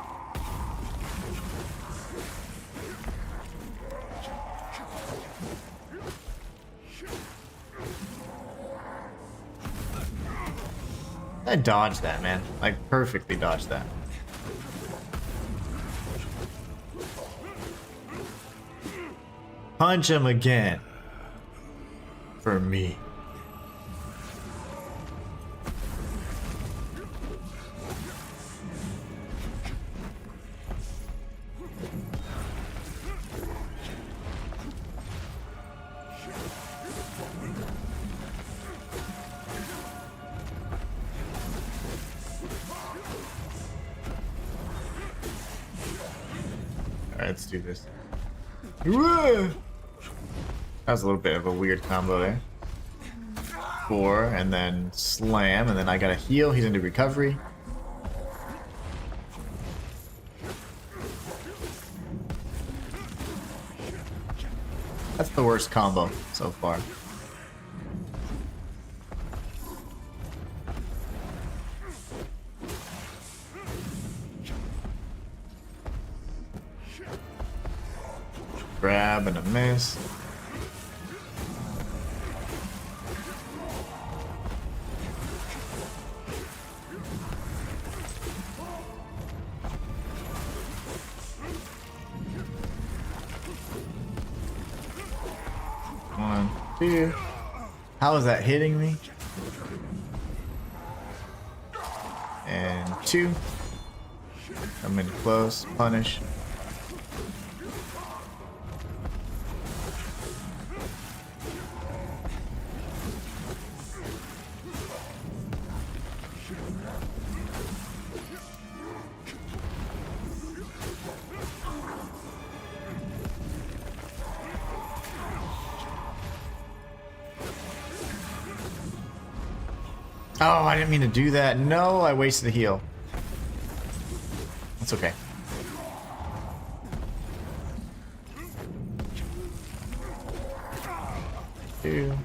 I dodged that, man. Like, perfectly dodged that. Punch him again. For me. Alright, let's do this. That was a little bit of a weird combo there. 4, and then slam, and then I gotta heal. He's into recovery. That's the worst combo so far. Grab and a miss. One, two. How is that hitting me? And 2. I'm in close. Punish. Oh, I didn't mean to do that. No, I wasted a heal. That's okay. Two.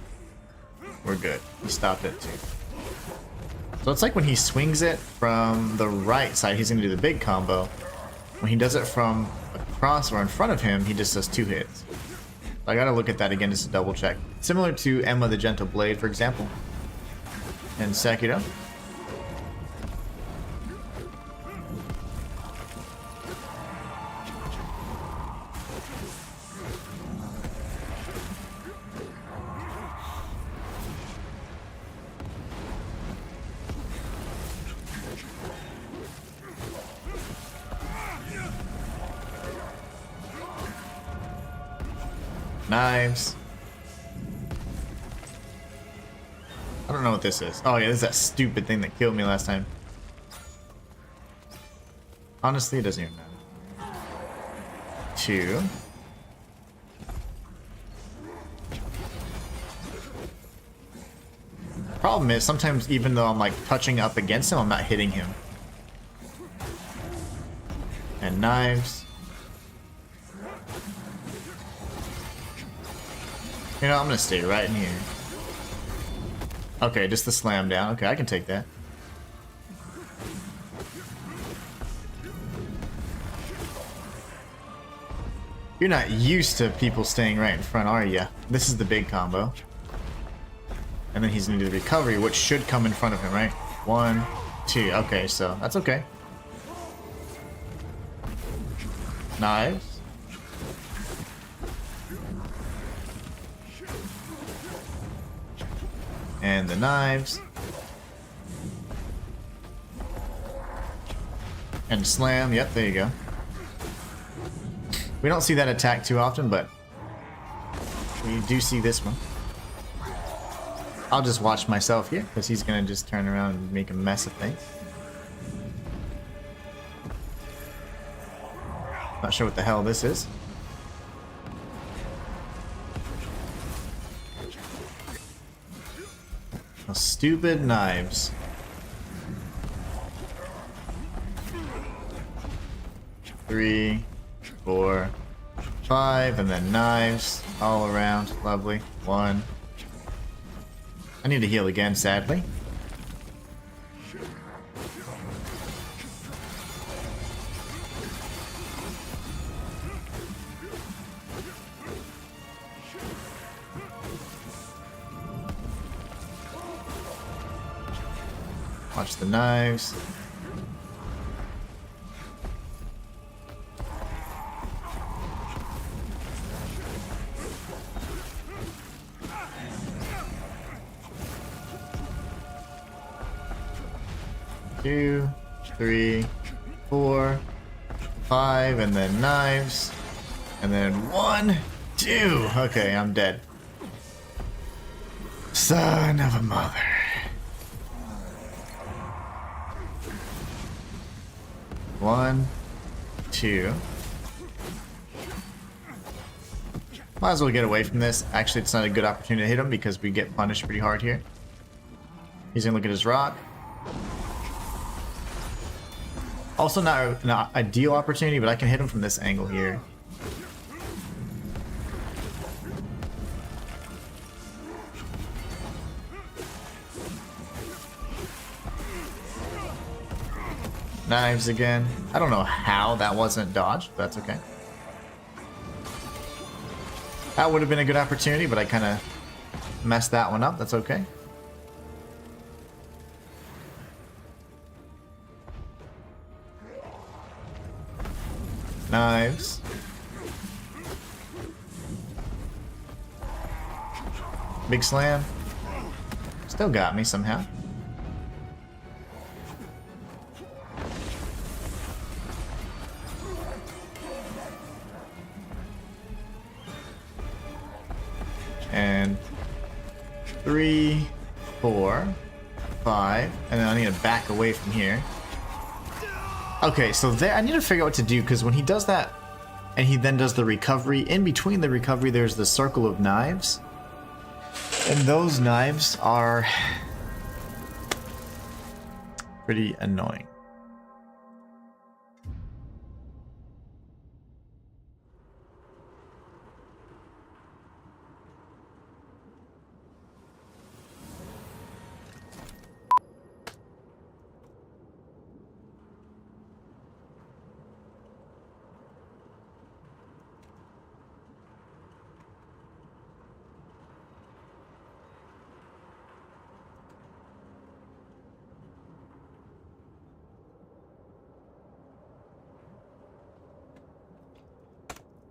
We're good. He stopped at 2. So it's like when he swings it from the right side, he's going to do the big combo. When he does it from across or in front of him, he just does 2 hits. I gotta look at that again just to double check. Similar to Emma the Gentle Blade, for example. And Sekiro. Knives. I don't know what this is. Oh yeah, this is that stupid thing that killed me last time. Honestly, it doesn't even matter. 2. Problem is, sometimes even though I'm like touching up against him, I'm not hitting him. And knives. You know, I'm gonna stay right in here. Okay, just the slam down. Okay, I can take that. You're not used to people staying right in front, are you? This is the big combo. And then he's gonna do the recovery, which should come in front of him, right? 1, 2. Okay, so that's okay. Knives. And the knives. And slam. Yep, there you go. We don't see that attack too often, but we do see this one. I'll just watch myself here, because he's going to just turn around and make a mess of things. Not sure what the hell this is. Those stupid knives. Three, 4, 5, and then knives all around. Lovely. 1. I need to heal again, sadly. Watch the knives. Two, three, 4, 5, and then knives. And then 1, 2. Okay, I'm dead. Son of a mother. One, 2. Might as well get away from this. Actually, it's not a good opportunity to hit him because we get punished pretty hard here. He's gonna look at his rock. Also not an ideal opportunity, but I can hit him from this angle here. Knives again. I don't know how that wasn't dodged, but that's okay. That would have been a good opportunity, but I kind of messed that one up. That's okay. Knives. Big slam. Still got me somehow. And 3, 4, 5, and then I need to back away from here. Okay, so there I need to figure out what to do, because when he does that and he then does the recovery, in between the recovery there's the circle of knives. And those knives are pretty annoying.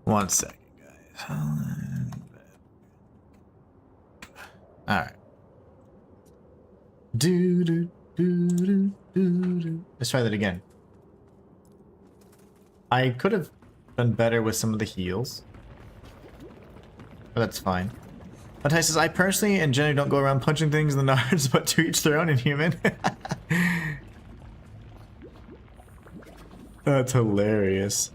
One second, guys. Alright. Let's try that again. I could have done better with some of the heals, but that's fine. Matai says, I personally and generally don't go around punching things in the nards, but to each their own Inhuman. That's hilarious.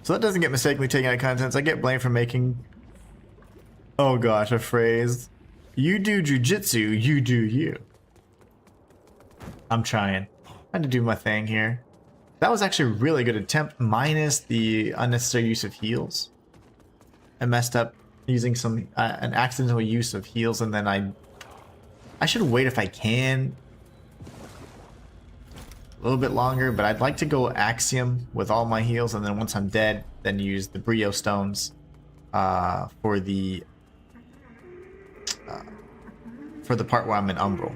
So that doesn't get mistakenly taken out of context. I get blamed for making, oh gosh, a phrase. You do jujitsu, you do you. I'm trying to do my thing here. That was actually a really good attempt, minus the unnecessary use of heals. I messed up using some an accidental use of heals, and then I should wait if I can a little bit longer, but I'd like to go Axiom with all my heals, and then once I'm dead, then use the Brio Stones for the part where I'm in Umbral.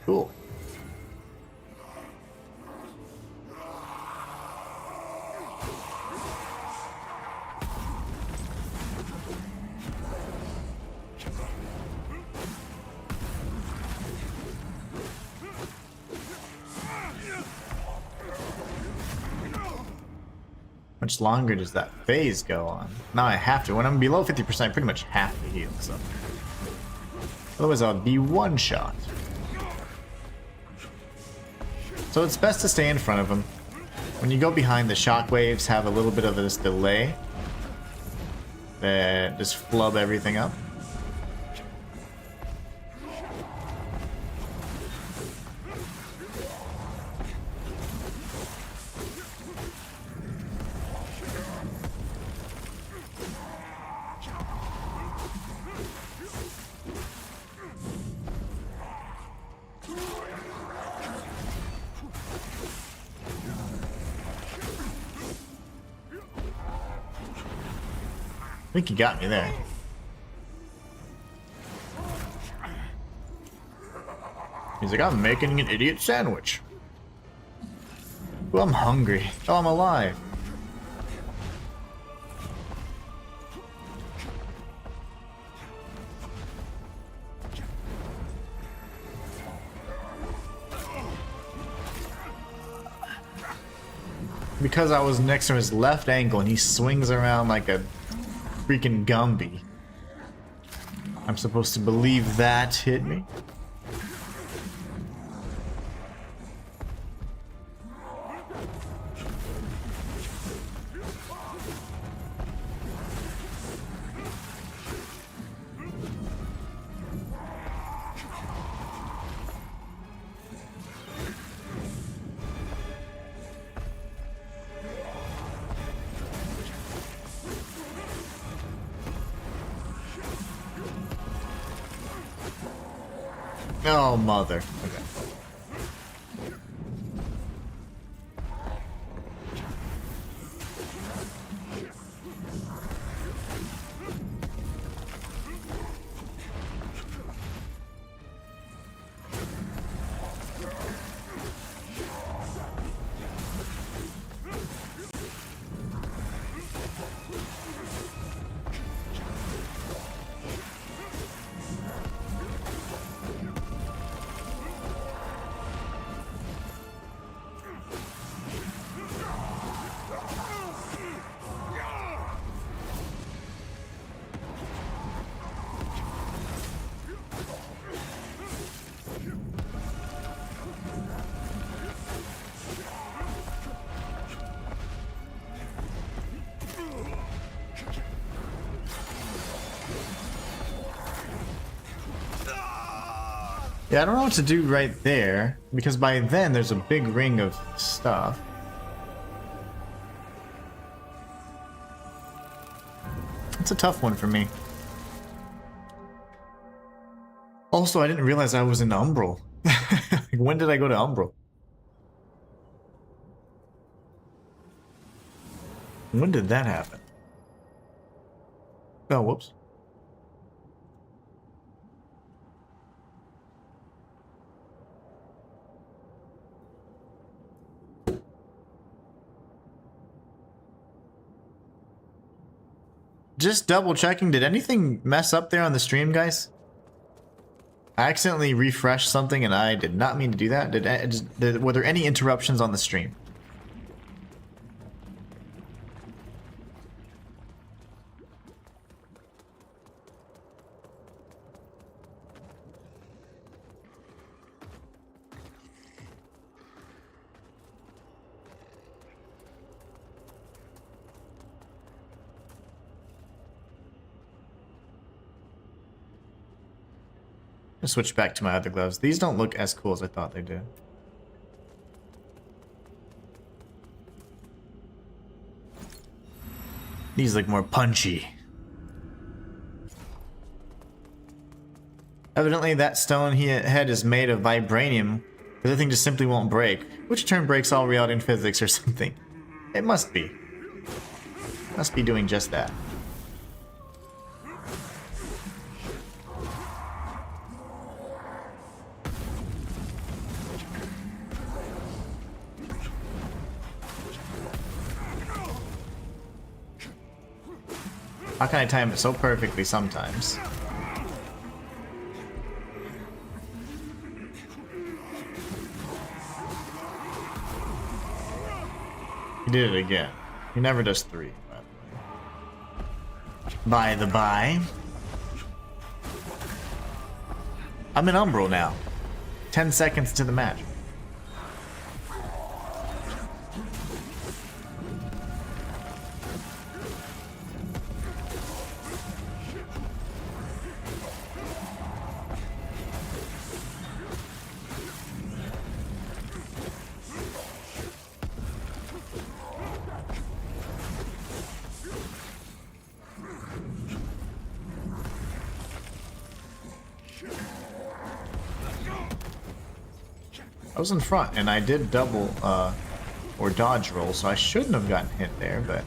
Cool. Much longer does that phase go on? Now I have to. When I'm below 50%, I pretty much have to heal, so. Otherwise I'll be one shot. So it's best to stay in front of him. When you go behind, the shockwaves have a little bit of this delay that just flub everything up. I think he got me there. He's like, I'm making an idiot sandwich. Well, I'm hungry. Oh, I'm alive. Because I was next to his left ankle and he swings around like a freaking Gumby. I'm supposed to believe that hit me? Oh, mother. Okay. Yeah, I don't know what to do right there, because by then there's a big ring of stuff. It's a tough one for me. Also, I didn't realize I was in Umbral. When did I go to Umbral? When did that happen? Oh, whoops. Just double checking, did anything mess up there on the stream, guys? I accidentally refreshed something and I did not mean to do that. Were there any interruptions on the stream? I'll switch back to my other gloves. These don't look as cool as I thought they did. These look more punchy. Evidently that stone head is made of vibranium. The other thing just simply won't break. Which in turn breaks all reality and physics or something. It must be. Must be doing just that. How can I time it so perfectly sometimes? He did it again. He never does 3, by the way. By the by. I'm in Umbral now. 10 seconds to the match. I was in front, and I did double, or dodge roll, so I shouldn't have gotten hit there, but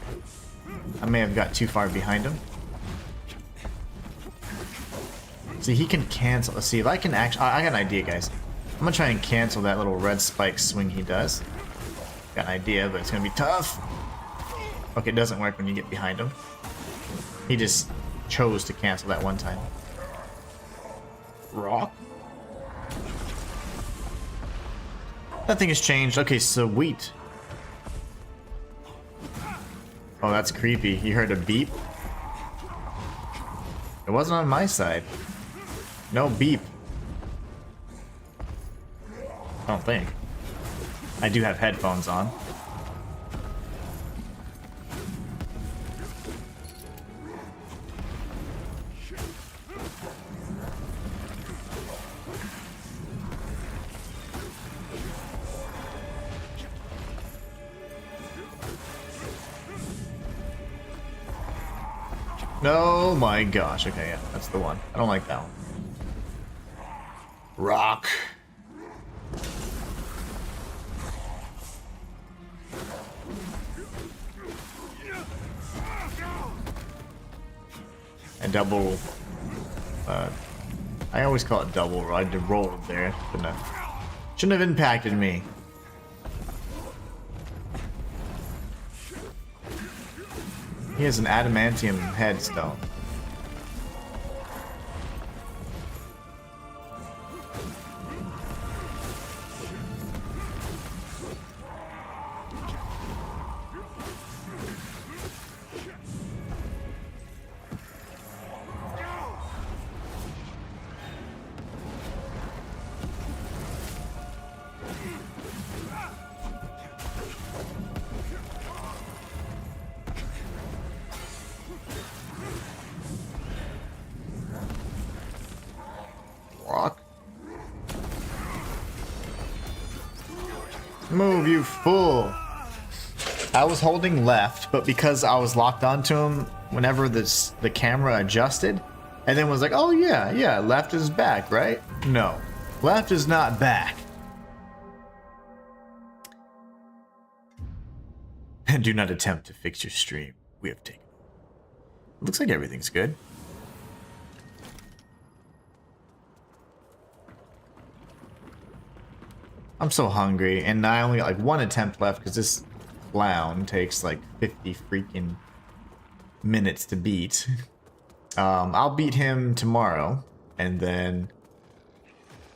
I may have got too far behind him. See, he can cancel. Let's see if I can actually. I got an idea, guys. I'm gonna try and cancel that little red spike swing he does. Got an idea, but it's gonna be tough. Okay, it doesn't work when you get behind him. He just chose to cancel that one time. Rock? Nothing has changed. Okay, sweet. Oh, that's creepy. You heard a beep? It wasn't on my side. No beep. I don't think. I do have headphones on. Oh my gosh. Okay, yeah, that's the one. I don't like that one. Rock. And double. I always call it double. I did roll there. Shouldn't have impacted me. He has an adamantium headstone. Rock. Move, you fool! I was holding left, but because I was locked onto him whenever the camera adjusted, and then was like, oh yeah, left is back, right? No, left is not back. And do not attempt to fix your stream. We have taken. Looks like everything's good. I'm so hungry, and I only got like one attempt left because this clown takes like 50 freaking minutes to beat. I'll beat him tomorrow, and then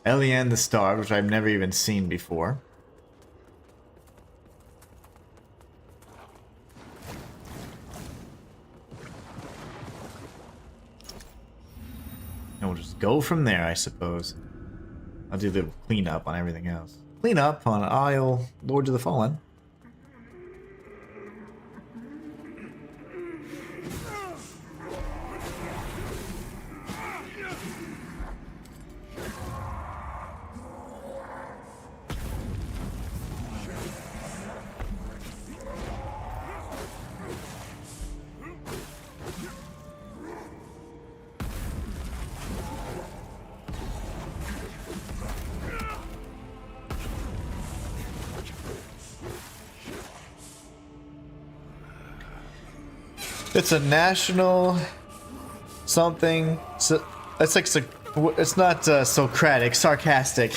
Eliane the Starved, which I've never even seen before. And we'll just go from there, I suppose. I'll do the cleanup on everything else. Clean up on Isle Lords of the Fallen. It's a national something. So it's like it's not Socratic, sarcastic.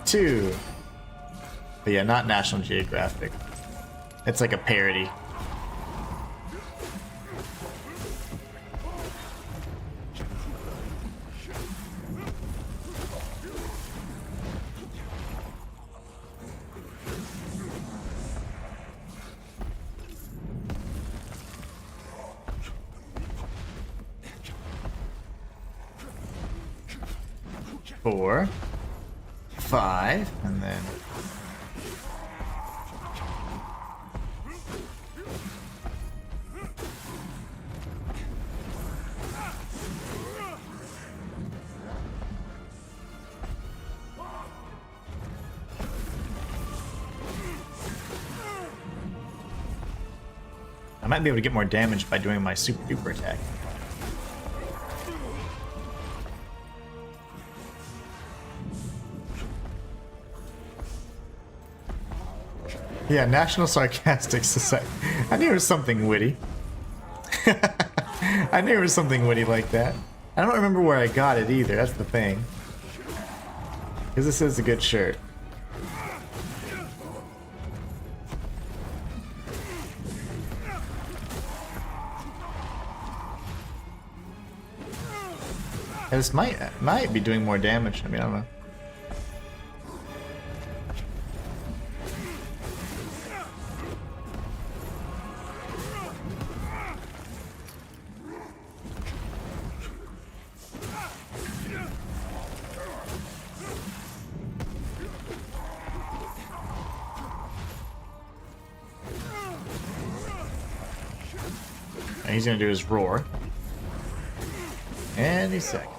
Two. But yeah, not National Geographic. It's like a parody. Four, five, and then I might be able to get more damage by doing my super duper attack. Yeah, National Sarcastic Society. I knew it was something witty. I knew it was something witty like that. I don't remember where I got it either, that's the thing. Because this is a good shirt. And this might be doing more damage. I mean, I don't know. And he's gonna do his roar. Any second.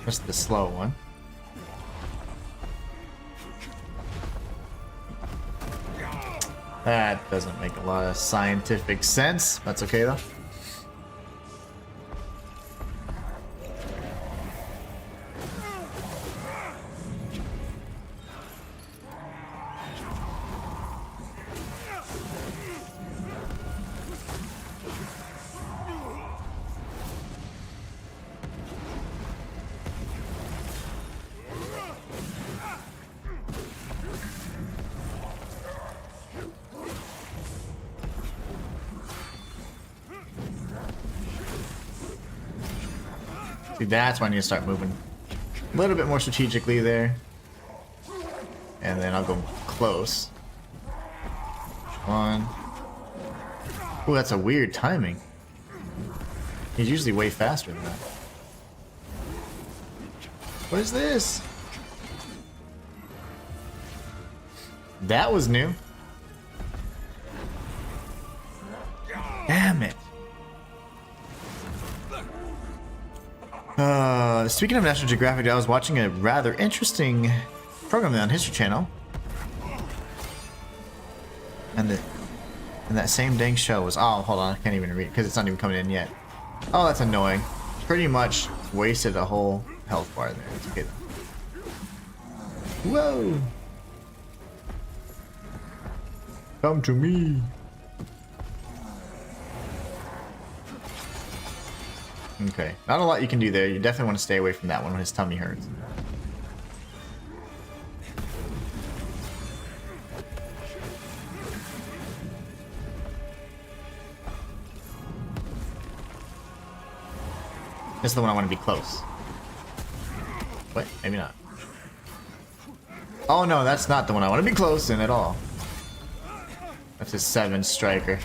That's the slow one. That doesn't make a lot of scientific sense. That's okay though. See, that's when you start moving a little bit more strategically there. And then I'll go close. One. Ooh, that's a weird timing. He's usually way faster than that. What is this? That was new. Damn it. Speaking of National Geographic, I was watching a rather interesting program on History Channel. And that same dang show was... Oh, hold on. I can't even read it because it's not even coming in yet. Oh, that's annoying. Pretty much wasted a whole health bar there. It's okay though. Whoa! Come to me. Okay, not a lot you can do there. You definitely want to stay away from that one when his tummy hurts. This is the one I want to be close. Wait, maybe not. Oh no, that's not the one I want to be close in at all. That's a 7 striker.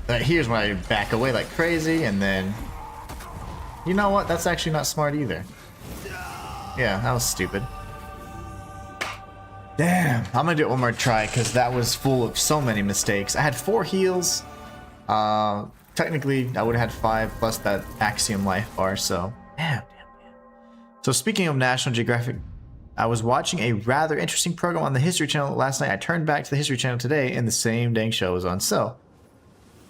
Here's when I back away like crazy, and then... You know what? That's actually not smart either. Yeah, that was stupid. Damn, I'm gonna do it one more try, because that was full of so many mistakes. I had 4 heals. Technically, I would have had 5, plus that Axiom life bar, so... Damn. So speaking of National Geographic, I was watching a rather interesting program on the History Channel last night. I turned back to the History Channel today, and the same dang show was on. So...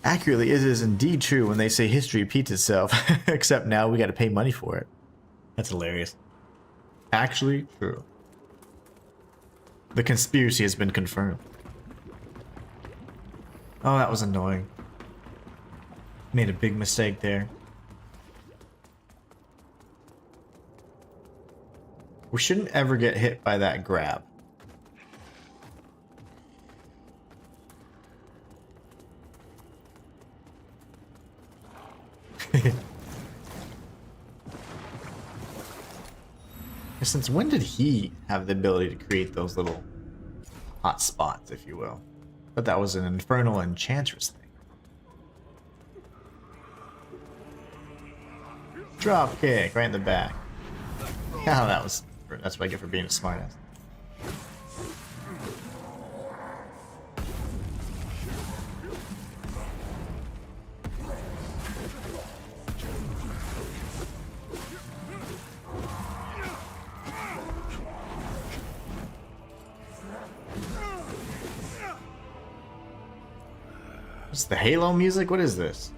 Accurately, it is indeed true when they say history repeats itself, except now we gotta pay money for it. That's hilarious. Actually true. The conspiracy has been confirmed. Oh, that was annoying. Made a big mistake there. We shouldn't ever get hit by that grab. Since when did he have the ability to create those little hot spots, if you will? But that was an infernal enchantress thing. Drop kick right in the back. Oh, that's what I get for being a smartass. It's the Halo music? What is this?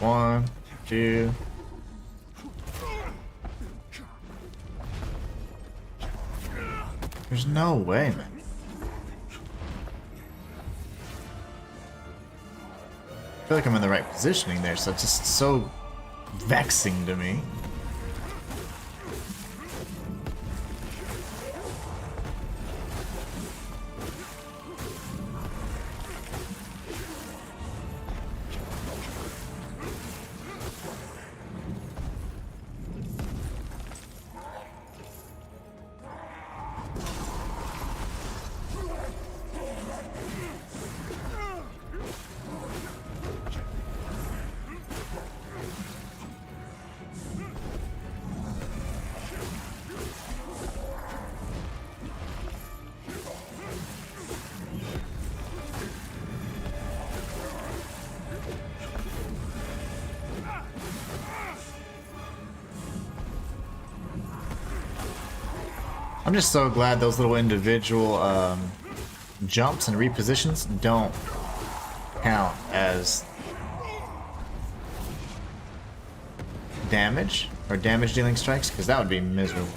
1, 2. There's no way, man. I feel like I'm in the right positioning there, so it's just so vexing to me. I'm just so glad those little individual jumps and repositions don't count as damage or damage dealing strikes, because that would be miserable.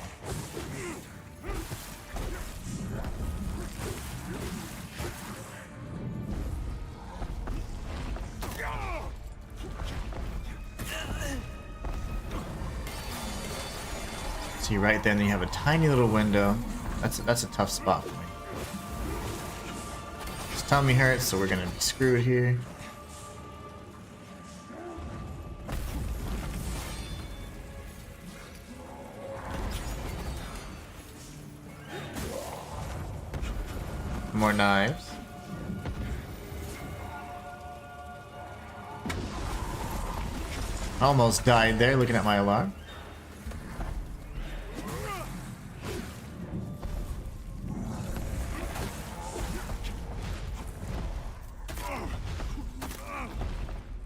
See right there, and then you have a tiny little window. That's a tough spot for me. His tummy hurts, so we're gonna be screwed here. More knives. Almost died there looking at my alarm.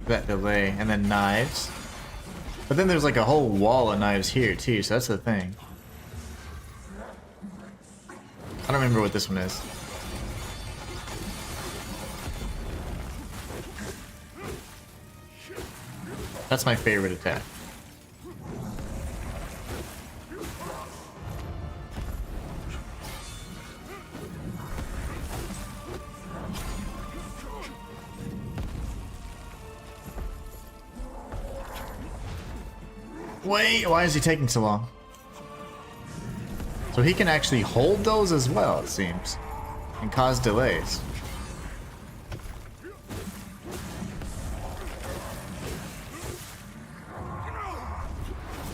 That delay, and then knives. But then there's like a whole wall of knives here too, so that's the thing. I don't remember what this one is. That's my favorite attack. Wait, why is he taking so long? So he can actually hold those as well, it seems, and cause delays.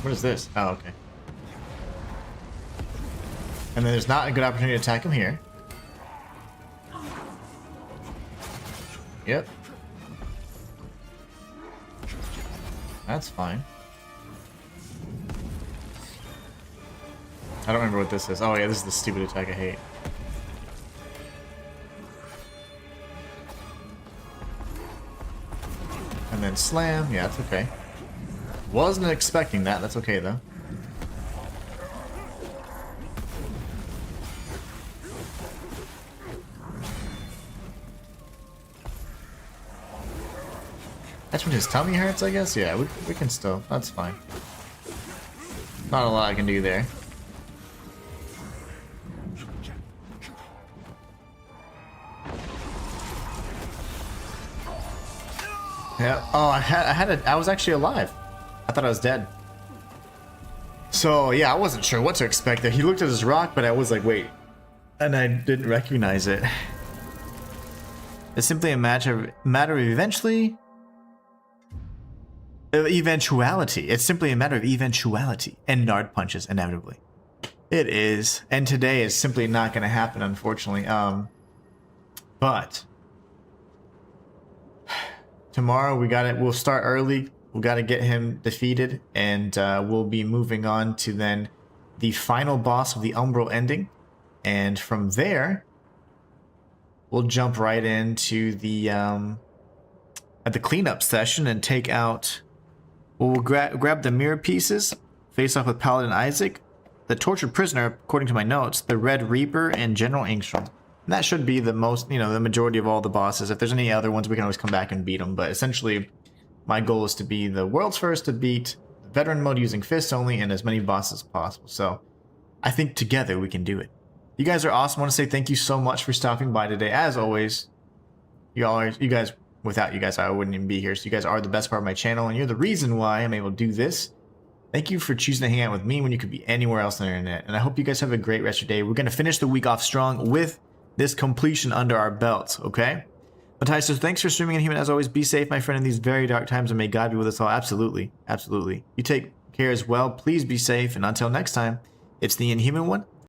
What is this? Oh, okay. And then there's not a good opportunity to attack him here. Yep. That's fine. I don't remember what this is. Oh yeah, this is the stupid attack I hate. And then slam. Yeah, that's okay. Wasn't expecting that. That's okay though. That's when his tummy hurts, I guess? Yeah, we can still. That's fine. Not a lot I can do there. Yeah. Oh, I was actually alive. I thought I was dead. So yeah, I wasn't sure what to expect there. He looked at his rock, but I was like, wait, and I didn't recognize it. It's simply a matter of eventuality. It's simply a matter of eventuality, and Nard punches inevitably. It is, and today is simply not going to happen, unfortunately. But tomorrow we'll start early. We got to get him defeated, and we'll be moving on to then the final boss of the Umbral ending, and from there we'll jump right into the at the cleanup session and take out. We'll grab the mirror pieces, face off with Paladin Isaac, the tortured prisoner, according to my notes, the Red Reaper, and General Ingstrom. And that should be the most, the majority of all the bosses. If there's any other ones, we can always come back and beat them. But essentially, My goal is to be the world's first to beat the veteran mode using fists only and as many bosses as possible. So I think together we can do it. You guys are awesome. I want to say thank you so much for stopping by today. As always, you guys, without you guys, I wouldn't even be here. So you guys are the best part of my channel, and you're the reason why I'm able to do this. Thank you for choosing to hang out with me when you could be anywhere else on the internet. And I hope you guys have a great rest of your day. We're going to finish the week off strong with this completion under our belts, okay? Matthias says, thanks for streaming Inhuman. As always, be safe, my friend, in these very dark times, and may God be with us all. Absolutely. Absolutely. You take care as well. Please be safe. And until next time, it's the Inhuman one.